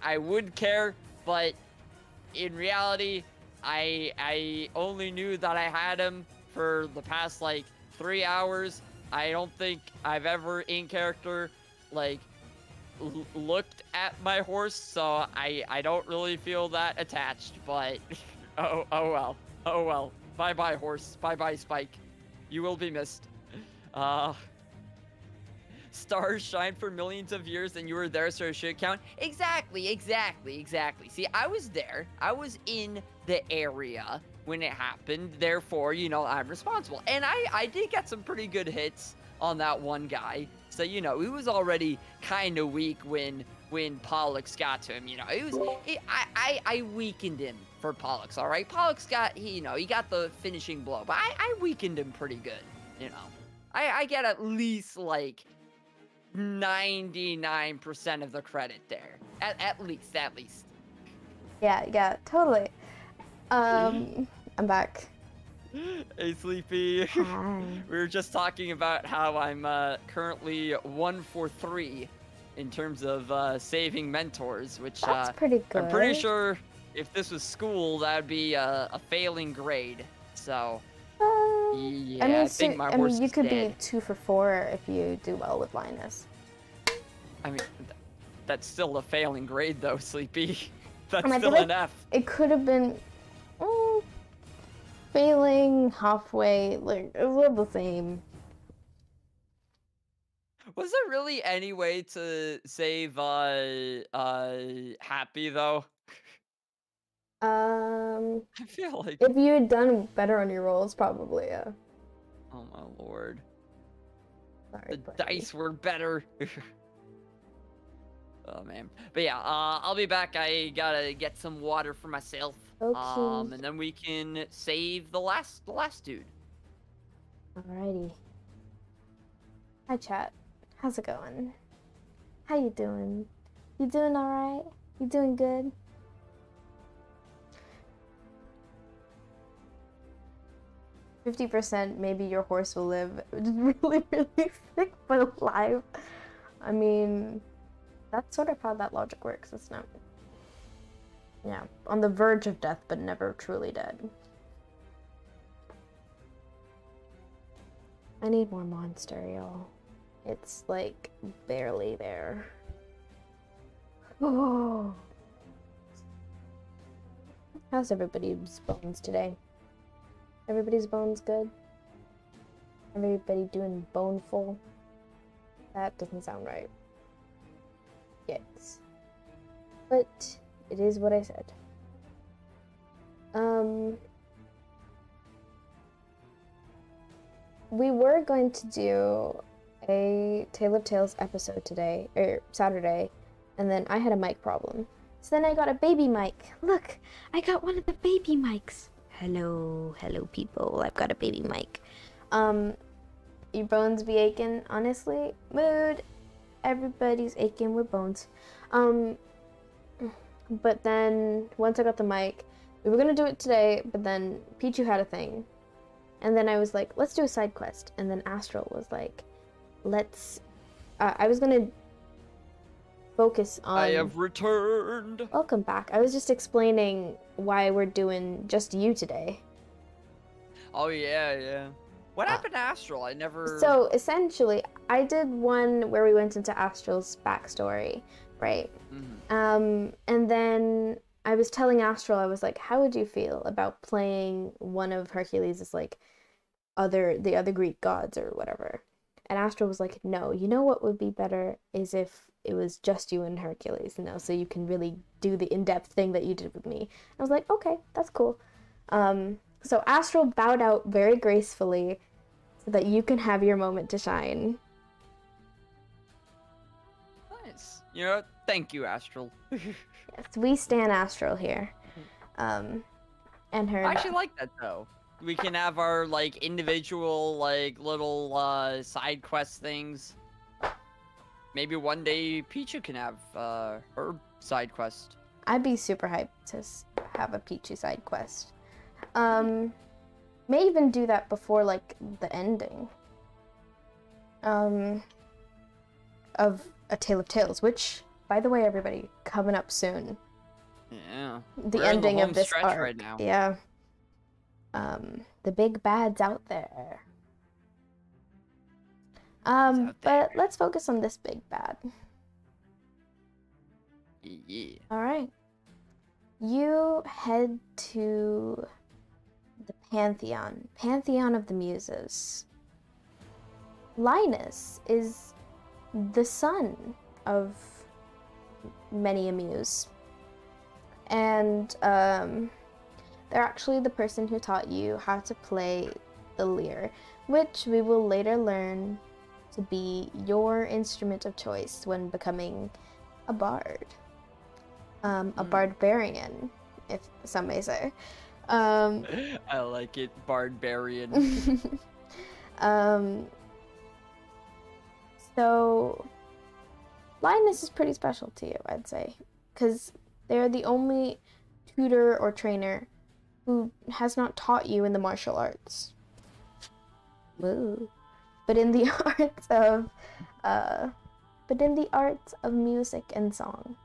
I would care, but in reality, I only knew that I had him for the past like 3 hours. I don't think I've ever in character like looked at my horse, so I don't really feel that attached. But oh well. Bye bye horse. Bye bye Spike. You will be missed. Stars shine for millions of years and you were there, so it should count. Exactly. See, I was there. I was in the area when it happened. Therefore, you know, I'm responsible. And I did get some pretty good hits on that one guy. So, you know, he was already kind of weak when Pollux got to him. You know, I weakened him for Pollux, all right? Pollux got, he got the finishing blow, but I weakened him pretty good, you know. I get at least, like, 99% of the credit there. At least. Yeah, totally. I'm back. Hey, Sleepy. Hi. We were just talking about how I'm currently 1 for 3 in terms of saving mentors, which That's pretty good. I'm pretty sure if this was school, that'd be a failing grade. So, yeah, I think my horse you is could dead. be 2 for 4 if you do well with Linus. I mean, that's still a failing grade, though, Sleepy. That's And I still feel an like F. It could have been failing halfway, like it's all the same. Was there really any way to save Happy though? I feel like, If you had done better on your rolls, probably, yeah. oh my lord, Sorry, the buddy. dice were better. Oh man, but yeah, I'll be back. I gotta get some water for myself. Okay. And then we can save the last dude. Alrighty. Hi, chat. How's it going? How you doing? You doing alright? You doing good? %, maybe your horse will live. Just really, really sick but alive. I mean, that's sort of how that logic works, isn't it? Yeah, on the verge of death, but never truly dead. I need more monster, y'all. It's like barely there. Oh. How's everybody's bones today? Everybody's bones good? Everybody doing boneful? That doesn't sound right. Yes. But it is what I said. We were going to do a Tale of Tales episode today, or Saturday, and then I had a mic problem. So then I got a baby mic. Look, I got one of the baby mics. Hello people, I've got a baby mic. Your bones be aching, honestly? Mood. Everybody's aching with bones. but then once I got the mic, we were gonna do it today, but then Pichu had a thing. And then I was like, let's do a side quest. And then Astral was like, let's... I was gonna focus on... I have returned! Welcome back. I was just explaining why we're doing just you today. Oh, yeah. What happened to Astral? I never... So, essentially, I did one where we went into Astral's backstory, right? Mm-hmm. And then I was telling Astral, I was like, how would you feel about playing one of Hercules' like the other Greek gods or whatever? And Astral was like, no, you know what would be better is if it was just you and Hercules, you know, so you can really do the in-depth thing that you did with me. I was like, okay, that's cool. So Astral bowed out very gracefully so that you can have your moment to shine. Nice. You know, thank you, Astral. Yes, we stan Astral here. And her... I actually like that, though. We can have our, like, individual, like, little, side quest things. Maybe one day Pichu can have, her side quest. I'd be super hyped to have a Pichu side quest. May even do that before, like, the ending. Of A Tale of Tales, which, by the way, everybody, coming up soon. Yeah. The ending of this arc. Right now. Yeah. The big bad's out there. But let's focus on this big bad. Yeah. Alright. You head to the Pantheon of the Muses. Linus is the son of many a muse. And, they're actually the person who taught you how to play the lyre, which we will later learn to be your instrument of choice when becoming a bard. A barbarian, if some may say. I like it, barbarian. So Linus is pretty special to you, I'd say, because they're the only tutor or trainer who has not taught you in the martial arts. Woo. But in the arts of music and song.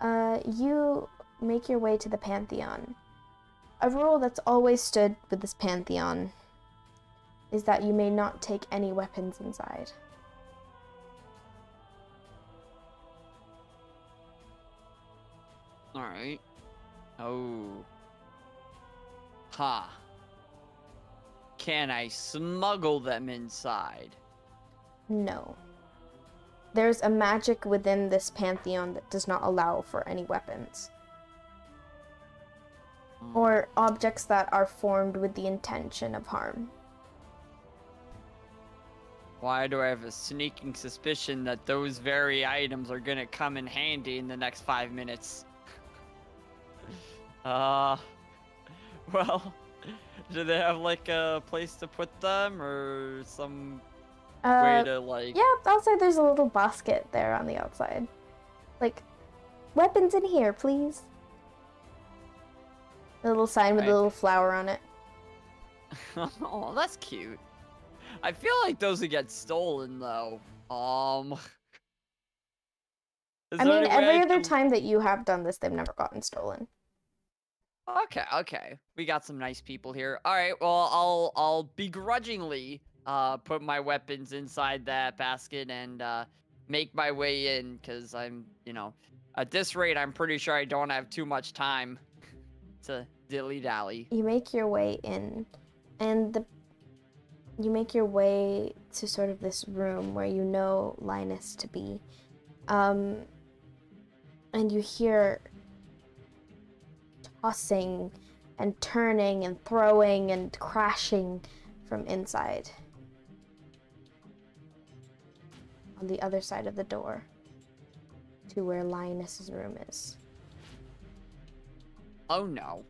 You make your way to the Pantheon. A rule that's always stood with this Pantheon is that you may not take any weapons inside. Alright. Oh. Ha. Can I smuggle them inside? No. There's a magic within this Pantheon that does not allow for any weapons. Or objects that are formed with the intention of harm. Why do I have a sneaking suspicion that those very items are gonna come in handy in the next 5 minutes? Well, do they have like a place to put them or some way to like... Yeah, outside there's a little basket there on the outside. Like, weapons in here, please. A little sign with a little flower on it. Oh, that's cute. I feel like those would get stolen though. I mean, every other time that you have done this, they've never gotten stolen. Okay. We got some nice people here. All right, well, I'll begrudgingly put my weapons inside that basket and make my way in, because I'm, you know, at this rate, I'm pretty sure I don't have too much time to dilly-dally. You make your way in, and you make your way to sort of this room where you know Linus to be. And you hear tossing and turning and throwing and crashing from inside. On the other side of the door to where Linus's room is. Oh no.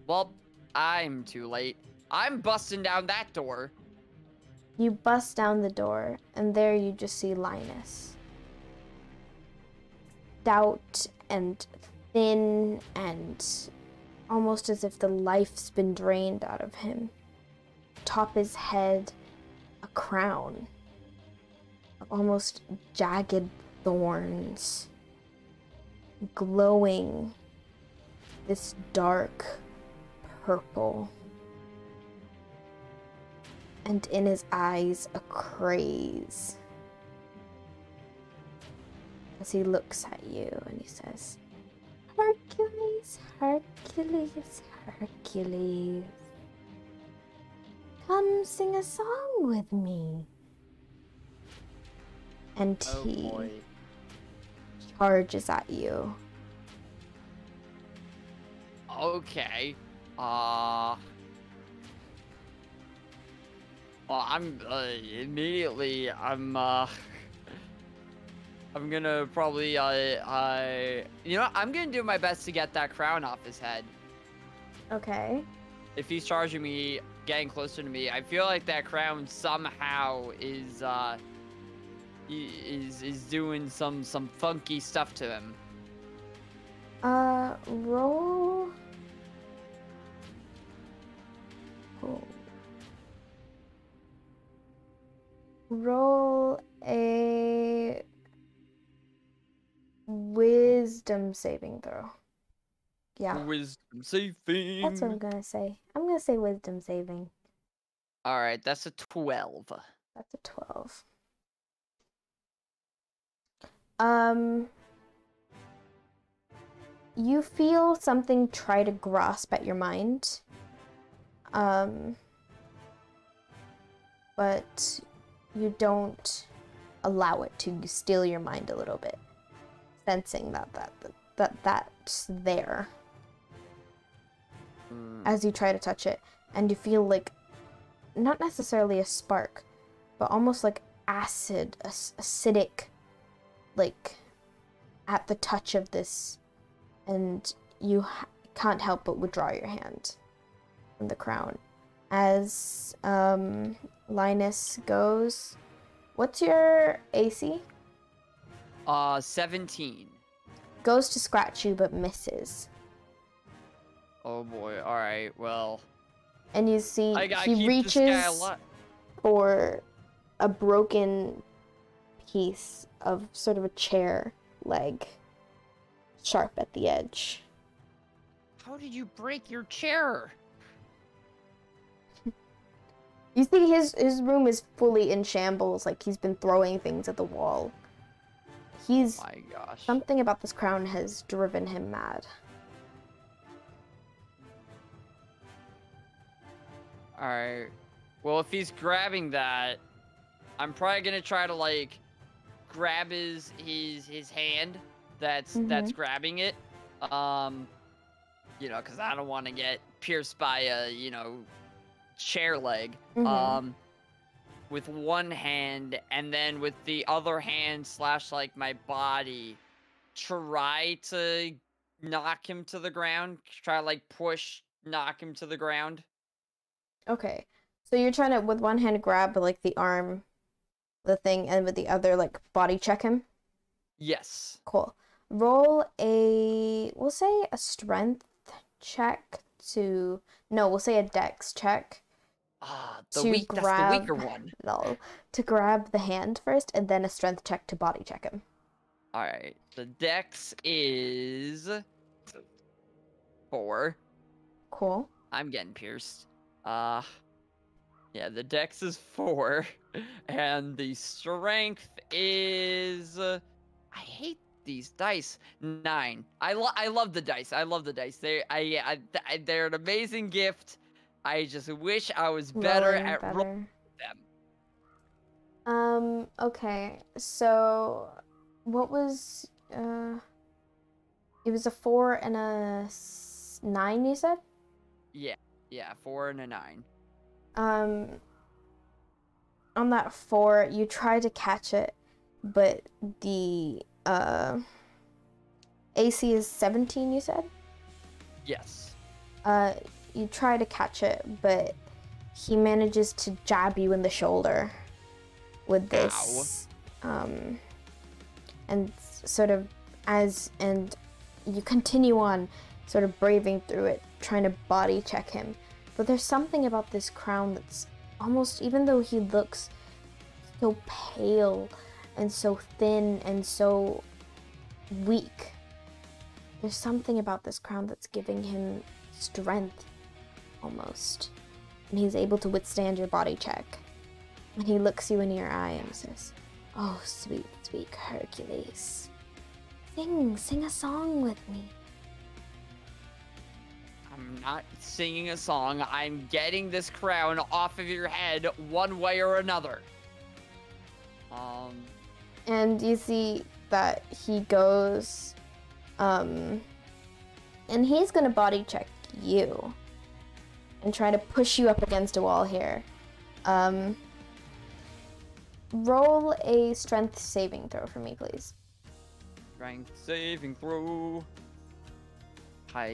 Well, I'm too late. I'm busting down that door. You bust down the door, and there you just see Linus. Stout and thin and almost as if the life's been drained out of him. Atop his head, a crown of almost jagged thorns, glowing this dark purple. And in his eyes, a craze. As he looks at you and he says, Hercules, Hercules, Hercules. Come sing a song with me. And he charges at you. Okay. Well, I'm immediately. I'm gonna probably you know what? I'm gonna do my best to get that crown off his head. Okay. If he's charging me, getting closer to me, I feel like that crown somehow is doing some funky stuff to him. Roll. Oh. Roll a wisdom saving throw. Yeah. Wisdom saving. That's what I'm gonna say. I'm gonna say wisdom saving. Alright, that's a 12. That's a 12. You feel something try to grasp at your mind. But you don't allow it to steal your mind a little bit, sensing that's there as you try to touch it, and you feel like not necessarily a spark, but almost like acid, acidic, like at the touch of this, and you can't help but withdraw your hand from the crown. As Linus goes, what's your AC? 17. Goes to scratch you but misses. Oh boy, alright, well. And you see he reaches for a broken piece of sort of a chair leg, sharp at the edge. How did you break your chair? You see his room is fully in shambles, like he's been throwing things at the wall. He's... Oh my gosh. Something about this crown has driven him mad. Alright. Well, if he's grabbing that, I'm probably gonna try to, like, grab his hand that's grabbing it. You know, because I don't want to get pierced by a, you know, chair leg. With one hand, and then with the other hand / like my body, try to knock him to the ground. Try to, like, knock him to the ground. Okay, so you're trying to, with one hand, grab, like, the arm, the thing, and with the other, like, body check him? Yes. Cool. Roll a, we'll say a strength check to, no, we'll say a dex check. That's the weaker one. No, to grab the hand first, and then a strength check to body check him. Alright, the dex is 4. Cool. I'm getting pierced. Yeah, the dex is 4, and the strength is... I hate these dice. 9. I love the dice. I love the dice. They're an amazing gift. I just wish I was better at rolling them. Okay, so what was, it was a 4 and a 9, you said? Yeah, 4 and a 9. On that 4, you try to catch it, but the, AC is 17, you said? Yes. You try to catch it, but he manages to jab you in the shoulder with this, and sort of and you continue on, sort of braving through it, trying to body check him. But there's something about this crown that's almost, even though he looks so pale and so thin and so weak, there's something about this crown that's giving him strength, almost. And he's able to withstand your body check. And he looks you in your eye and says, "Oh, sweet, sweet Hercules. Sing a song with me." I'm not singing a song. I'm getting this crown off of your head one way or another. And you see that he goes, and he's gonna body check you and try to push you up against a wall here. Roll a strength saving throw for me, please. Strength saving throw. Hi-ya.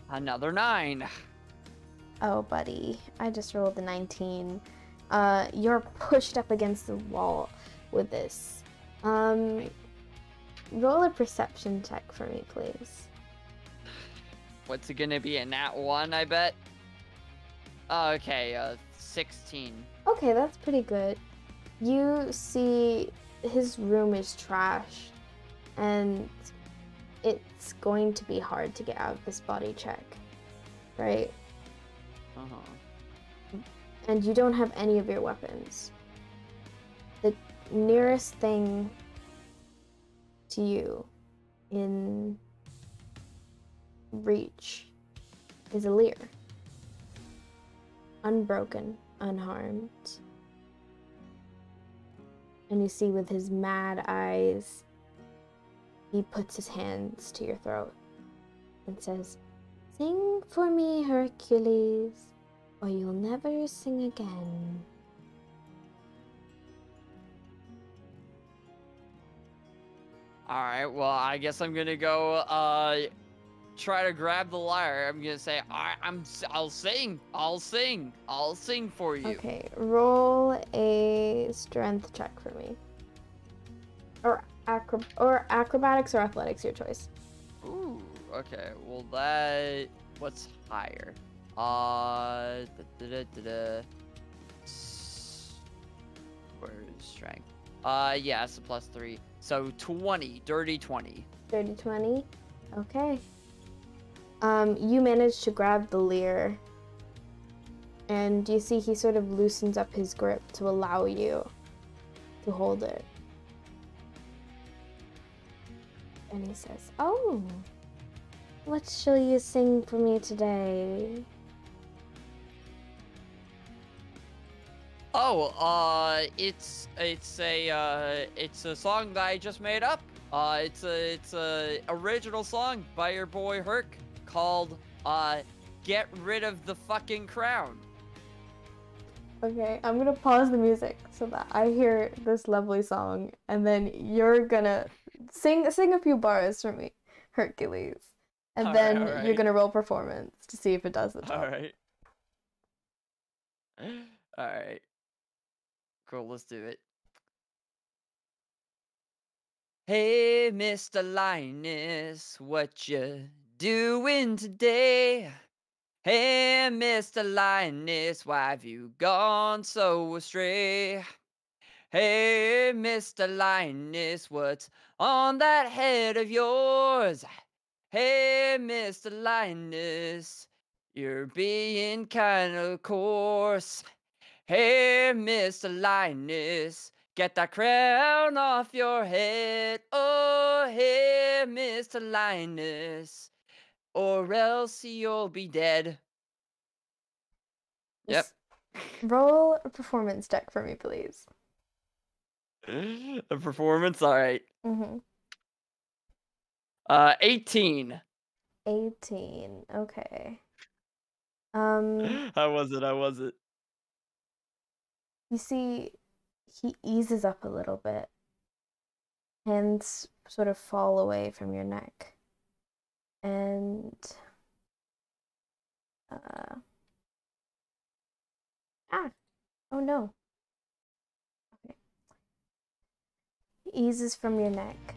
Another 9. Oh, buddy, I just rolled a 19. You're pushed up against the wall with this. Roll a perception check for me, please. What's it gonna be, a nat 1, I bet? Okay, 16. Okay, that's pretty good. You see his room is trashed, and it's going to be hard to get out of this body check, right? And you don't have any of your weapons. The nearest thing to you in reach is a Lear. Unbroken, unharmed. And you see with his mad eyes, he puts his hands to your throat and says, "Sing for me, Hercules, or you'll never sing again." Alright, well, I guess I'm gonna go, try to grab the lyre. I'm gonna say, I'll sing for you. Okay, roll a strength check for me. Or acrobatics or athletics, your choice. Ooh, okay, well what's higher? Where is strength? Yeah, it's a +3. So 20, dirty 20. Dirty 20? Okay. You manage to grab the Lear, and you see he sort of loosens up his grip to allow you to hold it. And he says, "Oh, what shall you sing for me today?" Oh, it's a song that I just made up. It's a original song by your boy Herc called "Get Rid of the Fucking Crown." Okay, I'm gonna pause the music so that I hear this lovely song, and then you're gonna sing a few bars for me, Hercules, and then you're gonna roll performance to see if it does the job. All right. Cool, let's do it. Hey, Mr. Linus, what you doing today? Hey, Mr. Linus, why have you gone so astray? Hey, Mr. Linus, what's on that head of yours? Hey, Mr. Linus, you're being kind of coarse. Hey, Mr. Linus, get that crown off your head. Oh, hey, Mr. Linus, or else you'll be dead. Yep. Roll a performance check for me, please. A performance? Alright. 18. 18, okay. How was it? You see, he eases up a little bit. Hands sort of fall away from your neck. And oh no. Okay. eases from your neck,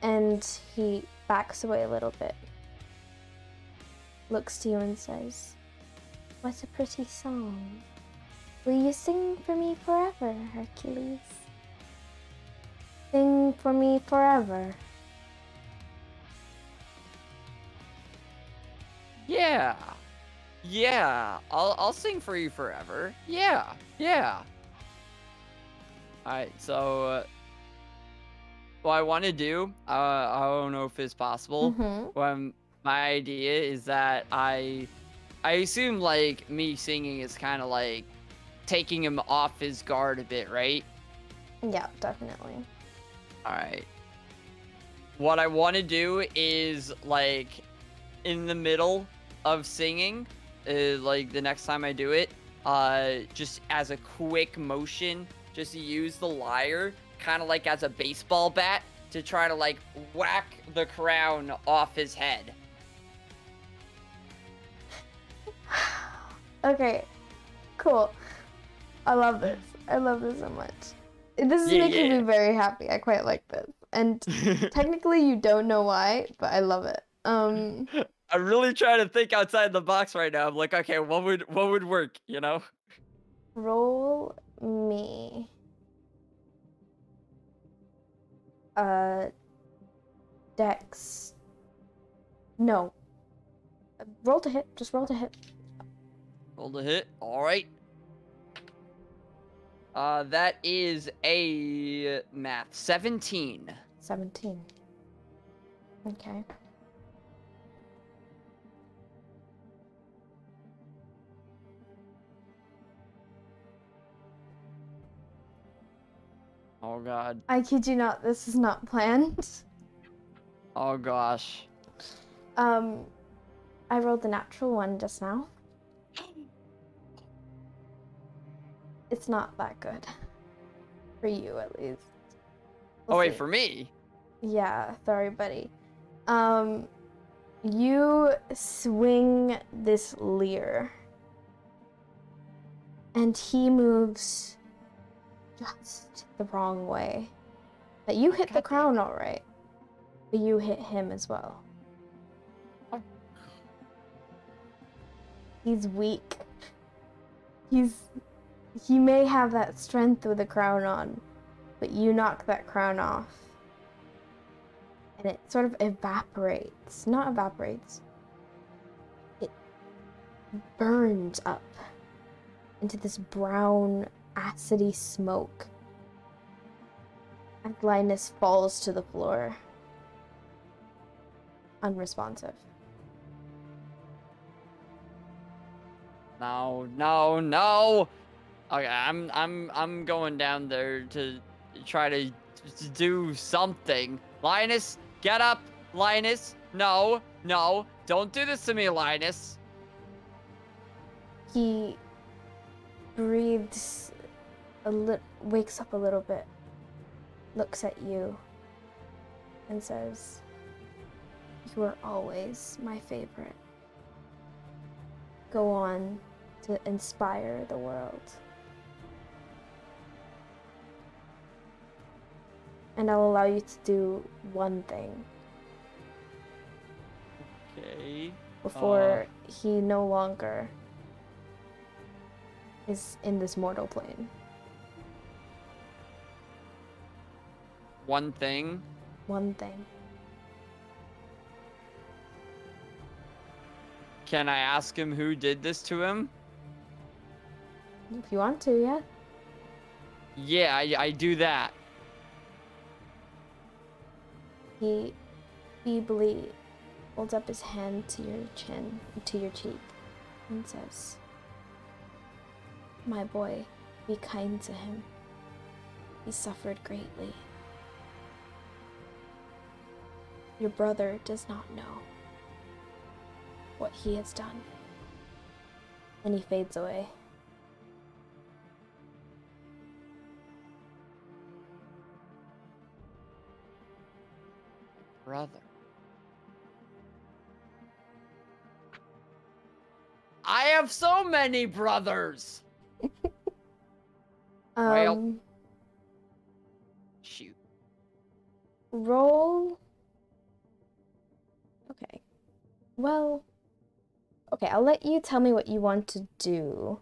and he backs away a little bit, looks to you and says, "What a pretty song. Will you sing for me forever, Hercules? Sing for me forever." Yeah. Yeah. I'll sing for you forever. Yeah. Yeah. Alright, so what I want to do, I don't know if it's possible. My idea is that I assume like me singing is kind of like taking him off his guard a bit, right? Yeah, definitely. All right. What I want to do is like in the middle of singing, like the next time I do it, just as a quick motion, just use the lyre kind of like as a baseball bat to try to like whack the crown off his head. Okay, cool. I love this. I love this so much. This is making me very happy. I quite like this. And technically you don't know why, but I love it. I'm really trying to think outside the box right now. I'm like, okay, what would work, you know? Roll me Dex. No. Roll to hit. Just roll to hit. Roll to hit. All right. That is a math 17. 17. Okay. Oh god. I kid you not, this is not planned. Oh gosh. I rolled the natural one just now. It's not that good. For you, at least. Oh wait, for me? Yeah, sorry, buddy. You swing this lyre. And he moves just the wrong way. But you hit the crown alright. But you hit him as well. He's weak. He may have that strength with a crown on, but you knock that crown off. And it sort of evaporates. Not evaporates. It burns up into this brown, acidy smoke. And Linus falls to the floor. Unresponsive. No, no, no. Okay, I'm going down there to try to do something. Linus, get up. Linus, no, no, don't do this to me, Linus. He breathes a little, wakes up a little bit, looks at you, and says, "You are always my favorite. Go on to inspire the world. And I'll allow you to do one thing." Okay. Before he no longer is in this mortal plane. One thing? One thing. Can I ask him who did this to him? If you want to, yeah. Yeah, I do that. He feebly holds up his hand to your chin, to your cheek, and says, "My boy, be kind to him. He suffered greatly. Your brother does not know what he has done." And he fades away. Brother. I have so many brothers. Well, roll. Okay. Well, okay, I'll let you tell me what you want to do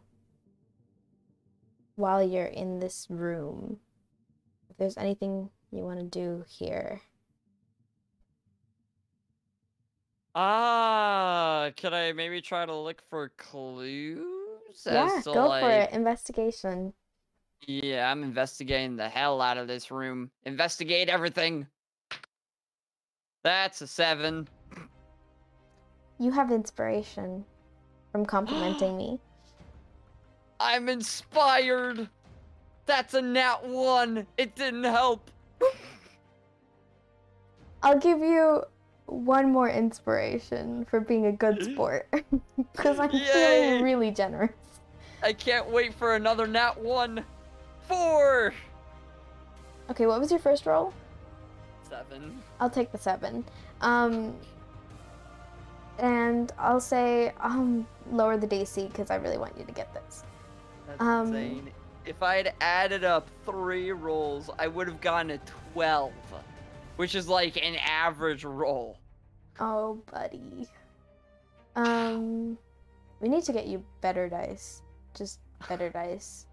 while you're in this room. If there's anything you want to do here. Could I maybe try to look for clues? Yeah, As to, go like... for it. Investigation. Yeah, I'm investigating the hell out of this room. Investigate everything. That's a 7. You have inspiration from complimenting me. I'm inspired. That's a nat 1. It didn't help. I'll give you one more inspiration for being a good sport. Because I'm feeling really generous. I can't wait for another nat 1. 4. Okay, what was your first roll? 7. I'll take the 7. And I'll say, lower the DC because I really want you to get this. That's insane. If I had added up 3 rolls, I would have gotten a 12, which is like an average roll. Oh, buddy. We need to get you better dice. Just better dice.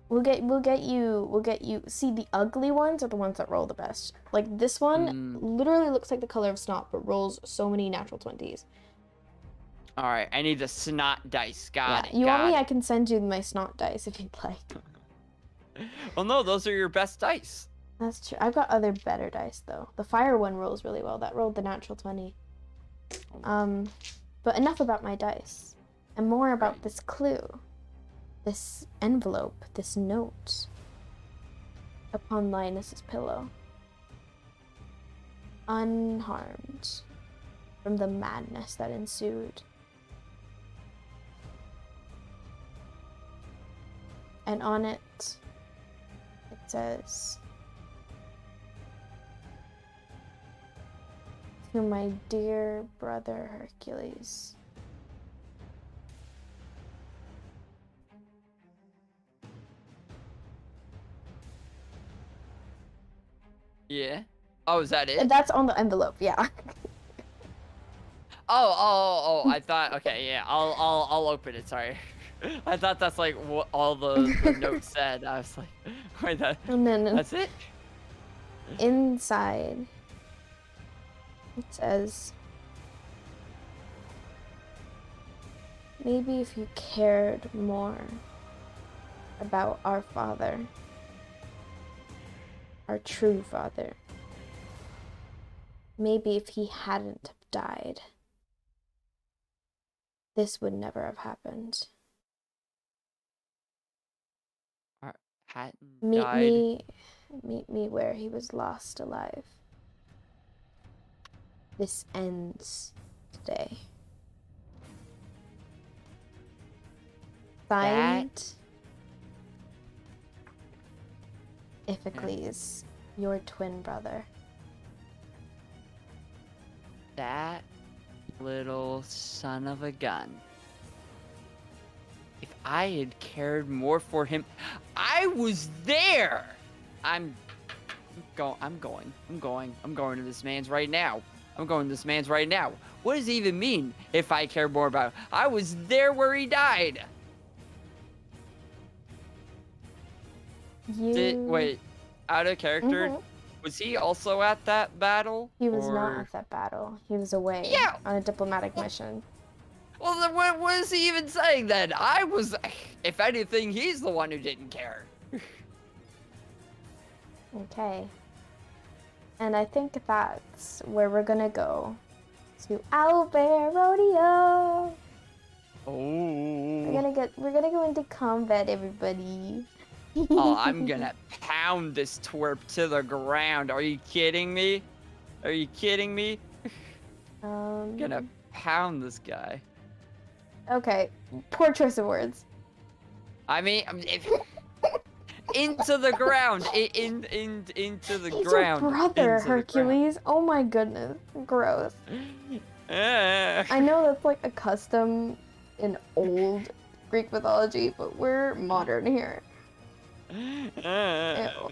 We'll get you. See, the ugly ones are the ones that roll the best. Like this one literally looks like the color of snot, but rolls so many natural 20s. All right, I need the snot dice. Got it. You want me? I can send you my snot dice if you'd like. Well, no, those are your best dice. That's true. I've got other better dice though. The fire one rolls really well. That rolled the natural 20. But enough about my dice, and more about this clue. This envelope, this note upon Linus's pillow. Unharmed from the madness that ensued. And on it, it says, "To my dear brother Hercules." Yeah. Oh, is that it? That's on the envelope, yeah. Oh, I thought, okay, yeah, I'll open it, sorry. I thought that's like what all the notes said. I was like, wait, that's it? Inside, it says, "Maybe if you cared more about our father, our true father, maybe if he hadn't have died, this would never have happened. Hadn't Meet died. me where he was lost alive. This ends today." Signed, Iphicles, your twin brother. That little son of a gun. If I had cared more for him, I was there. I'm going to this man's right now. I'm going to this man's right now. What does it even mean if I care more about him? I was there where he died. Wait, out of character, was he also at that battle? He was not at that battle. He was away on a diplomatic mission. Well, then what is he even saying then? I was, if anything, he's the one who didn't care. Okay. And I think that's where we're gonna go. To Owlbear Rodeo. Oh. We're gonna go into combat, everybody. Oh, I'm gonna pound this twerp to the ground. Are you kidding me? Are you kidding me? I'm gonna pound this guy. Okay, poor choice of words. I mean, into the ground, into the He's ground. Your brother, Hercules. Oh my goodness, gross. I know that's like a custom in old Greek mythology, but we're modern here. Ew.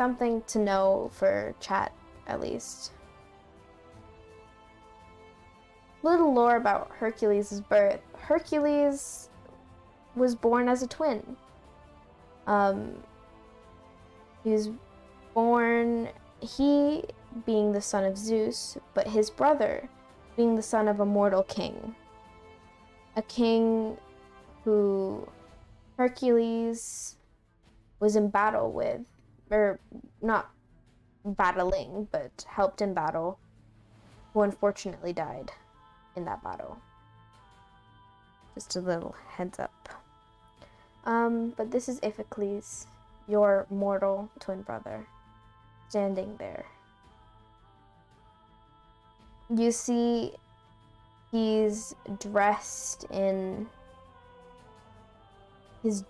something to know for chat, at least. Little lore about Hercules' birth. Hercules was born as a twin. He was born, he being the son of Zeus, but his brother being the son of a mortal king. A king who Hercules was in battle with, or not battling, but helped in battle, who unfortunately died in that battle. Just a little heads up. But this is Iphicles, your mortal twin brother, standing there. You see he's dressed in he's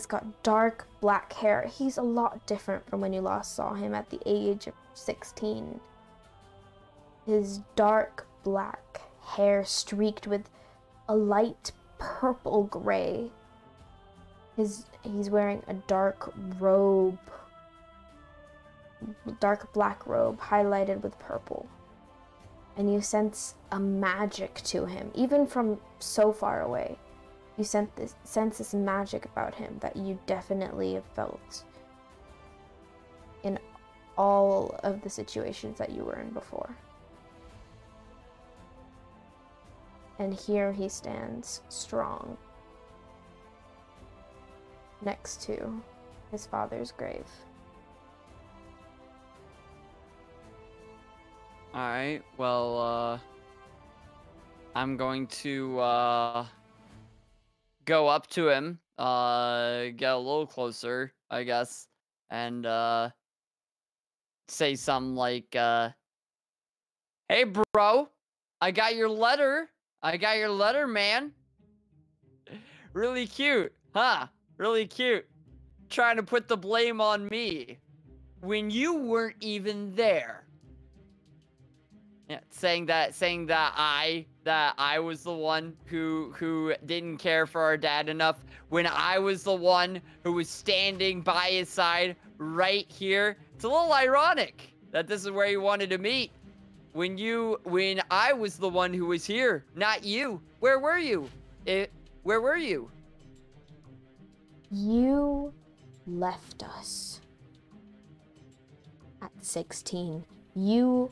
got dark black hair. He's a lot different from when you last saw him at the age of 16. His dark black hair streaked with a light purple gray. He's wearing a dark robe, dark black robe highlighted with purple. And you sense a magic to him, even from so far away. You sense this magic about him that you definitely have felt in all of the situations that you were in before. And here he stands strong next to his father's grave. Alright, well, I'm going to, go up to him, get a little closer, I guess, and, say something like, hey, bro, I got your letter. I got your letter, man. Really cute, huh? Really cute. Trying to put the blame on me when you weren't even there. Yeah, saying that I was the one who didn't care for our dad enough when I was the one who was standing by his side right here. It's a little ironic that this is where you wanted to meet when I was the one who was here, not you. Where were you? Where were you? You left us at 16. You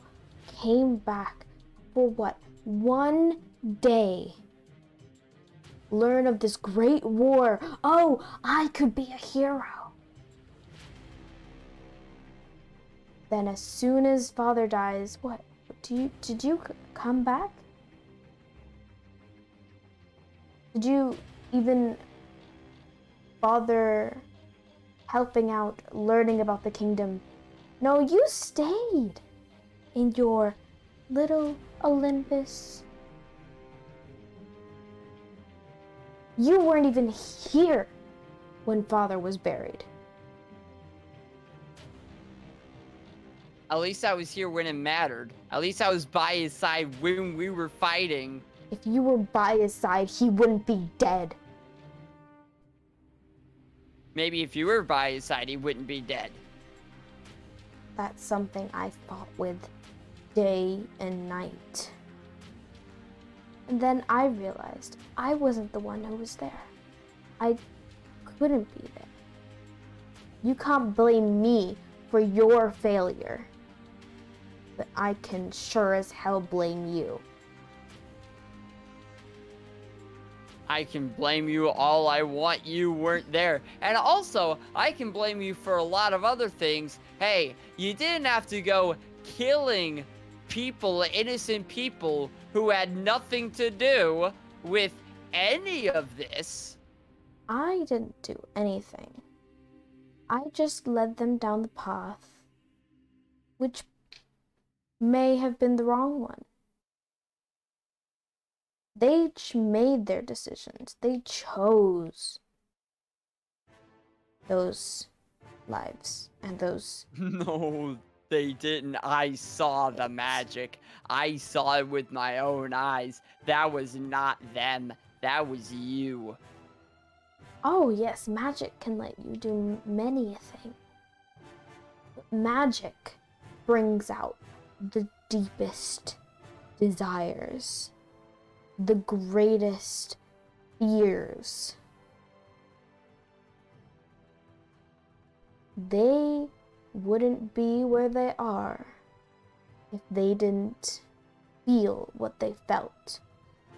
came back for what? One day. Learn of this great war. Oh, I could be a hero. Then as soon as father dies, what? Did you come back? Did you even bother helping out, learning about the kingdom? No, you stayed in your little Olympus. You weren't even here when father was buried. At least I was here when it mattered. At least I was by his side when we were fighting. If you were by his side, he wouldn't be dead. Maybe if you were by his side, he wouldn't be dead. That's something I fought with day and night. And then I realized I wasn't the one who was there. I couldn't be there. You can't blame me for your failure. But I can sure as hell blame you. I can blame you all I want, you weren't there. And also, I can blame you for a lot of other things. Hey, you didn't have to go killing people, innocent people, who had nothing to do with any of this. I didn't do anything. I just led them down the path, which may have been the wrong one. They made their decisions. They chose those lives and those... No, they didn't. I saw the magic. I saw it with my own eyes. That was not them. That was you. Oh yes, magic can let you do many a thing. magic brings out the deepest desires, the greatest fears. They wouldn't be where they are if they didn't feel what they felt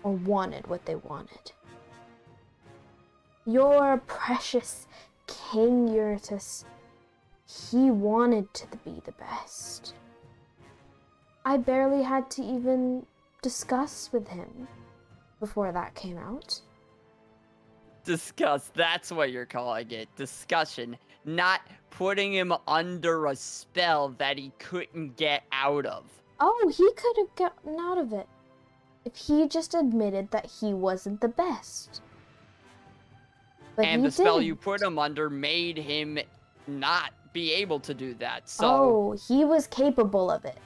or wanted what they wanted. Your precious King Eurytus, he wanted to be the best. I barely had to even discuss with him before that came out. Discuss, that's what you're calling it. Discussion, not putting him under a spell that he couldn't get out of. Oh, he could have gotten out of it if he just admitted that he wasn't the best. But and he the spell didn't. you put him under made him not be able to do that, so... Oh, he was capable of it.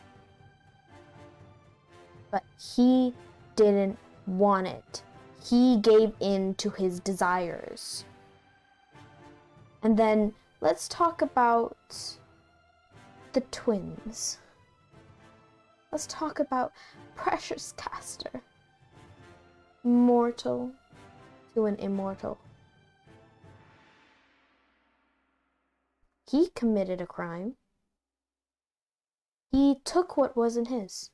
But he didn't want it. He gave in to his desires. And then, let's talk about the twins. Let's talk about Precious Caster. Mortal to an immortal. He committed a crime. He took what wasn't his.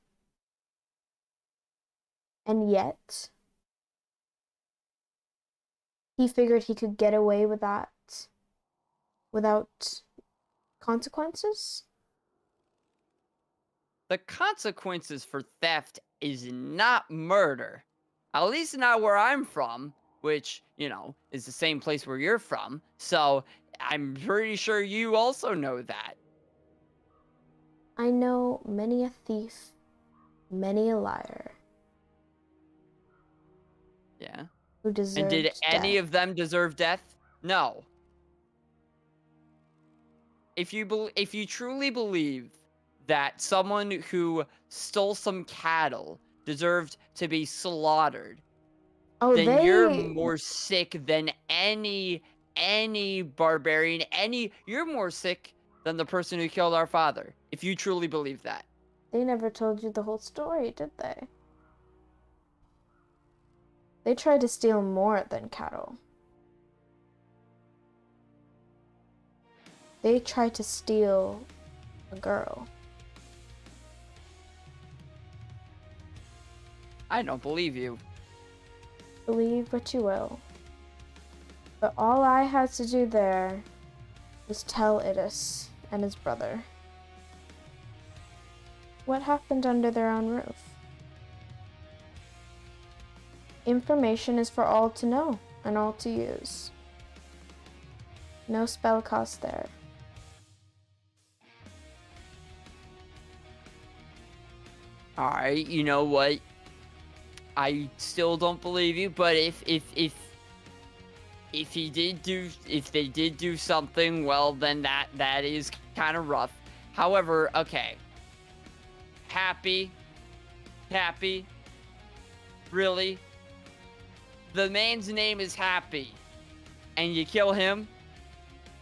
And yet, he figured he could get away with that without consequences? The consequences for theft is not murder. At least not where I'm from, which, you know, is the same place where you're from. So, I'm pretty sure you also know that. I know many a thief, many a liar. Yeah. Who deserved And did any death. of them deserve death? No. If you truly believe that someone who stole some cattle deserved to be slaughtered, then you're more sick than any barbarian, you're more sick than the person who killed our father, if you truly believe that. They never told you the whole story, did they? They tried to steal more than cattle. They tried to steal a girl. I don't believe you. Believe what you will. But all I had to do there was tell Idis and his brother what happened under their own roof. Information is for all to know and all to use. No spell cost there. Alright, you know what? I still don't believe you, but if they did do something, well, then that is kind of rough. However, okay. Happy? Really? The man's name is Happy, and you kill him?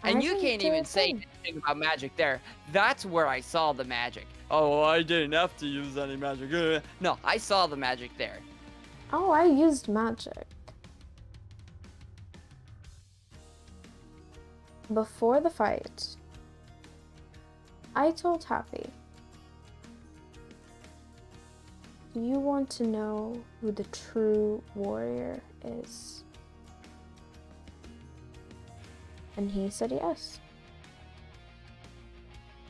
And you can't even say anything about magic there. That's where I saw the magic. Oh, I didn't have to use any magic. No, I saw the magic there. Oh, I used magic. Before the fight, I told Happy, do you want to know who the true warrior is? And he said yes.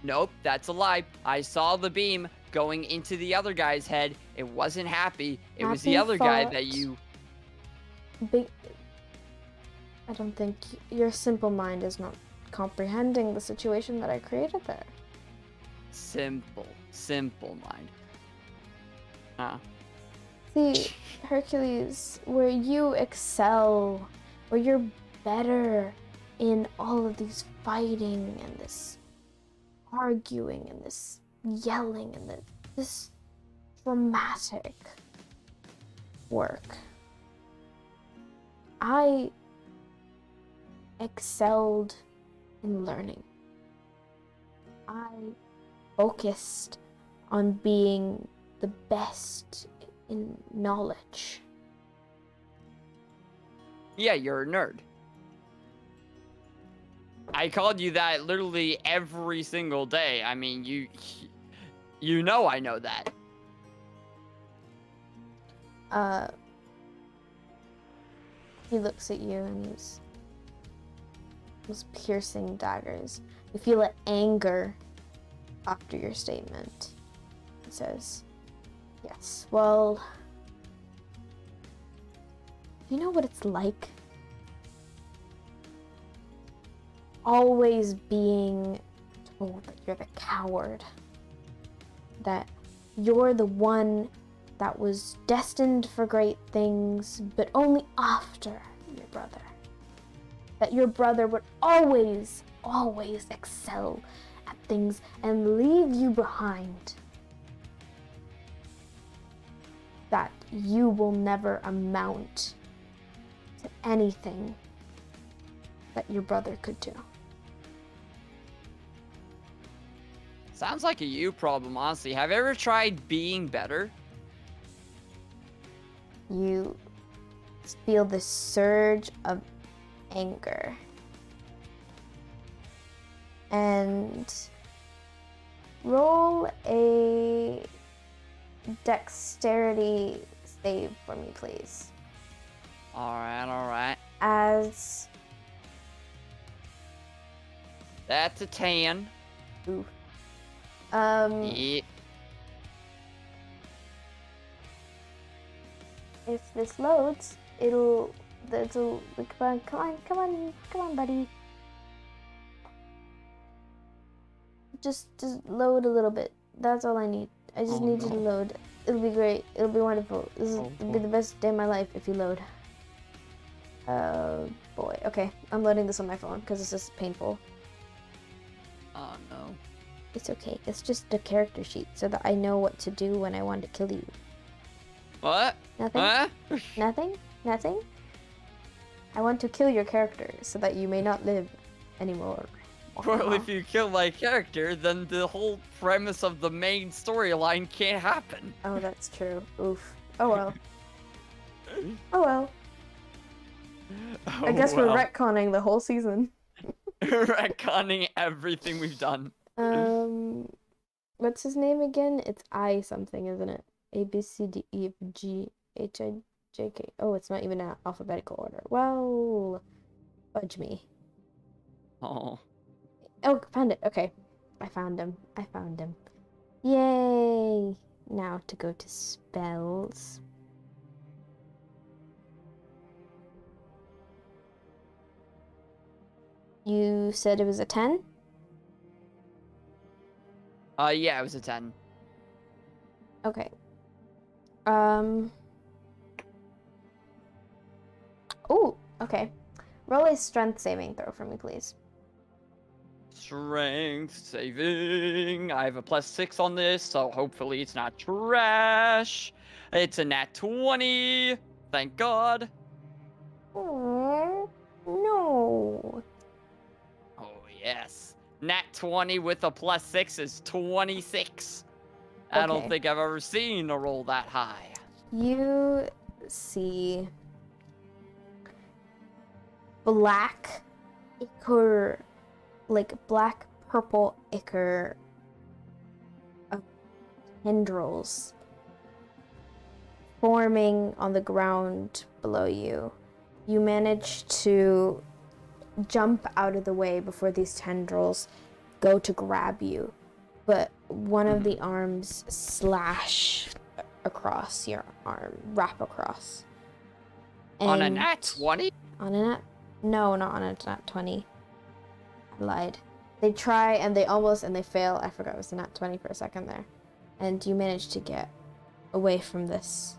Nope, that's a lie. I saw the beam going into the other guy's head. It wasn't Happy. It was the other guy that you... I don't think your simple mind is not comprehending the situation that I created there. Simple mind. Huh. See, Hercules, where you excel, where you're better in all of these fighting and this arguing and this yelling and this dramatic work. I excelled in learning. I focused on being the best in knowledge. Yeah, you're a nerd. I called you that literally every single day. I mean, you know I know that. He looks at you and those piercing daggers. You feel an anger after your statement. He says, yes, well, you know what it's like? Always being told that you're the coward. That you're the one that was destined for great things, but only after your brother. That your brother would always, always excel at things and leave you behind. That you will never amount to anything that your brother could do. Sounds like a you problem, honestly. Have you ever tried being better? You feel this surge of anger. And roll a dexterity save for me, please. Alright. As... That's a 10. Ooh. Yeah. If this loads, it'll come on, buddy. Just load a little bit. That's all I need. I just need you to load. It'll be great. It'll be wonderful. It'll be the best day of my life if you load. Oh boy. Okay, I'm loading this on my phone because it's just painful. Oh no. It's okay. It's just a character sheet so that I know what to do when I want to kill you. What? Nothing? Huh? Nothing? I want to kill your character so that you may not live anymore. Well, if you kill my character, then the whole premise of the main storyline can't happen. Oh, that's true. Oof. Oh well. Oh well. I guess we're retconning the whole season. Retconning everything we've done. What's his name again? It's I something, isn't it? A, B, C, D, E, F, G, H, I, J, K. Oh, it's not even in alphabetical order. Well, fudge me. Oh. Oh, found it. Okay. I found him. Yay! Now to go to spells. You said it was a 10? Yeah, it was a 10. Okay. Oh, okay. Roll a strength saving throw for me, please. Strength saving. I have a +6 on this, so hopefully it's not trash. It's a nat 20. Thank God. Oh, no. Oh, yes. Nat 20 with a +6 is 26. I don't Okay. think I've ever seen a roll that high. You see black ichor, like black purple ichor of tendrils forming on the ground below you. You manage to jump out of the way before these tendrils go to grab you, but one of the arms slash across your arm, wrap across. On a nat 20? On a nat? No, not on a nat 20. I lied. They try and they almost and they fail. I forgot it was a nat 20 for a second there. And you manage to get away from this.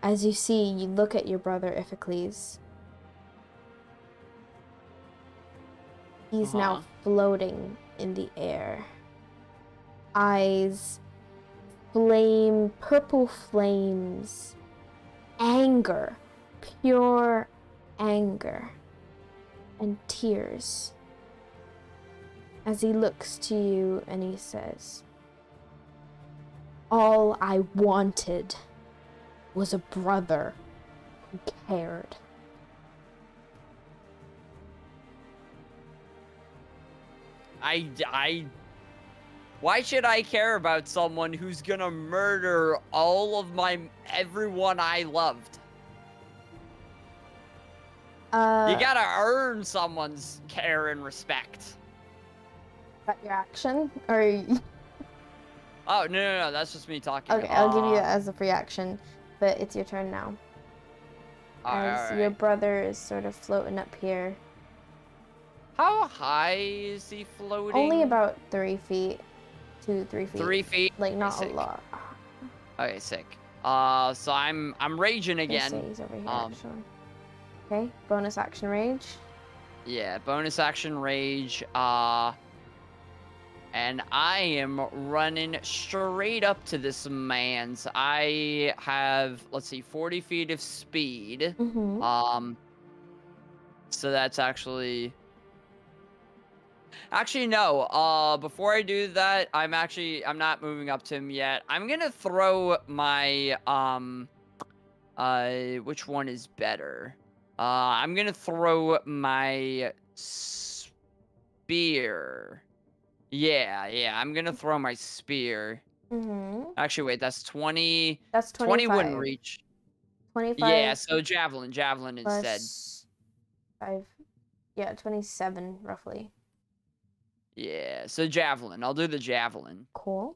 As you see, you look at your brother Iphicles. He's now floating in the air. Eyes flame, purple flames. Anger, pure anger. And tears as he looks to you and he says, "All I wanted was a brother who cared." Why should I care about someone who's gonna murder all of everyone I loved? You gotta earn someone's care and respect. That your action? Or... Oh, no, that's just me talking. Okay, I'll give you that as a free action, but it's your turn now. As your brother is sort of floating up here. How high is he floating? Only about 3 feet. 2, 3 feet. 3 feet? Like, not a lot. Okay, sick. So I'm raging again. He's over here, actually. Okay, bonus action rage. Yeah, bonus action rage. And I am running straight up to this man's. I have, let's see, 40 feet of speed. Mm-hmm. So that's actually no. Before I do that, I'm not moving up to him yet. I'm gonna throw my which one is better? I'm gonna throw my spear. Yeah, I'm gonna throw my spear. Mm-hmm. Actually, wait, that's 20. That's 20 wouldn't reach. 25. Yeah, so javelin instead. 5. Yeah, 27 roughly. Yeah, so javelin. I'll do the javelin. Cool.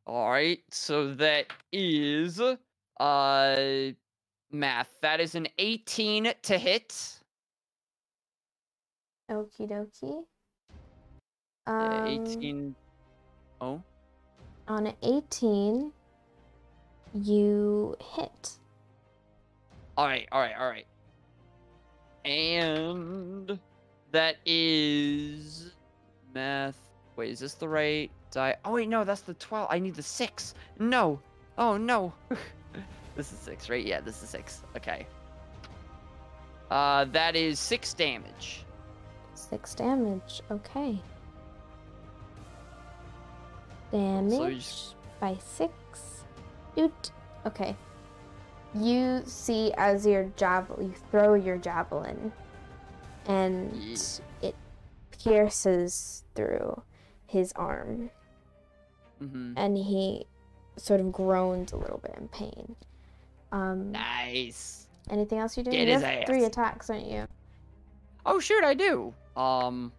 All right, so that is math. That is an 18 to hit. Okie dokie. 18. Oh. On an 18, you hit. All right. And that is math. Wait, is this the right die? Oh wait, no, that's the 12. I need the 6. No. Oh no. This is 6, right? Yeah, this is 6. Okay. That is 6 damage. 6 damage. Okay. Damage by 6. Doot. Okay. You see as you throw your javelin, and it pierces through his arm, and he sort of groans a little bit in pain. Nice. Anything else you do? Get you his have ass. 3 attacks, don't you? Oh shoot, I do. Well,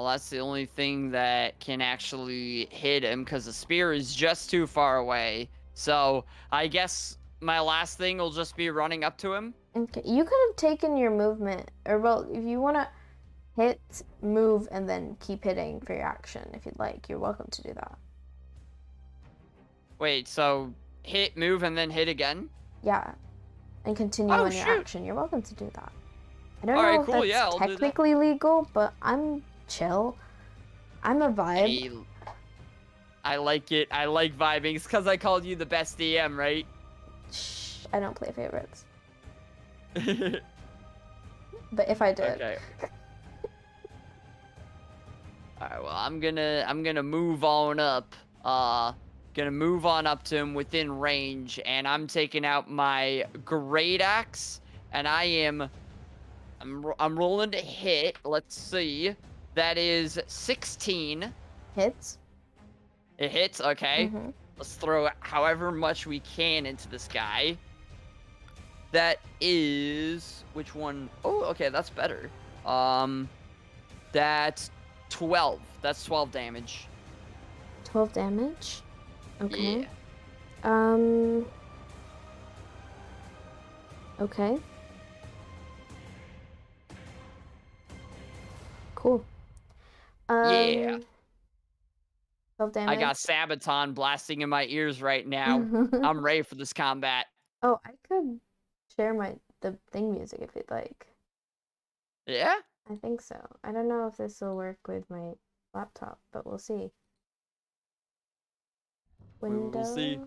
that's the only thing that can actually hit him, because the spear is just too far away. So I guess my last thing will just be running up to him. Okay, you could have taken your movement, or well, if you want to hit, move, and then keep hitting for your action, if you'd like, you're welcome to do that. Wait, so hit, move, and then hit again? Yeah, and continue on your action. You're welcome to do that. I don't know if that's technically legal, but I'm chill. I'm a vibe. I like it. I like vibing. It's because I called you the best DM, right? Shh, I don't play favorites. But if I did. Okay. Alright, well, I'm gonna move on up. Gonna move on up to him within range, and I'm taking out my great axe, and I'm rolling to hit. Let's see. That is 16. Hits. It hits, okay. Let's throw however much we can into this guy. That is, which one? Oh, okay, that's better. That's 12. That's 12 damage. 12 damage? Okay. Yeah. Okay. Cool. Yeah. 12 damage. I got Sabaton blasting in my ears right now. I'm ready for this combat. Oh, I could share the thing music if you'd like. Yeah? I think so. I don't know if this will work with my laptop, but we'll see. Window? We'll see.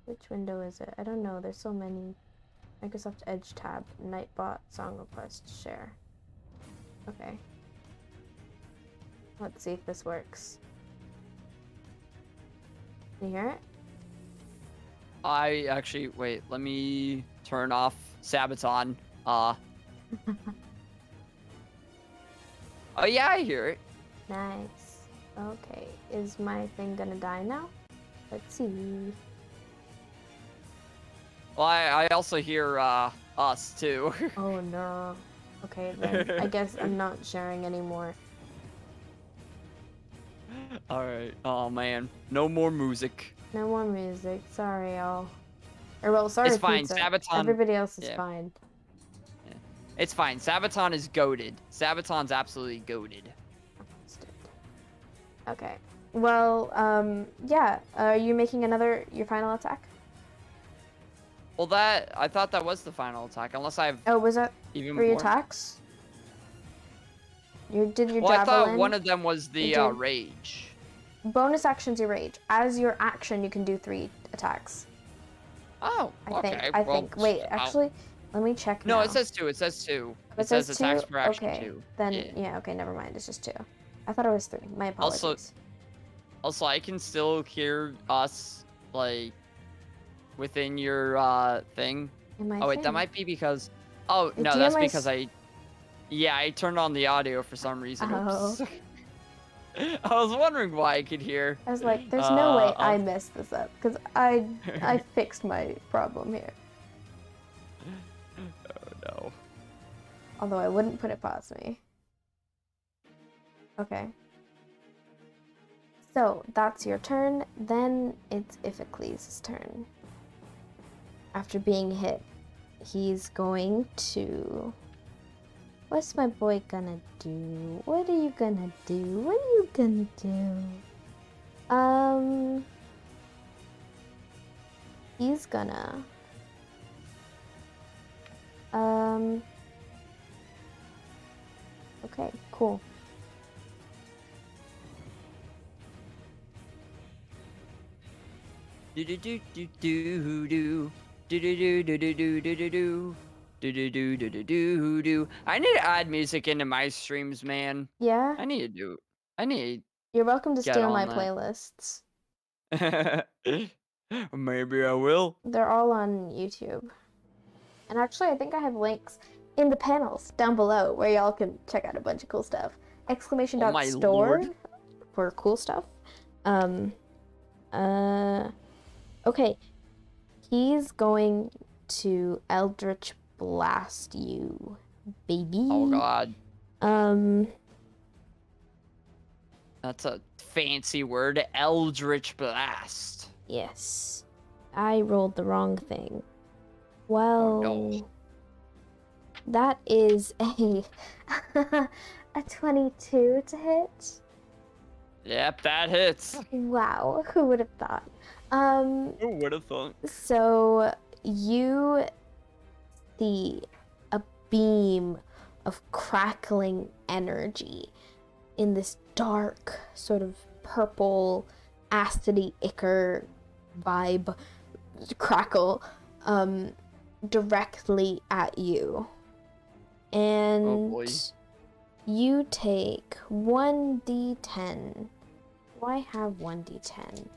Which window is it? I don't know. There's so many. Microsoft Edge tab, Nightbot, song request, share. Okay. Let's see if this works. Can you hear it? I actually, wait, let me turn off Sabaton. Oh yeah, I hear it. Nice. Okay, is my thing gonna die now? Let's see. Well, I also hear us too. Oh no. Okay, then I guess I'm not sharing anymore. All right. Oh man, no more music. No more music. Sorry, y'all. Or well, sorry, It's fine. Pizza. Sabaton. Everybody else is Yeah. fine. Yeah. It's fine. Sabaton is goated. Sabaton's absolutely goated. Okay. Well, yeah. Are you making your final attack? Well, I thought that was the final attack, unless I have Oh, was that even 3 more. attacks? You did your Well, javelin. I thought one of them was the rage. Bonus action's your rage. As your action, you can do 3 attacks. Oh, okay. I think. Wait, actually, let me check now. No, it says 2. It says 2. It says attacks 2? per action Okay. 2. Then, yeah, okay, never mind. It's just 2. I thought it was 3. My apologies. Also, I can still hear us, like, within your thing. Oh, wait, that might be because... Oh, no, that's because I turned on the audio for some reason. Oops. I was wondering why I could hear. I was like, there's no way I messed this up, because I fixed my problem here. Oh, no. Although I wouldn't put it past me. Okay. So, that's your turn. Then it's Iphicles' turn. After being hit, he's going to... What's my boy gonna do? What are you gonna do? What are you gonna do? He's gonna... Okay, cool. Do do do do do do do do do do do do do do do. Do. I need to add music into my streams, man. Yeah? I need to do it. I need You're welcome to get steal on my that. playlists. Maybe I will. They're all on YouTube. And actually, I think I have links in the panels down below where y'all can check out a bunch of cool stuff. Exclamation Oh my store lord. for cool stuff. Okay. He's going to Eldritch Blast you, baby. Oh god. That's a fancy word. Eldritch Blast. Yes. I rolled the wrong thing. Well, Oh, no. That is a a 22 to hit. Yep, that hits. Wow, who would have thought? Who would have thought? So you see a beam of crackling energy in this dark, sort of purple, acidy ichor vibe crackle directly at you. And Oh boy. you take 1d10. Do I have 1d10?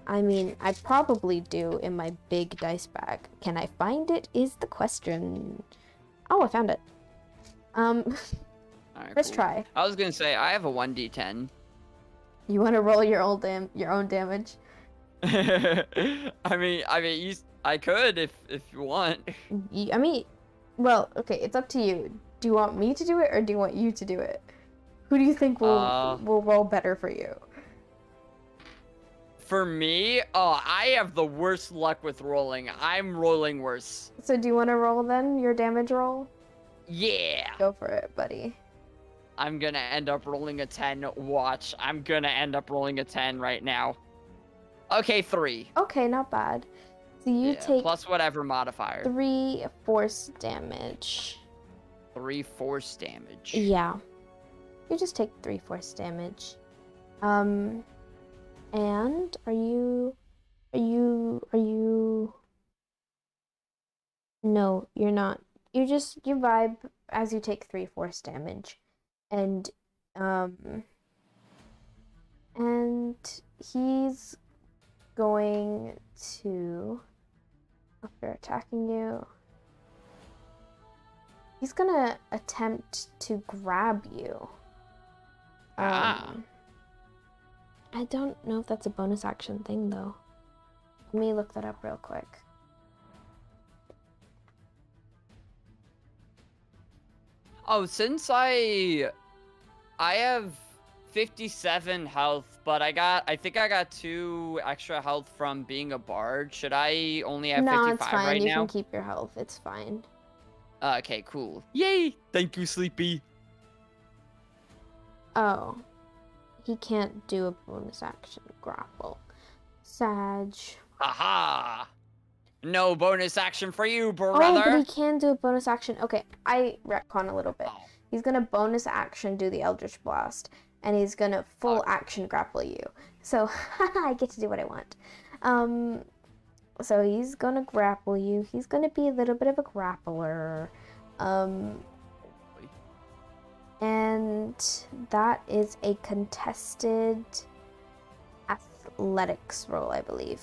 I mean, I probably do in my big dice bag. Can I find it is the question. Oh, I found it. Alright, First cool. try. I was gonna say I have a 1d10. You want to roll your own damage? I mean, I could if you want. I mean, well, okay, it's up to you. Do you want me to do it or do you want you to do it? Who do you think will roll better for you? For me, I have the worst luck with rolling. I'm rolling worse. So do you want to roll then, your damage roll? Yeah. Go for it, buddy. I'm gonna end up rolling a 10. Watch. I'm gonna end up rolling a 10 right now. Okay, 3. Okay, not bad. So you take plus whatever modifier. 3 force damage. 3 force damage. Yeah. You just take 3 force damage. And are you... No, you're not. You vibe as you take 3 force damage. and and he's going to, after attacking you, he's gonna attempt to grab you. I don't know if that's a bonus action thing though. Let me look that up real quick. Oh, since I have 57 health, but I think I got 2 extra health from being a bard. Should I only have 55 No, it's fine. right You now? can keep your health. It's fine. Okay, cool. Yay! Thank you, Sleepy. Oh. He can't do a bonus action grapple. Sag. Haha! No bonus action for you, brother! Oh, but he can do a bonus action. Okay, I retcon a little bit. Oh. He's gonna bonus action do the Eldritch Blast, and he's gonna full action grapple you. So, I get to do what I want. So he's gonna grapple you. He's gonna be a little bit of a grappler. And that is a contested athletics roll, I believe.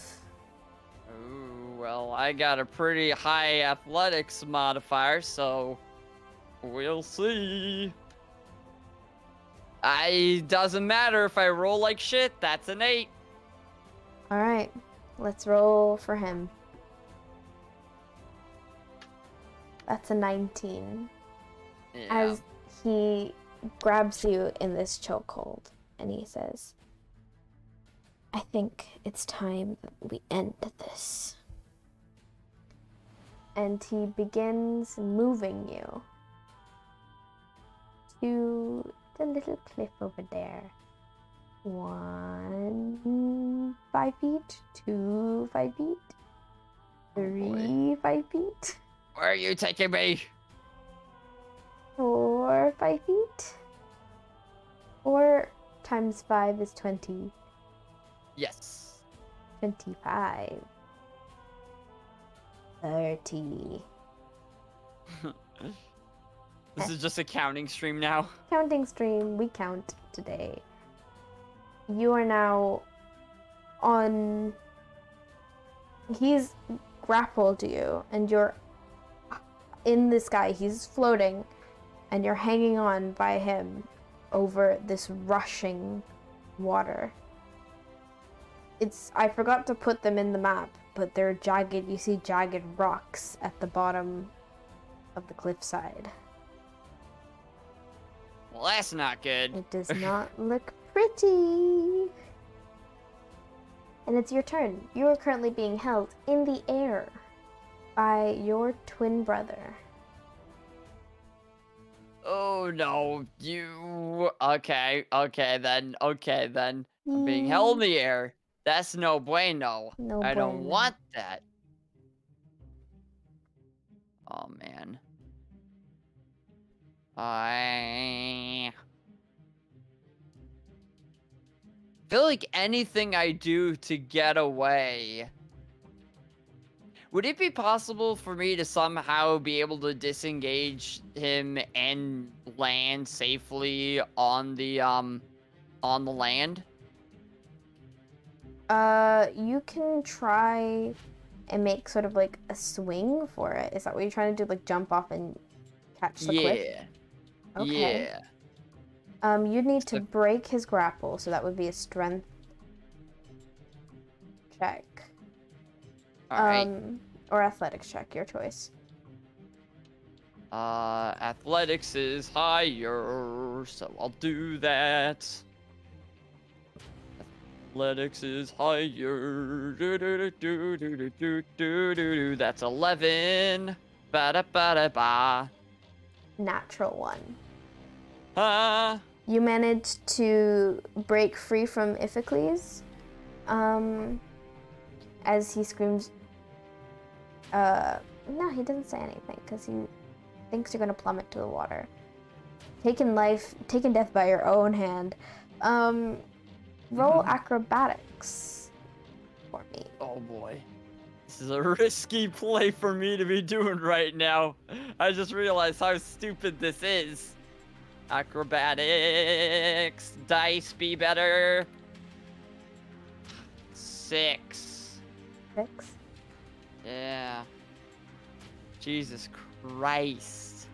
Ooh, well, I got a pretty high athletics modifier, so we'll see. It doesn't matter if I roll like shit, that's an 8. Alright, let's roll for him. That's a 19. Yeah. As he grabs you in this chokehold, and he says, I think it's time that we end this. And he begins moving you to the little cliff over there. 1 5 feet, 2 5 feet, 3 5 feet. Where are you taking me? 4 5 feet. 4 times 5 is 20. Yes. 25. 30. This is just a counting stream now. Counting stream, we count today. You are now on... He's grappled you, and you're in the sky. He's floating, and you're hanging on by him over this rushing water. I forgot to put them in the map, but they're jagged. You see jagged rocks at the bottom of the cliffside. Well, that's not good. It does not look pretty. And it's your turn. You are currently being held in the air by your twin brother. Oh no, you... Okay then. I'm being held in the air. That's no bueno. No I don't bueno. want that. Oh man. I feel like anything I do to get away. Would it be possible for me to somehow be able to disengage him and land safely on the land? You can try and make sort of like a swing for it. Is that what you're trying to do? Like jump off and catch the cliff? Okay. Yeah. You'd need to break his grapple, so that would be a strength check. Alright. Or athletics check, your choice. Athletics is higher, so I'll do that. Athletics is higher. That's 11. Ba-da-ba-da-ba. Natural 1. You managed to break free from Iphicles, as he screams. No, he doesn't say anything because he thinks you're gonna plummet to the water. Taking death by your own hand. Roll acrobatics for me. Oh boy. This is a risky play for me to be doing right now. I just realized how stupid this is. Acrobatics. Dice be better. 6. 6. Yeah. Jesus Christ.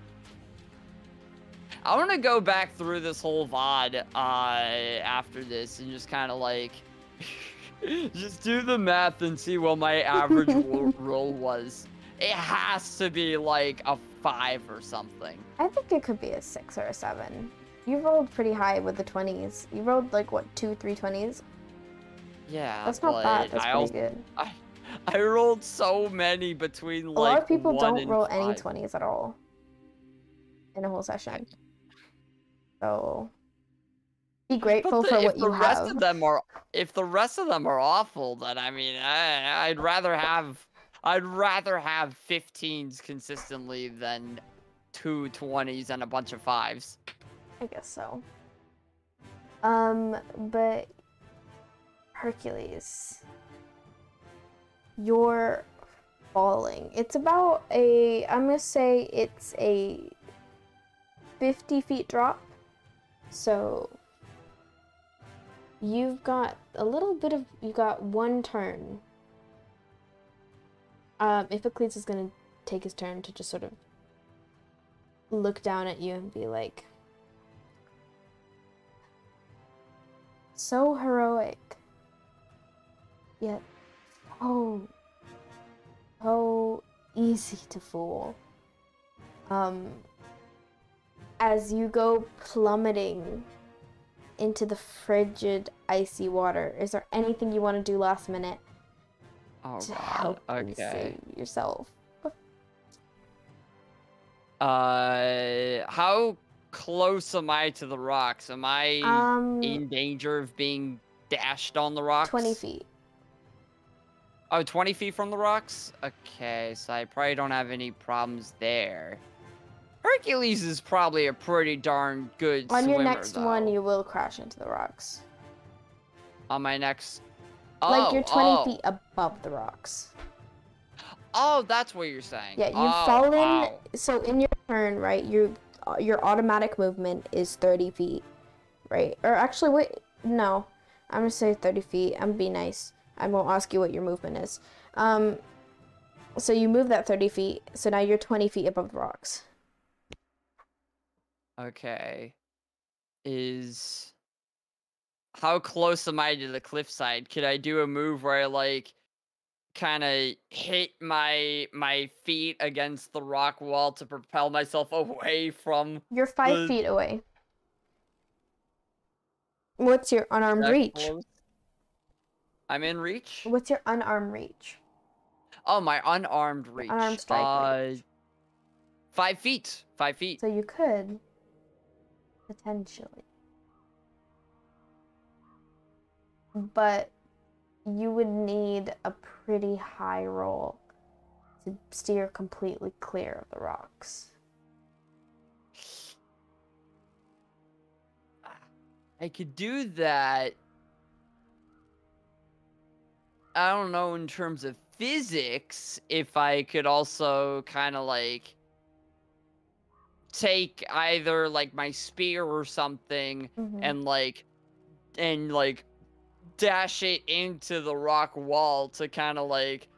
I want to go back through this whole VOD after this and just kind of like just do the math and see what my average roll was. It has to be like a 5 or something. I think it could be a 6 or a 7. You rolled pretty high with the 20s. You rolled like what, 2, 3 20s? Yeah, that's not bad. That's pretty good. I rolled so many between like a lot of people don't roll 5. any 20s at all in a whole session. So be grateful for what you have. If the rest of them are awful, then I mean, I'd rather have 15s consistently than 2 20s and a bunch of 5s. I guess so. But Hercules, you're falling. It's about I'm gonna say it's a 50 feet drop. So you've got you got one turn. If Hercules is gonna take his turn to just sort of look down at you and be like, so heroic, yet so easy to fool. As you go plummeting into the frigid, icy water, is there anything you want to do last minute to help you save yourself? How close am I to the rocks? Am I in danger of being dashed on the rocks? 20 feet. Oh, 20 feet from the rocks? Okay, so I probably don't have any problems there. Hercules is probably a pretty darn good swimmer, on your next though. one, you will crash into the rocks. On my next... like you're 20 feet above the rocks. Oh, that's what you're saying. Yeah, you've fallen. So in your turn, right, your automatic movement is 30 feet, right? Or actually, wait, no. I'm gonna say 30 feet. I'm gonna be nice. I won't ask you what your movement is. So you move that 30 feet. So now you're 20 feet above the rocks. Okay. How close am I to the cliffside? Could I do a move where I, like, kind of hit my feet against the rock wall to propel myself away from... You're 5 feet away. What's your unarmed reach? Close? I'm in reach? What's your unarmed reach? Oh, my unarmed reach. Unarmed strike reach. 5 feet. 5 feet. So you could... potentially. But you would need a pretty high roll to steer completely clear of the rocks. I could do that. I don't know in terms of physics if I could also kind of like take either like my spear or something and like dash it into the rock wall to kind of like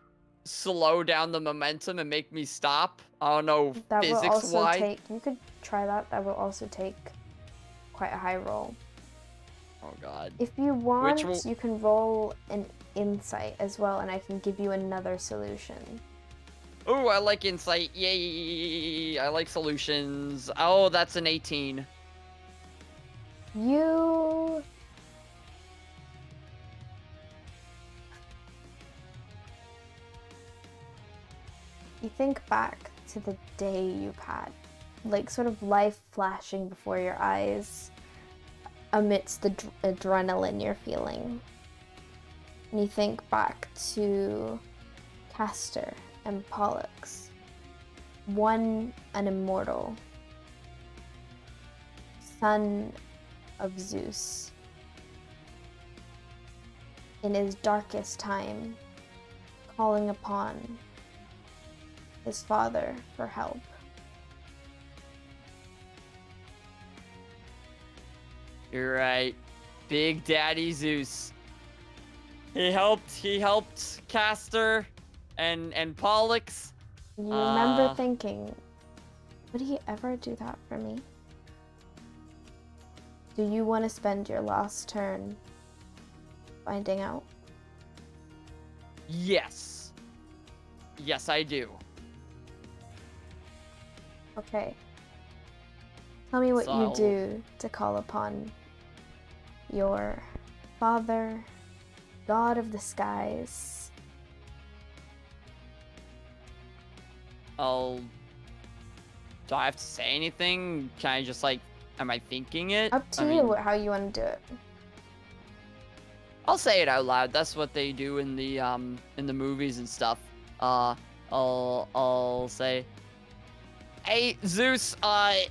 slow down the momentum and make me stop. I don't know, that physics will also wise. You could try that. That will also take quite a high roll. Oh god. If you want, you can roll an insight as well, and I can give you another solution. Oh, I like insight. Yay! I like solutions. Oh, that's an 18. You think back to the day you've had, like sort of life flashing before your eyes amidst the adrenaline you're feeling. And you think back to Castor and Pollux, one an immortal, son of Zeus, in his darkest time, calling upon his father for help. You're right. Big Daddy Zeus. He helped Castor and Pollux. You remember thinking, would he ever do that for me? Do you want to spend your last turn finding out? Yes. Yes, I do. Okay. Tell me what you do to call upon your father, god of the skies. Do I have to say anything? Can I just like, am I thinking it? Up to you how you want to do it. I'll say it out loud. That's what they do in the movies and stuff. I'll say, hey Zeus, I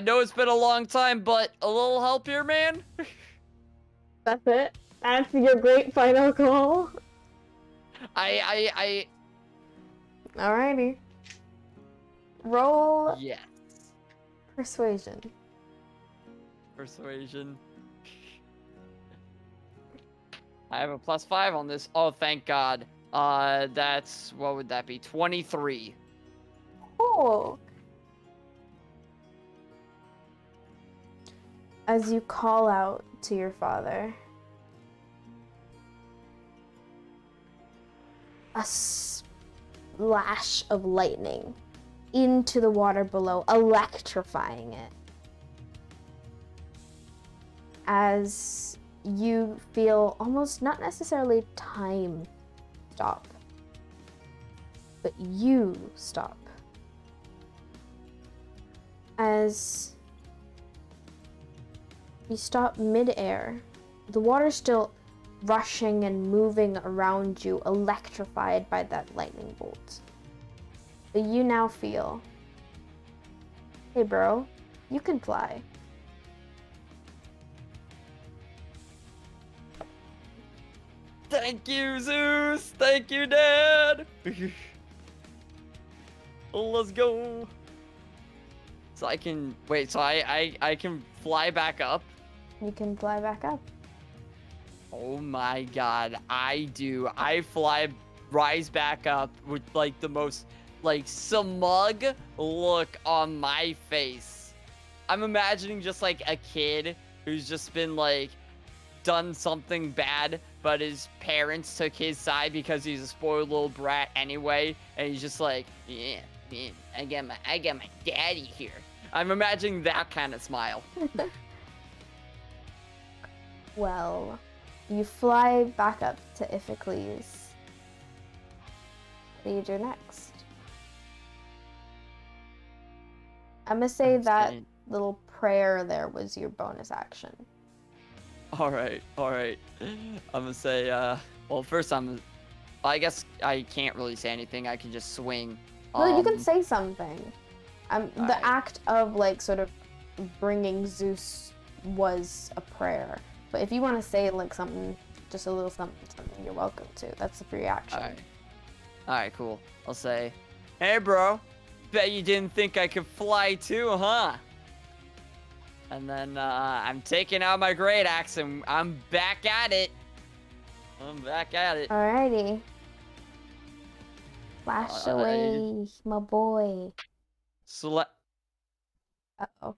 know it's been a long time, but a little help here, man. That's it? That's your great final call? Alrighty. Roll. Yes. Persuasion. Persuasion. I have a +5 on this. Oh, thank God. That's, what would that be? 23. Oh. As you call out to your father, a splash of lightning into the water below, electrifying it. As you feel almost not necessarily time stop, but you stop. As you stop mid-air, the water's still rushing and moving around you, electrified by that lightning bolt. But you now feel, hey bro, you can fly. Thank you, Zeus! Thank you, Dad! Let's go! So I can, wait, so I can fly back up? You can fly back up. Oh my God, I do. I rise back up with like the most like smug look on my face. I'm imagining just like a kid who's just been like done something bad, but his parents took his side because he's a spoiled little brat anyway, and he's just like, yeah, man, I got my daddy here. I'm imagining that kind of smile. Well, you fly back up to Iphicles. What do you do next? I'm gonna say that little prayer there was your bonus action. Alright. I'm gonna say, well, first I guess I can't really say anything. I can just swing. Well, you can say something. The act of, like, sort of bringing Zeus was a prayer. But if you want to say, like, something, just a little something, you're welcome to. That's a free action. Alright, cool. I'll say, hey, bro. Bet you didn't think I could fly too, huh? And then, I'm taking out my great axe and I'm back at it. Alrighty. Flash away, my boy. Uh-oh.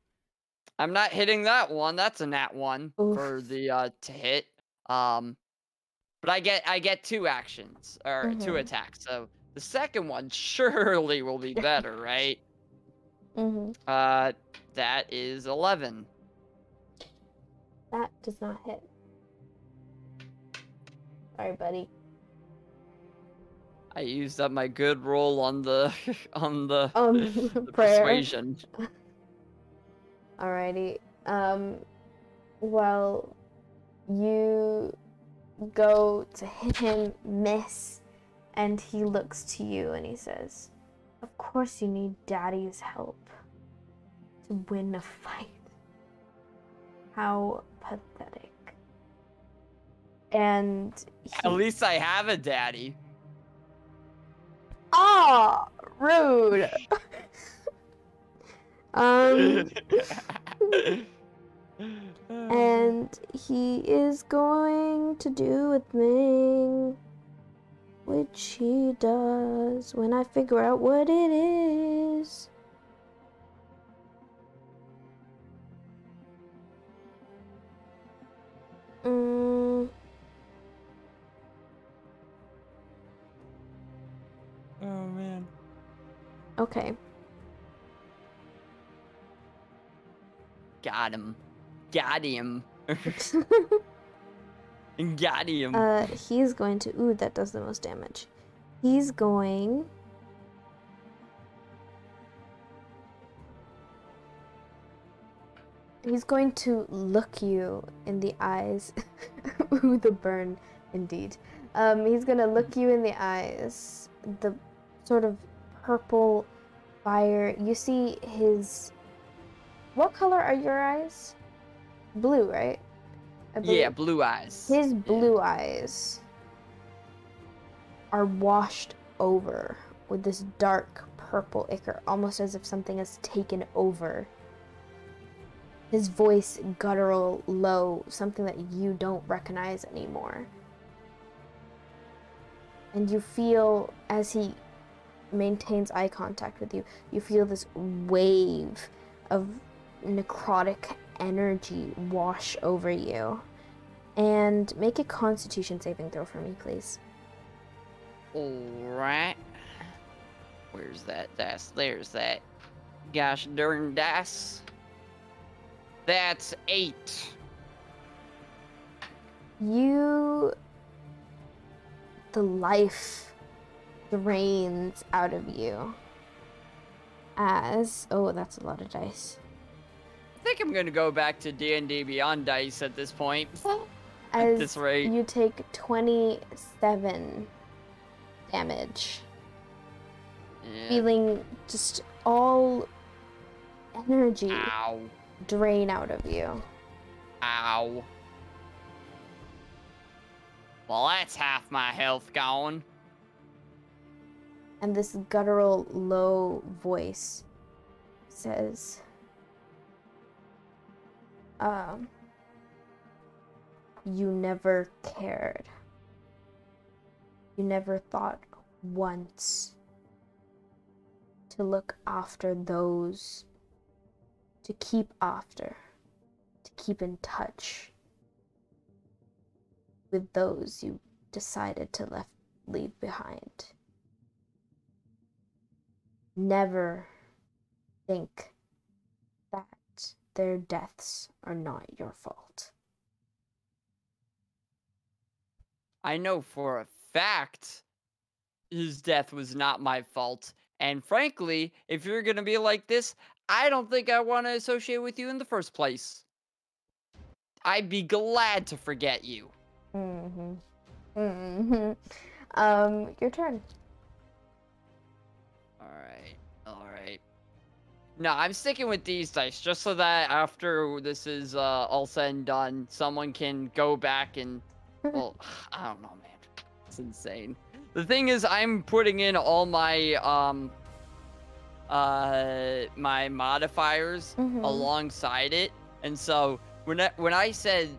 I'm not hitting that one. That's a nat 1 for the to hit. But I get 2 actions or 2 attacks. So the second one surely will be better, right? That is 11. That does not hit. Sorry, buddy. I used up my good roll on the the persuasion. Alrighty. Well, you go to hit him, miss, and he looks to you and he says, "Of course you need Daddy's help to win a fight. How pathetic." And at least I have a daddy. Ah, rude. And he is going to do a thing, which he does when I figure out what it is. Oh man. Okay. Got him. Got him. Got him. He's going to... Ooh, that does the most damage. He's going... He's going to look you in the eyes. Ooh, the burn, indeed. He's going to look you in the eyes. The sort of purple fire. You see his... What color are your eyes? Blue, right? Yeah, blue eyes. His blue eyes are washed over with this dark purple ichor, almost as if something has taken over. His voice guttural, low, something that you don't recognize anymore. And you feel, as he maintains eye contact with you, you feel this wave of necrotic energy wash over you. And make a Constitution saving throw for me, please. Alright. Where's that dice? There's that. Gosh darn dice. That's 8. The life drains out of you as... Oh, that's a lot of dice. I think I'm gonna go back to D&D Beyond dice at this point. As at this rate. You take 27 damage. Yeah. Feeling just all energy Ow. drain out of you. Ow. Well, that's half my health gone. And this guttural, low voice says, you never cared. You never thought once to look after those, to keep after, to keep in touch with those you decided to leave behind. Never think that their deaths are not your fault. I know for a fact his death was not my fault. And frankly, if you're gonna be like this, I don't think I want to associate with you in the first place. I'd be glad to forget you. Your turn. Alright. No, I'm sticking with these dice, just so that after this is all said and done, someone can go back and... Well, I don't know, man. It's insane. The thing is, I'm putting in all my, my modifiers alongside it, and so when I said,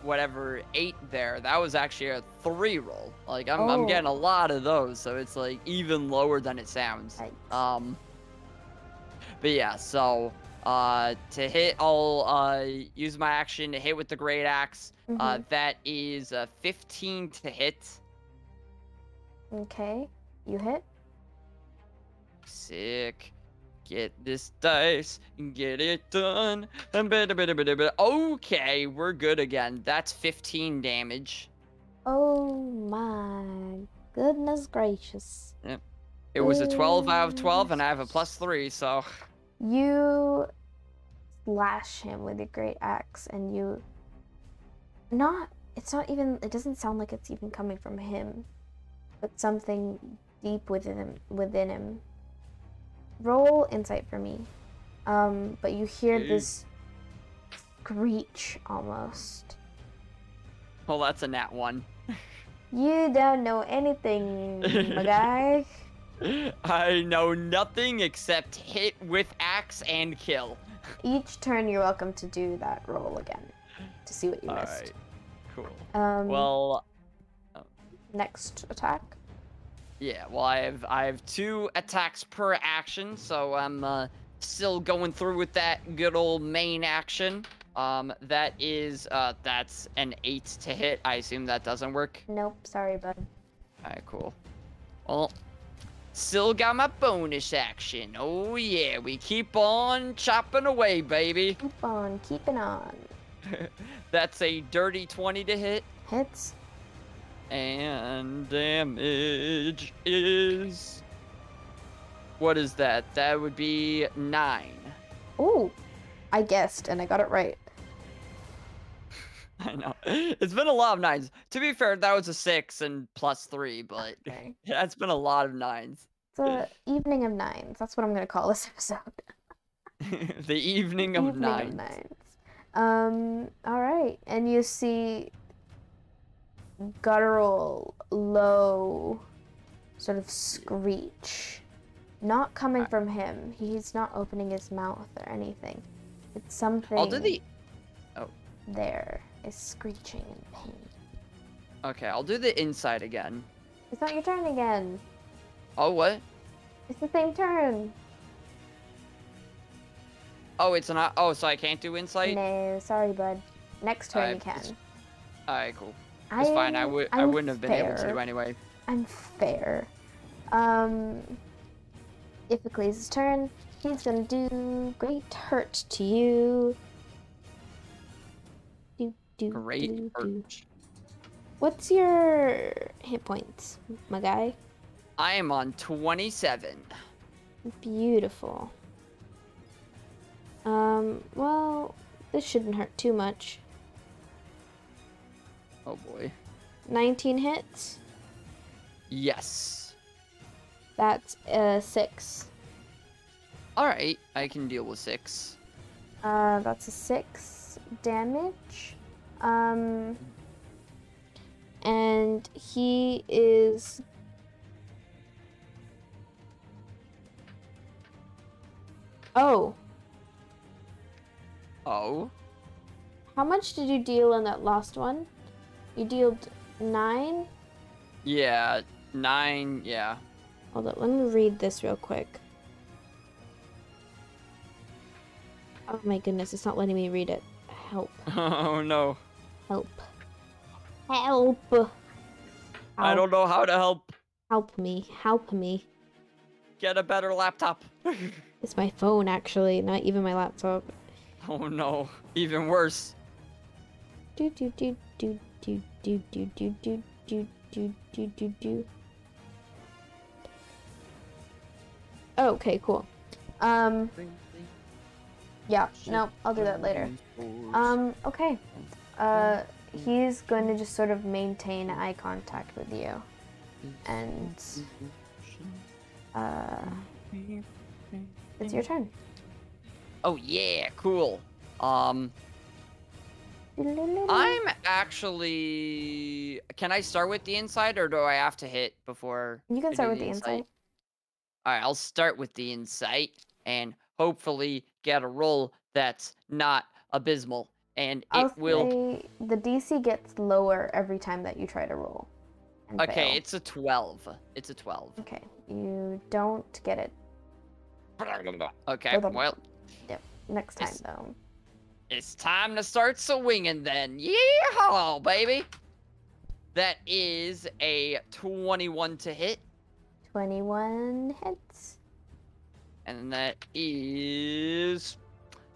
whatever, 8 there, that was actually a 3 roll. Like, I'm getting a lot of those, so it's, like, even lower than it sounds. Right. But yeah, so, to hit, I'll, use my action to hit with the Great Axe. That is, 15 to hit. Okay, you hit. Sick. Get this dice and get it done. Okay, we're good again. That's 15 damage. Oh my goodness gracious. Yep. It was a 12 out of 12, and I have a +3, so... You slash him with your great axe, and you... It doesn't sound like it's even coming from him, but something deep within him. Roll insight for me. But you hear this screech almost. Well, that's a nat 1. You don't know anything, my guy. I know nothing except hit with axe and kill. Each turn, you're welcome to do that roll again to see what you missed. Alright, cool. Well, next attack. Yeah, well, I have 2 attacks per action, so I'm still going through with that good old main action. That is that's an 8 to hit. I assume that doesn't work. Nope, sorry, bud. Alright, cool. Well, still got my bonus action. Oh yeah, we keep on chopping away, baby. Keep on keeping on. That's a dirty 20 to hit. Hits. And damage is... What is that? That would be 9. Ooh, I guessed, and I got it right. I know. It's been a lot of 9s. To be fair, that was a 6 and plus 3, but Okay. that's been a lot of 9s. It's a evening of 9s. That's what I'm going to call this episode. The evening of 9s. Alright, and you see guttural, low, sort of screech. Not coming from him. He's not opening his mouth or anything. It's something I'll do the... there is screeching in pain. Okay, I'll do the inside again. It's not your turn again. Oh, what? It's the same turn. Oh, it's not... Oh, so I can't do insight? No, sorry, bud. Next turn you can. Alright, cool. It's fine. I wouldn't have been able to anyway. I'm fair. Iphicles' turn. He's gonna do great hurt to you. Great hurt. What's your hit points, my guy? I am on 27. Beautiful. Well, this shouldn't hurt too much. Oh boy. 19 hits. Yes. That's 6. Alright, I can deal with 6. That's a 6 damage. And he is... Oh. Oh? How much did you deal in that last one? You dealt 9? Yeah, 9, yeah. Hold on, let me read this real quick. Oh my goodness, it's not letting me read it. Help. Oh no. Help. Help. I don't know how to help. Help me. Help me. Get a better laptop. It's my phone, actually, not even my laptop. Oh no, even worse. Do do do do do do do do do do do do do do. Oh, okay, cool. Yeah, no, I'll do that later. Okay. He's going to just sort of maintain eye contact with you. And, it's your turn. Oh yeah, cool. I'm actually... Can I start with the inside, or do I have to hit before... You can start with the insight. Alright, I'll start with the insight, and hopefully get a roll that's not abysmal. And it will... Say the DC gets lower every time that you try to roll. Okay, fail. it's a 12. It's a 12. Okay, you don't get it. Okay, well... Yep, next time, though. It's time to start swinging then. Yeehaw, baby! That is a 21 to hit. 21 hits. And that is...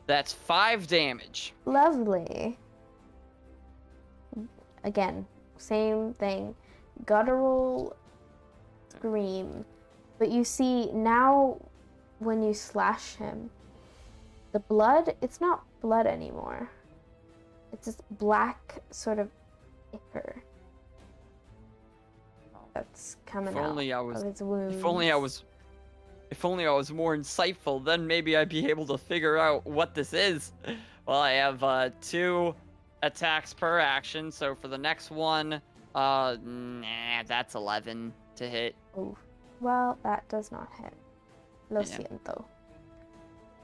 That's 5 damage. Lovely. Again, same thing. Guttural scream. But you see, now when you slash him, the blood, it's not blood anymore. It's this black sort of ichor that's coming out of his wounds. If only I was more insightful, then maybe I'd be able to figure out what this is. Well, I have 2 attacks per action, so for the next one, that's 11 to hit. Ooh. Well, that does not hit. Lo siento.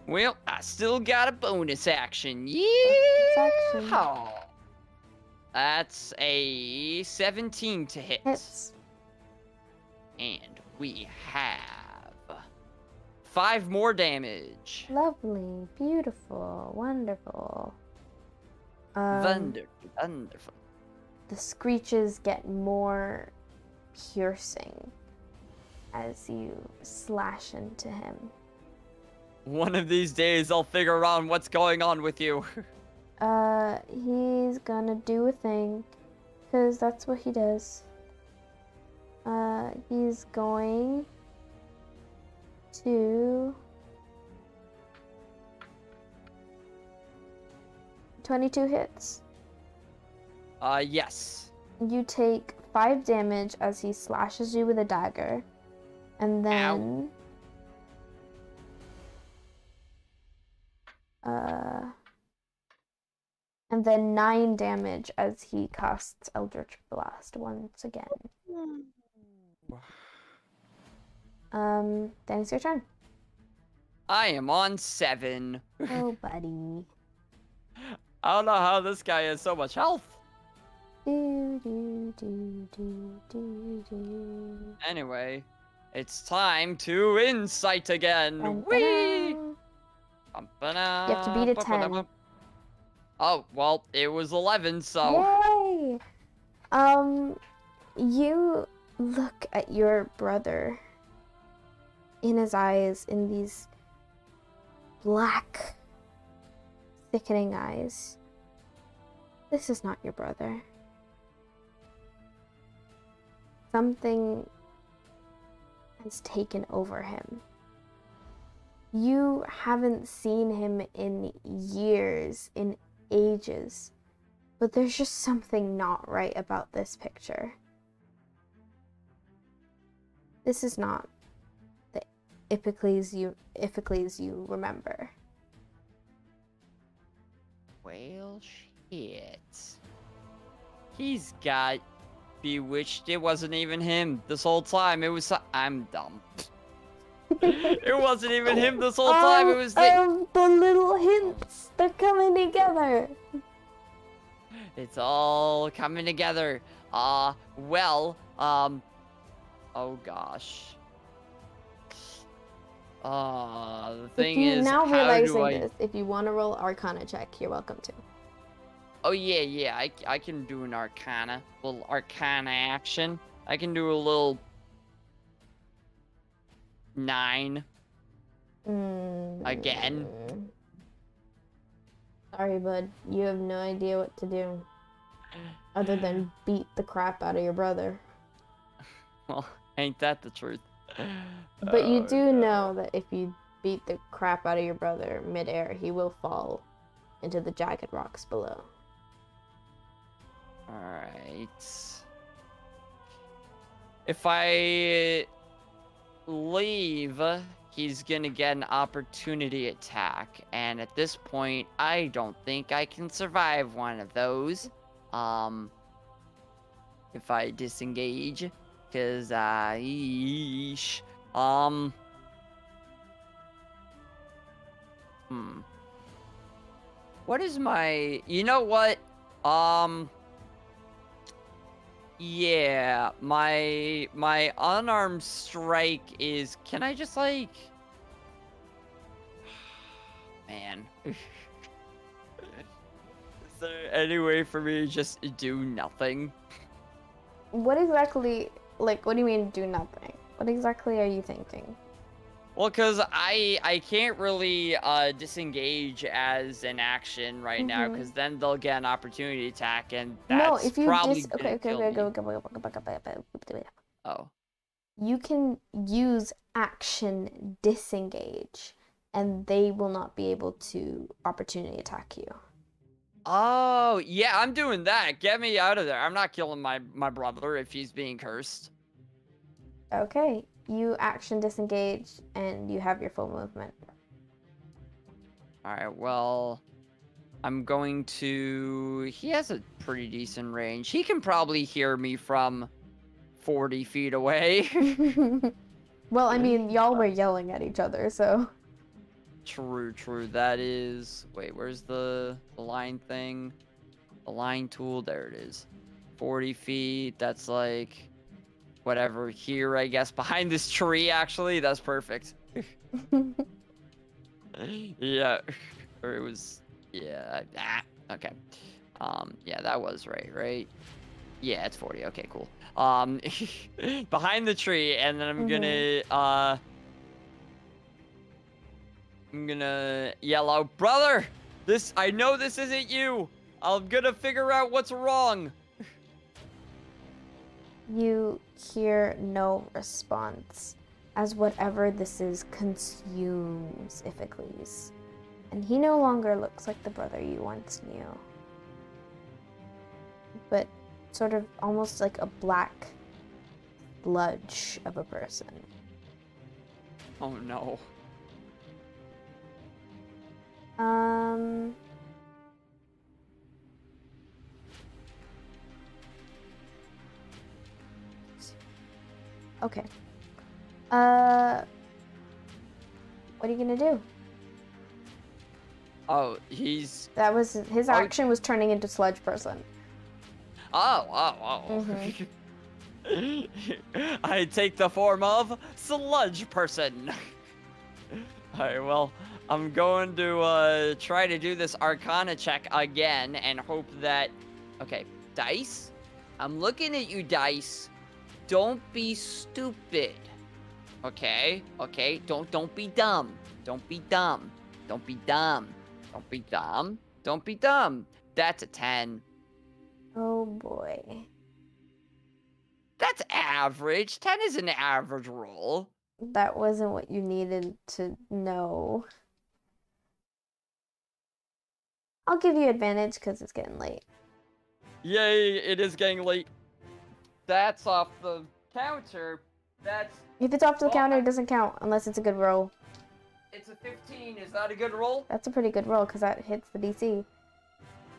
Well, I still got a bonus action. action. Yeah. That's a 17 to hit. Hits. And we have 5 more damage. Lovely, beautiful, wonderful. Wonderful. The screeches get more piercing as you slash into him. One of these days, I'll figure out what's going on with you. He's gonna do a thing, because that's what he does. He's going to 22 hits. Yes. You take 5 damage as he slashes you with a dagger, and then and then 9 damage as he casts Eldritch Blast once again. Then it's your turn. I am on 7. Oh, buddy. I don't know how this guy has so much health. Anyway, it's time to insight again. Whee! You have to beat a 10. Oh, well, it was 11, so... Yay! You look at your brother in his eyes, in these black, sickening eyes. This is not your brother. Something has taken over him. You haven't seen him in years, in ages, but there's just something not right about this picture. This is not the Iphicles you remember. Well, shit. He's got bewitched. It wasn't even him this whole time. It was... I'm dumb. It wasn't even him this whole time. It was the little hints. They're coming together. It's all coming together. Well, oh gosh. The thing is, now how realizing do I... this, if you want to roll Arcana check, you're welcome to. Oh yeah, I can do an Arcana, little Arcana action. I can do a little 9. Again. Sorry, bud. You have no idea what to do. Other than beat the crap out of your brother. Well, ain't that the truth? But you do know that if you beat the crap out of your brother midair, he will fall into the jagged rocks below. Alright. If I leave, he's gonna get an opportunity attack. And at this point, I don't think I can survive one of those. If I disengage. Because, What is my... You know what? Yeah, my unarmed strike is... Can I just, like... Man. Is there any way for me to just do nothing? What exactly... Like, what do you mean, do nothing? What exactly are you thinking? Well, because I can't really disengage as an action right now, because then they'll get an opportunity attack, and that's probably gonna kill me. Go. Oh. You can use action disengage, and they will not be able to opportunity attack you. Oh, yeah, I'm doing that. Get me out of there. I'm not killing my brother if he's being cursed. Okay, you action disengage, and you have your full movement. Alright, well, I'm going to... He has a pretty decent range. He can probably hear me from 40 feet away. Well, I mean, y'all were yelling at each other, so... True. That is... Wait, where's the line thing? The line tool? There it is. 40 feet. That's like... Whatever, here, I guess. Behind this tree, actually. That's perfect. Yeah. Or it was... Yeah. Okay. Yeah, that was right? Yeah, it's 40. Okay, cool. Behind the tree, and then I'm gonna yell out, brother! I know this isn't you! I'm gonna figure out what's wrong! You hear no response, as whatever this is consumes Iphicles, and he no longer looks like the brother you once knew, but sort of almost like a black sludge of a person. Oh no. Okay. What are you gonna do? Oh, he's... That was his action was turning into sludge person. Oh. I take the form of sludge person. Alright, well, I'm going to try to do this Arcana check again and hope that... Okay, dice? I'm looking at you, dice. Don't be stupid. Okay? Don't be dumb. Don't be dumb. That's a 10. Oh boy. That's average. 10 is an average roll. That wasn't what you needed to know. I'll give you advantage because it's getting late. Yay, it is getting late. That's off the counter. If it's off the counter, it doesn't count unless it's a good roll. It's a 15. Is that a good roll? That's a pretty good roll because that hits the DC.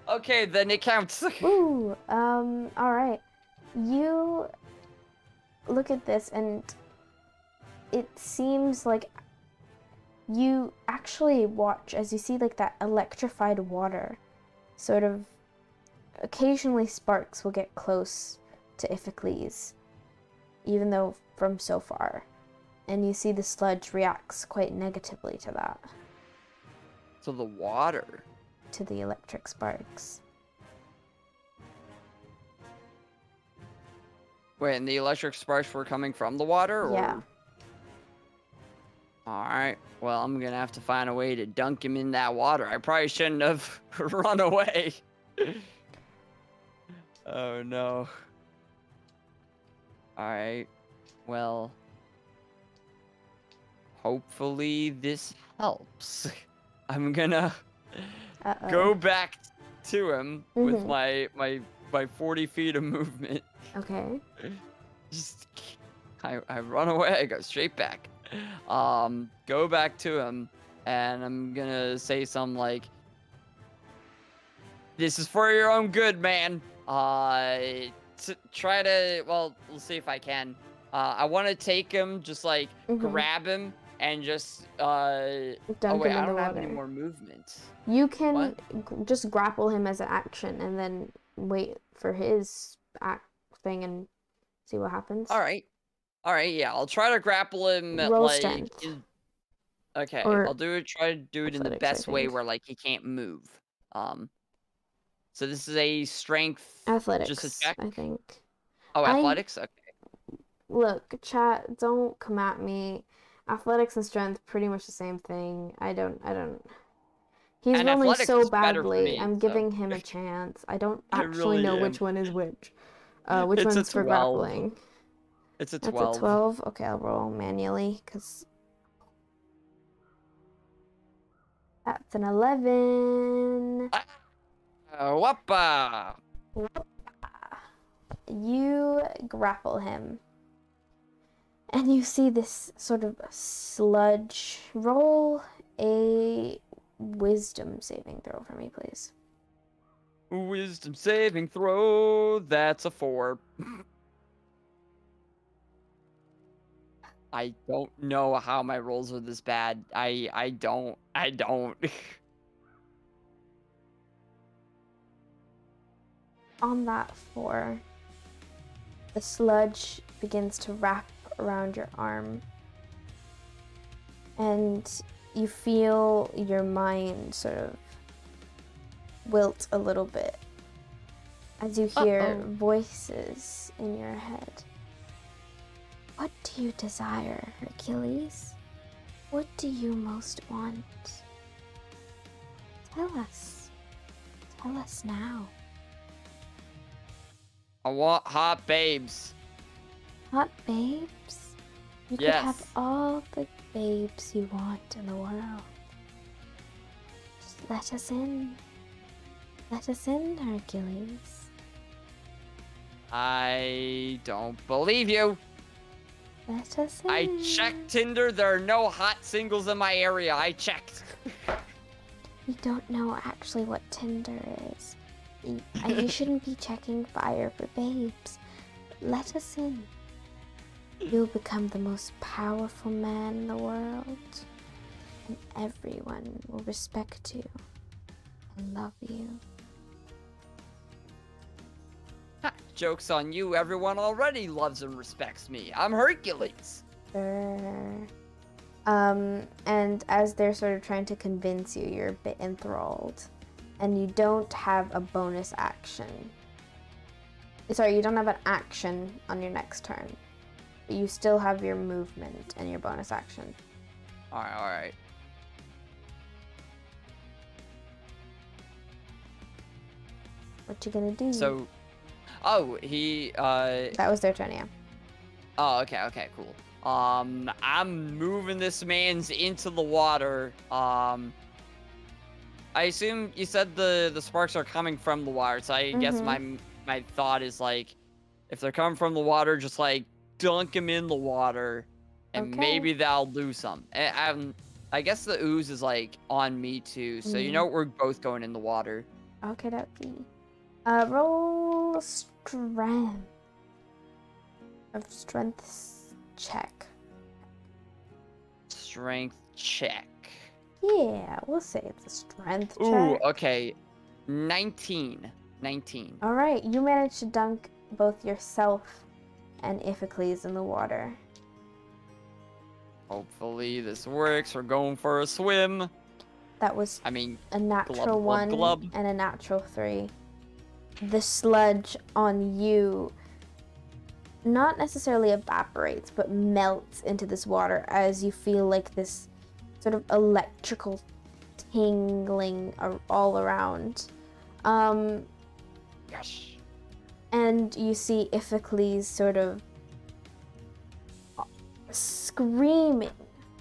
Okay, then it counts. Ooh, alright. You look at this and it seems like you actually watch as you see like that electrified water sort of occasionally sparks will get close to Iphicles, even though from so far. And you see the sludge reacts quite negatively to that. To the water? To the electric sparks. Wait, and the electric sparks were coming from the water? Or... Yeah. Alright, well, I'm gonna have to find a way to dunk him in that water. I probably shouldn't have run away. Oh, no. Alright, well... Hopefully this helps. I'm gonna go back to him with my 40 feet of movement. Okay. I run away, I go straight back. Go back to him, and I'm gonna say something like, this is for your own good, man. Try to, well, we'll see if I can. I want to take him, just like, grab him, and just, dunk oh wait, him in I don't the have water. any more movement. You can just grapple him as an action, and then wait for his thing and see what happens. Alright, yeah, I'll try to grapple him, Roll like... strength. Okay, Or I'll try to do it in the athletics, best I way think. where, like, he can't move. So this is a strength... Athletics, just a check? I think. Oh, athletics? Okay. Look, chat, don't come at me. Athletics and strength, pretty much the same thing. I don't... He's And rolling athletics so is better for badly. me, I'm so- giving him a chance. I don't I actually really know am. which one is which. Which It's a one's for 12. grappling? It's a That's 12. a 12? Okay, I'll roll manually, because... That's an 11. Whoppa! You grapple him. And you see this sort of sludge. Roll a wisdom saving throw for me, please. Wisdom saving throw. That's a 4. I don't know how my rolls are this bad. I don't. On that 4, the sludge begins to wrap around your arm, and you feel your mind sort of wilt a little bit as you hear voices in your head. What do you desire, Hercules? What do you most want? Tell us. Tell us now. I want hot babes. Hot babes? You could have all the babes you want in the world. Just let us in. Let us in, Hercules. I don't believe you. Let us in. I checked Tinder. There are no hot singles in my area. I checked. You don't know actually what Tinder is. You shouldn't be checking fire for babes. Let us in. You'll become the most powerful man in the world. And everyone will respect you and love you. Ha, joke's on you. Everyone already loves and respects me. I'm Hercules. Sure. And as they're sort of trying to convince you, you're a bit enthralled. And you don't have a bonus action. Sorry, you don't have an action on your next turn. But you still have your movement and your bonus action. Alright. What you gonna do? So, he, That was their turn, yeah. Oh, okay, cool. I'm moving this man's into the water. I assume you said the sparks are coming from the water, so I guess my thought is, like, if they're coming from the water, just, like, dunk him in the water, and maybe that'll do some. I guess the ooze is, like, on me, too, so you know we're both going in the water. Okay, roll strength. A strength check. Strength check. Yeah, we'll say it's a strength check. Ooh, okay. 19. Alright, you managed to dunk both yourself and Iphicles in the water. Hopefully this works. We're going for a swim. That was a natural glub, 1 glub. and a natural 3. The sludge on you not necessarily evaporates, but melts into this water as you feel like this sort of electrical tingling all around. Yes. And you see Iphicles sort of screaming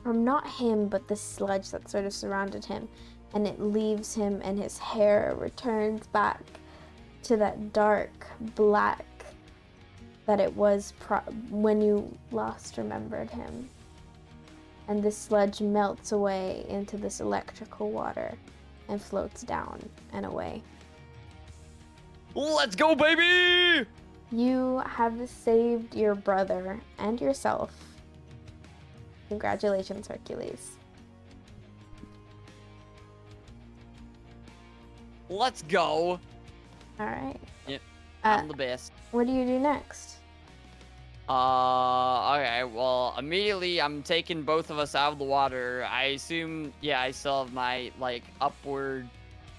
from not him, but the sludge that sort of surrounded him. And it leaves him, and his hair returns back to that dark black that it was when you last remembered him. And the sludge melts away into this electrical water and floats down and away. Let's go, baby! You have saved your brother and yourself. Congratulations, Hercules. Let's go. Alright. Yep, I'm the best. What do you do next? Okay, well, immediately I'm taking both of us out of the water. I assume, yeah, I still have my, like, upward,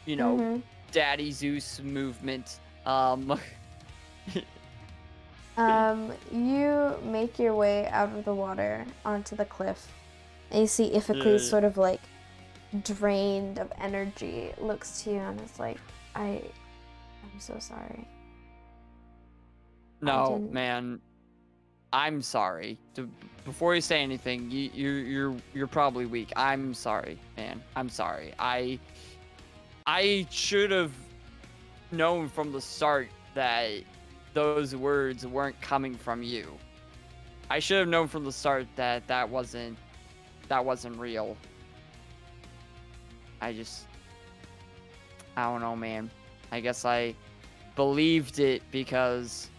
you know, Daddy Zeus movement. You make your way out of the water onto the cliff, and you see Iphicles sort of, like, drained of energy, looks to you and is like, I'm so sorry. No, man. I'm sorry. Before you say anything, you're probably weak. I'm sorry, man. I'm sorry. I should have known from the start that those words weren't coming from you. I should have known from the start that that wasn't real. I don't know, man. I guess I believed it because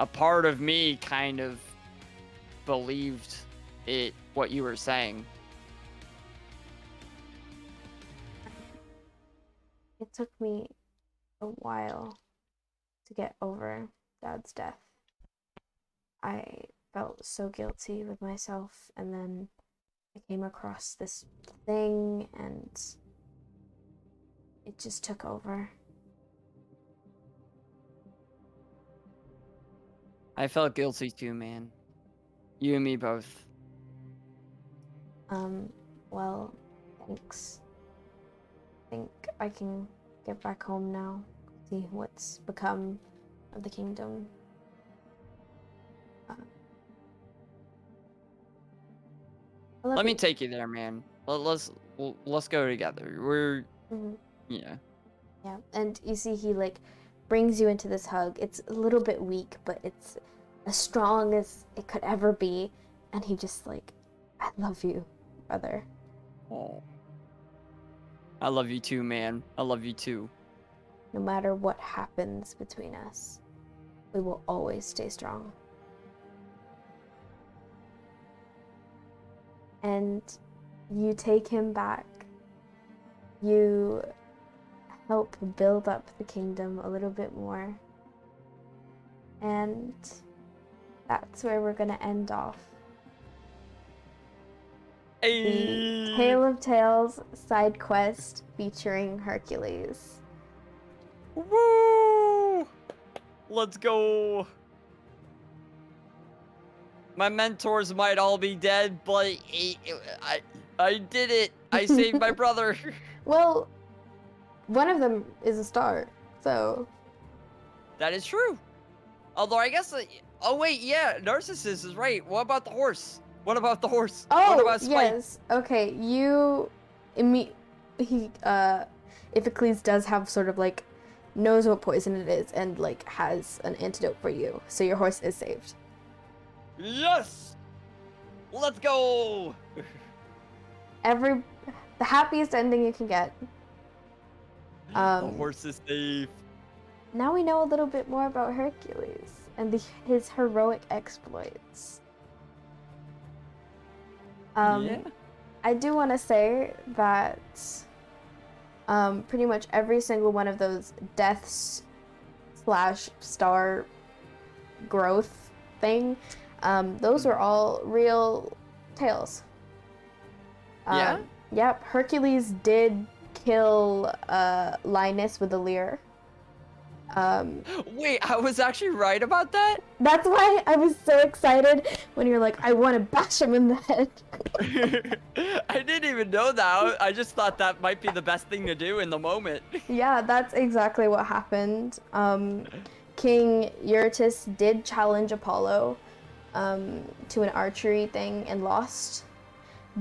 a part of me kind of believed what you were saying. It took me a while to get over Dad's death. I felt so guilty with myself, and then I came across this thing, and it just took over. I felt guilty too, man. You and me both. Well, thanks. I think I can get back home now, see what's become of the kingdom. Let me take you there, man. Let's go together. We're, yeah. Yeah, and you see he like brings you into this hug. It's a little bit weak, but it's as strong as it could ever be. And he just like, I love you, brother. Oh. I love you too, man. I love you too. No matter what happens between us, we will always stay strong. And you take him back. You help build up the kingdom a little bit more. And that's where we're gonna end off. The Tale of Tales side quest featuring Hercules. Woo! Let's go! My mentors might all be dead, but I did it! I saved my brother! Well, one of them is a star, so... That is true! Although I guess... oh wait, yeah, Narcissus is right. What about the horse? What about the horse? Oh, what about Spike? Yes. Okay, Iphicles does have sort of like, knows what poison it is and like has an antidote for you. So your horse is saved. Yes! Let's go! The happiest ending you can get. The horse is safe. Now we know a little bit more about Hercules and his heroic exploits. Yeah. I do want to say that pretty much every single one of those deaths / star growth thing, those were all real tales. Yeah? Yep, Hercules did kill Linus with a lyre. Wait, I was actually right about that? That's why I was so excited when you're like, I want to bash him in the head. I didn't even know that. I just thought that might be the best thing to do in the moment. Yeah, that's exactly what happened. King Eurytus did challenge Apollo to an archery thing and lost.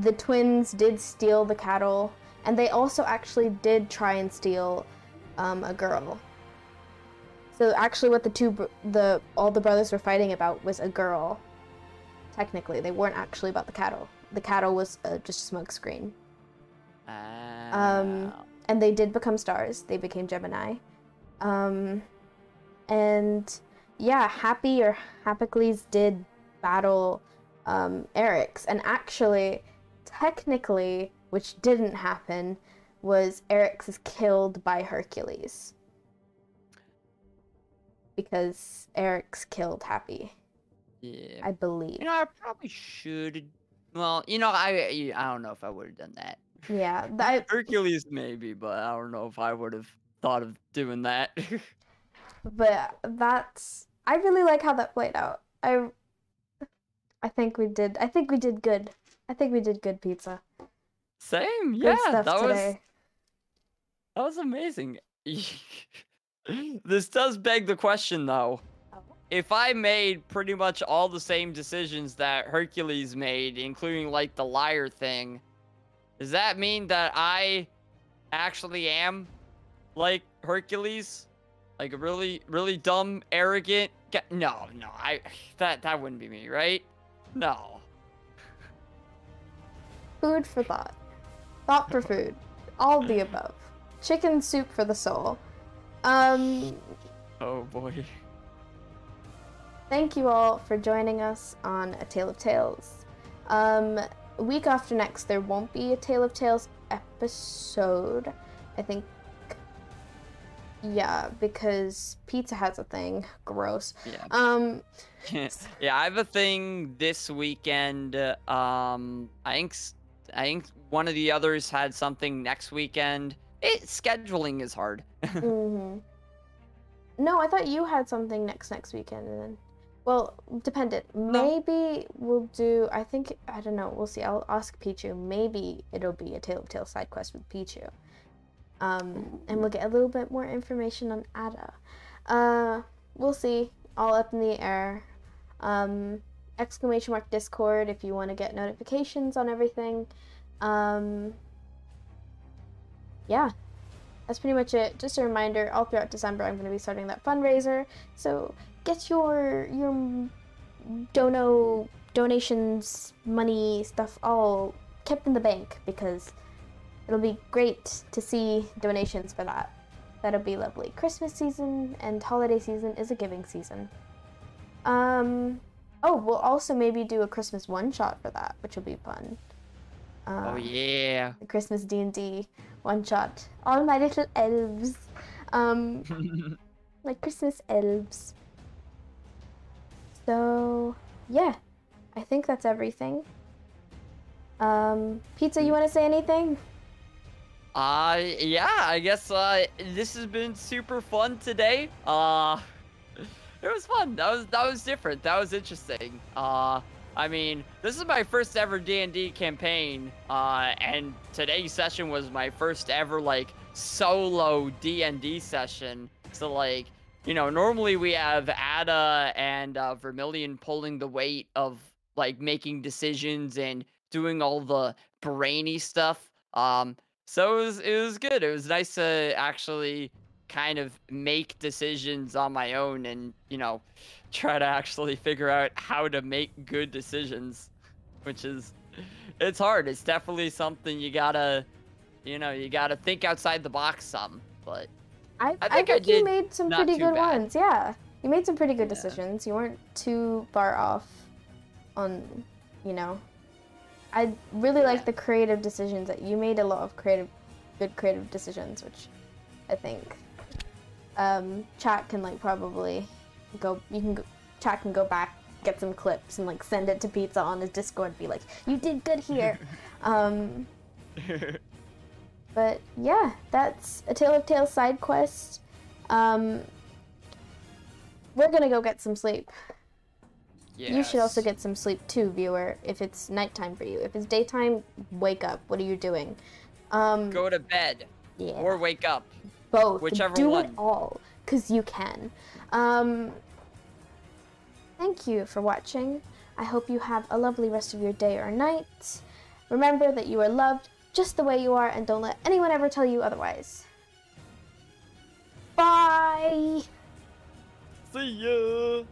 The twins did steal the cattle, and they also actually did try and steal a girl. So actually what all the brothers were fighting about was a girl. Technically, they weren't actually about the cattle. The cattle was just a smokescreen. And they did become stars. They became Gemini. And yeah, Happicles did battle Eryx. And actually, technically, which didn't happen, was Eryx is killed by Hercules. Because Eryx killed Happy. Yeah. I believe. You know, I probably should. Well, you know, I don't know if I would have done that. Yeah. Hercules maybe, but I don't know if I would have thought of doing that. But I really like how that played out. I think we did good. I think we did good pizza. Same, Good yeah. stuff That today. was amazing. This does beg the question, though. Oh. If I made pretty much all the same decisions that Hercules made, including, like, the liar thing, does that mean that I actually am, like, Hercules? Like, a really, really dumb, arrogant guy? No, that wouldn't be me, right? No. Food for thought. Thought for food. All the above. Chicken soup for the soul. Oh boy. thank you all for joining us on A Tale of Tales. Week after next, there won't be a Tale of Tales episode. I think, yeah, because pizza has a thing. Gross. Yeah. Yeah, I have a thing this weekend. I think one of the others had something next weekend. Scheduling is hard. Mm-hmm. No, I thought you had something next weekend, and then, well, dependent. Maybe we'll do. I don't know. We'll see. I'll ask Pichu. Maybe it'll be a Tale of Tales side quest with Pichu. And we'll get a little bit more information on Ada. We'll see. All up in the air. Exclamation mark Discord if you want to get notifications on everything. Yeah, that's pretty much it. Just a reminder, all throughout December I'm going to be starting that fundraiser, so get your donations, money, stuff all kept in the bank, because it'll be great to see donations for that. That'll be lovely. Christmas season and holiday season is a giving season. Oh, we'll also maybe do a Christmas one-shot for that, which will be fun. Oh yeah. The Christmas D&D one-shot. All my little elves. My Christmas elves. So, yeah. I think that's everything. Pizza, you want to say anything? Yeah, I guess, this has been super fun today. It was fun. That was different. That was interesting. I mean, this is my first ever D&D campaign, and today's session was my first ever, like, solo D&D session. So, like, you know, normally we have Ada and Vermillion pulling the weight of, like, making decisions and doing all the brainy stuff. So it was good. It was nice to actually kind of make decisions on my own and, you know, try to actually figure out how to make good decisions, which is, it's hard. It's definitely something you gotta, you know, you gotta think outside the box some, but I think think you made some pretty good ones. Yeah, you made some pretty good decisions. You weren't too far off on, you know. I really like the creative decisions that you made. A lot of good creative decisions, which I think chat can like probably go. Chat can go back, get some clips, and like send it to Pizza on his Discord. Be like, you did good here. But yeah, that's A Tale of Tales side quest. We're gonna go get some sleep. Yes. You should also get some sleep too, viewer, if it's nighttime for you. If it's daytime, wake up. What are you doing? Go to bed. Yeah. Or wake up. Both. Whichever Do one. it all, because you can. Thank you for watching. I hope you have a lovely rest of your day or night. Remember that you are loved just the way you are, and don't let anyone ever tell you otherwise. Bye! See ya!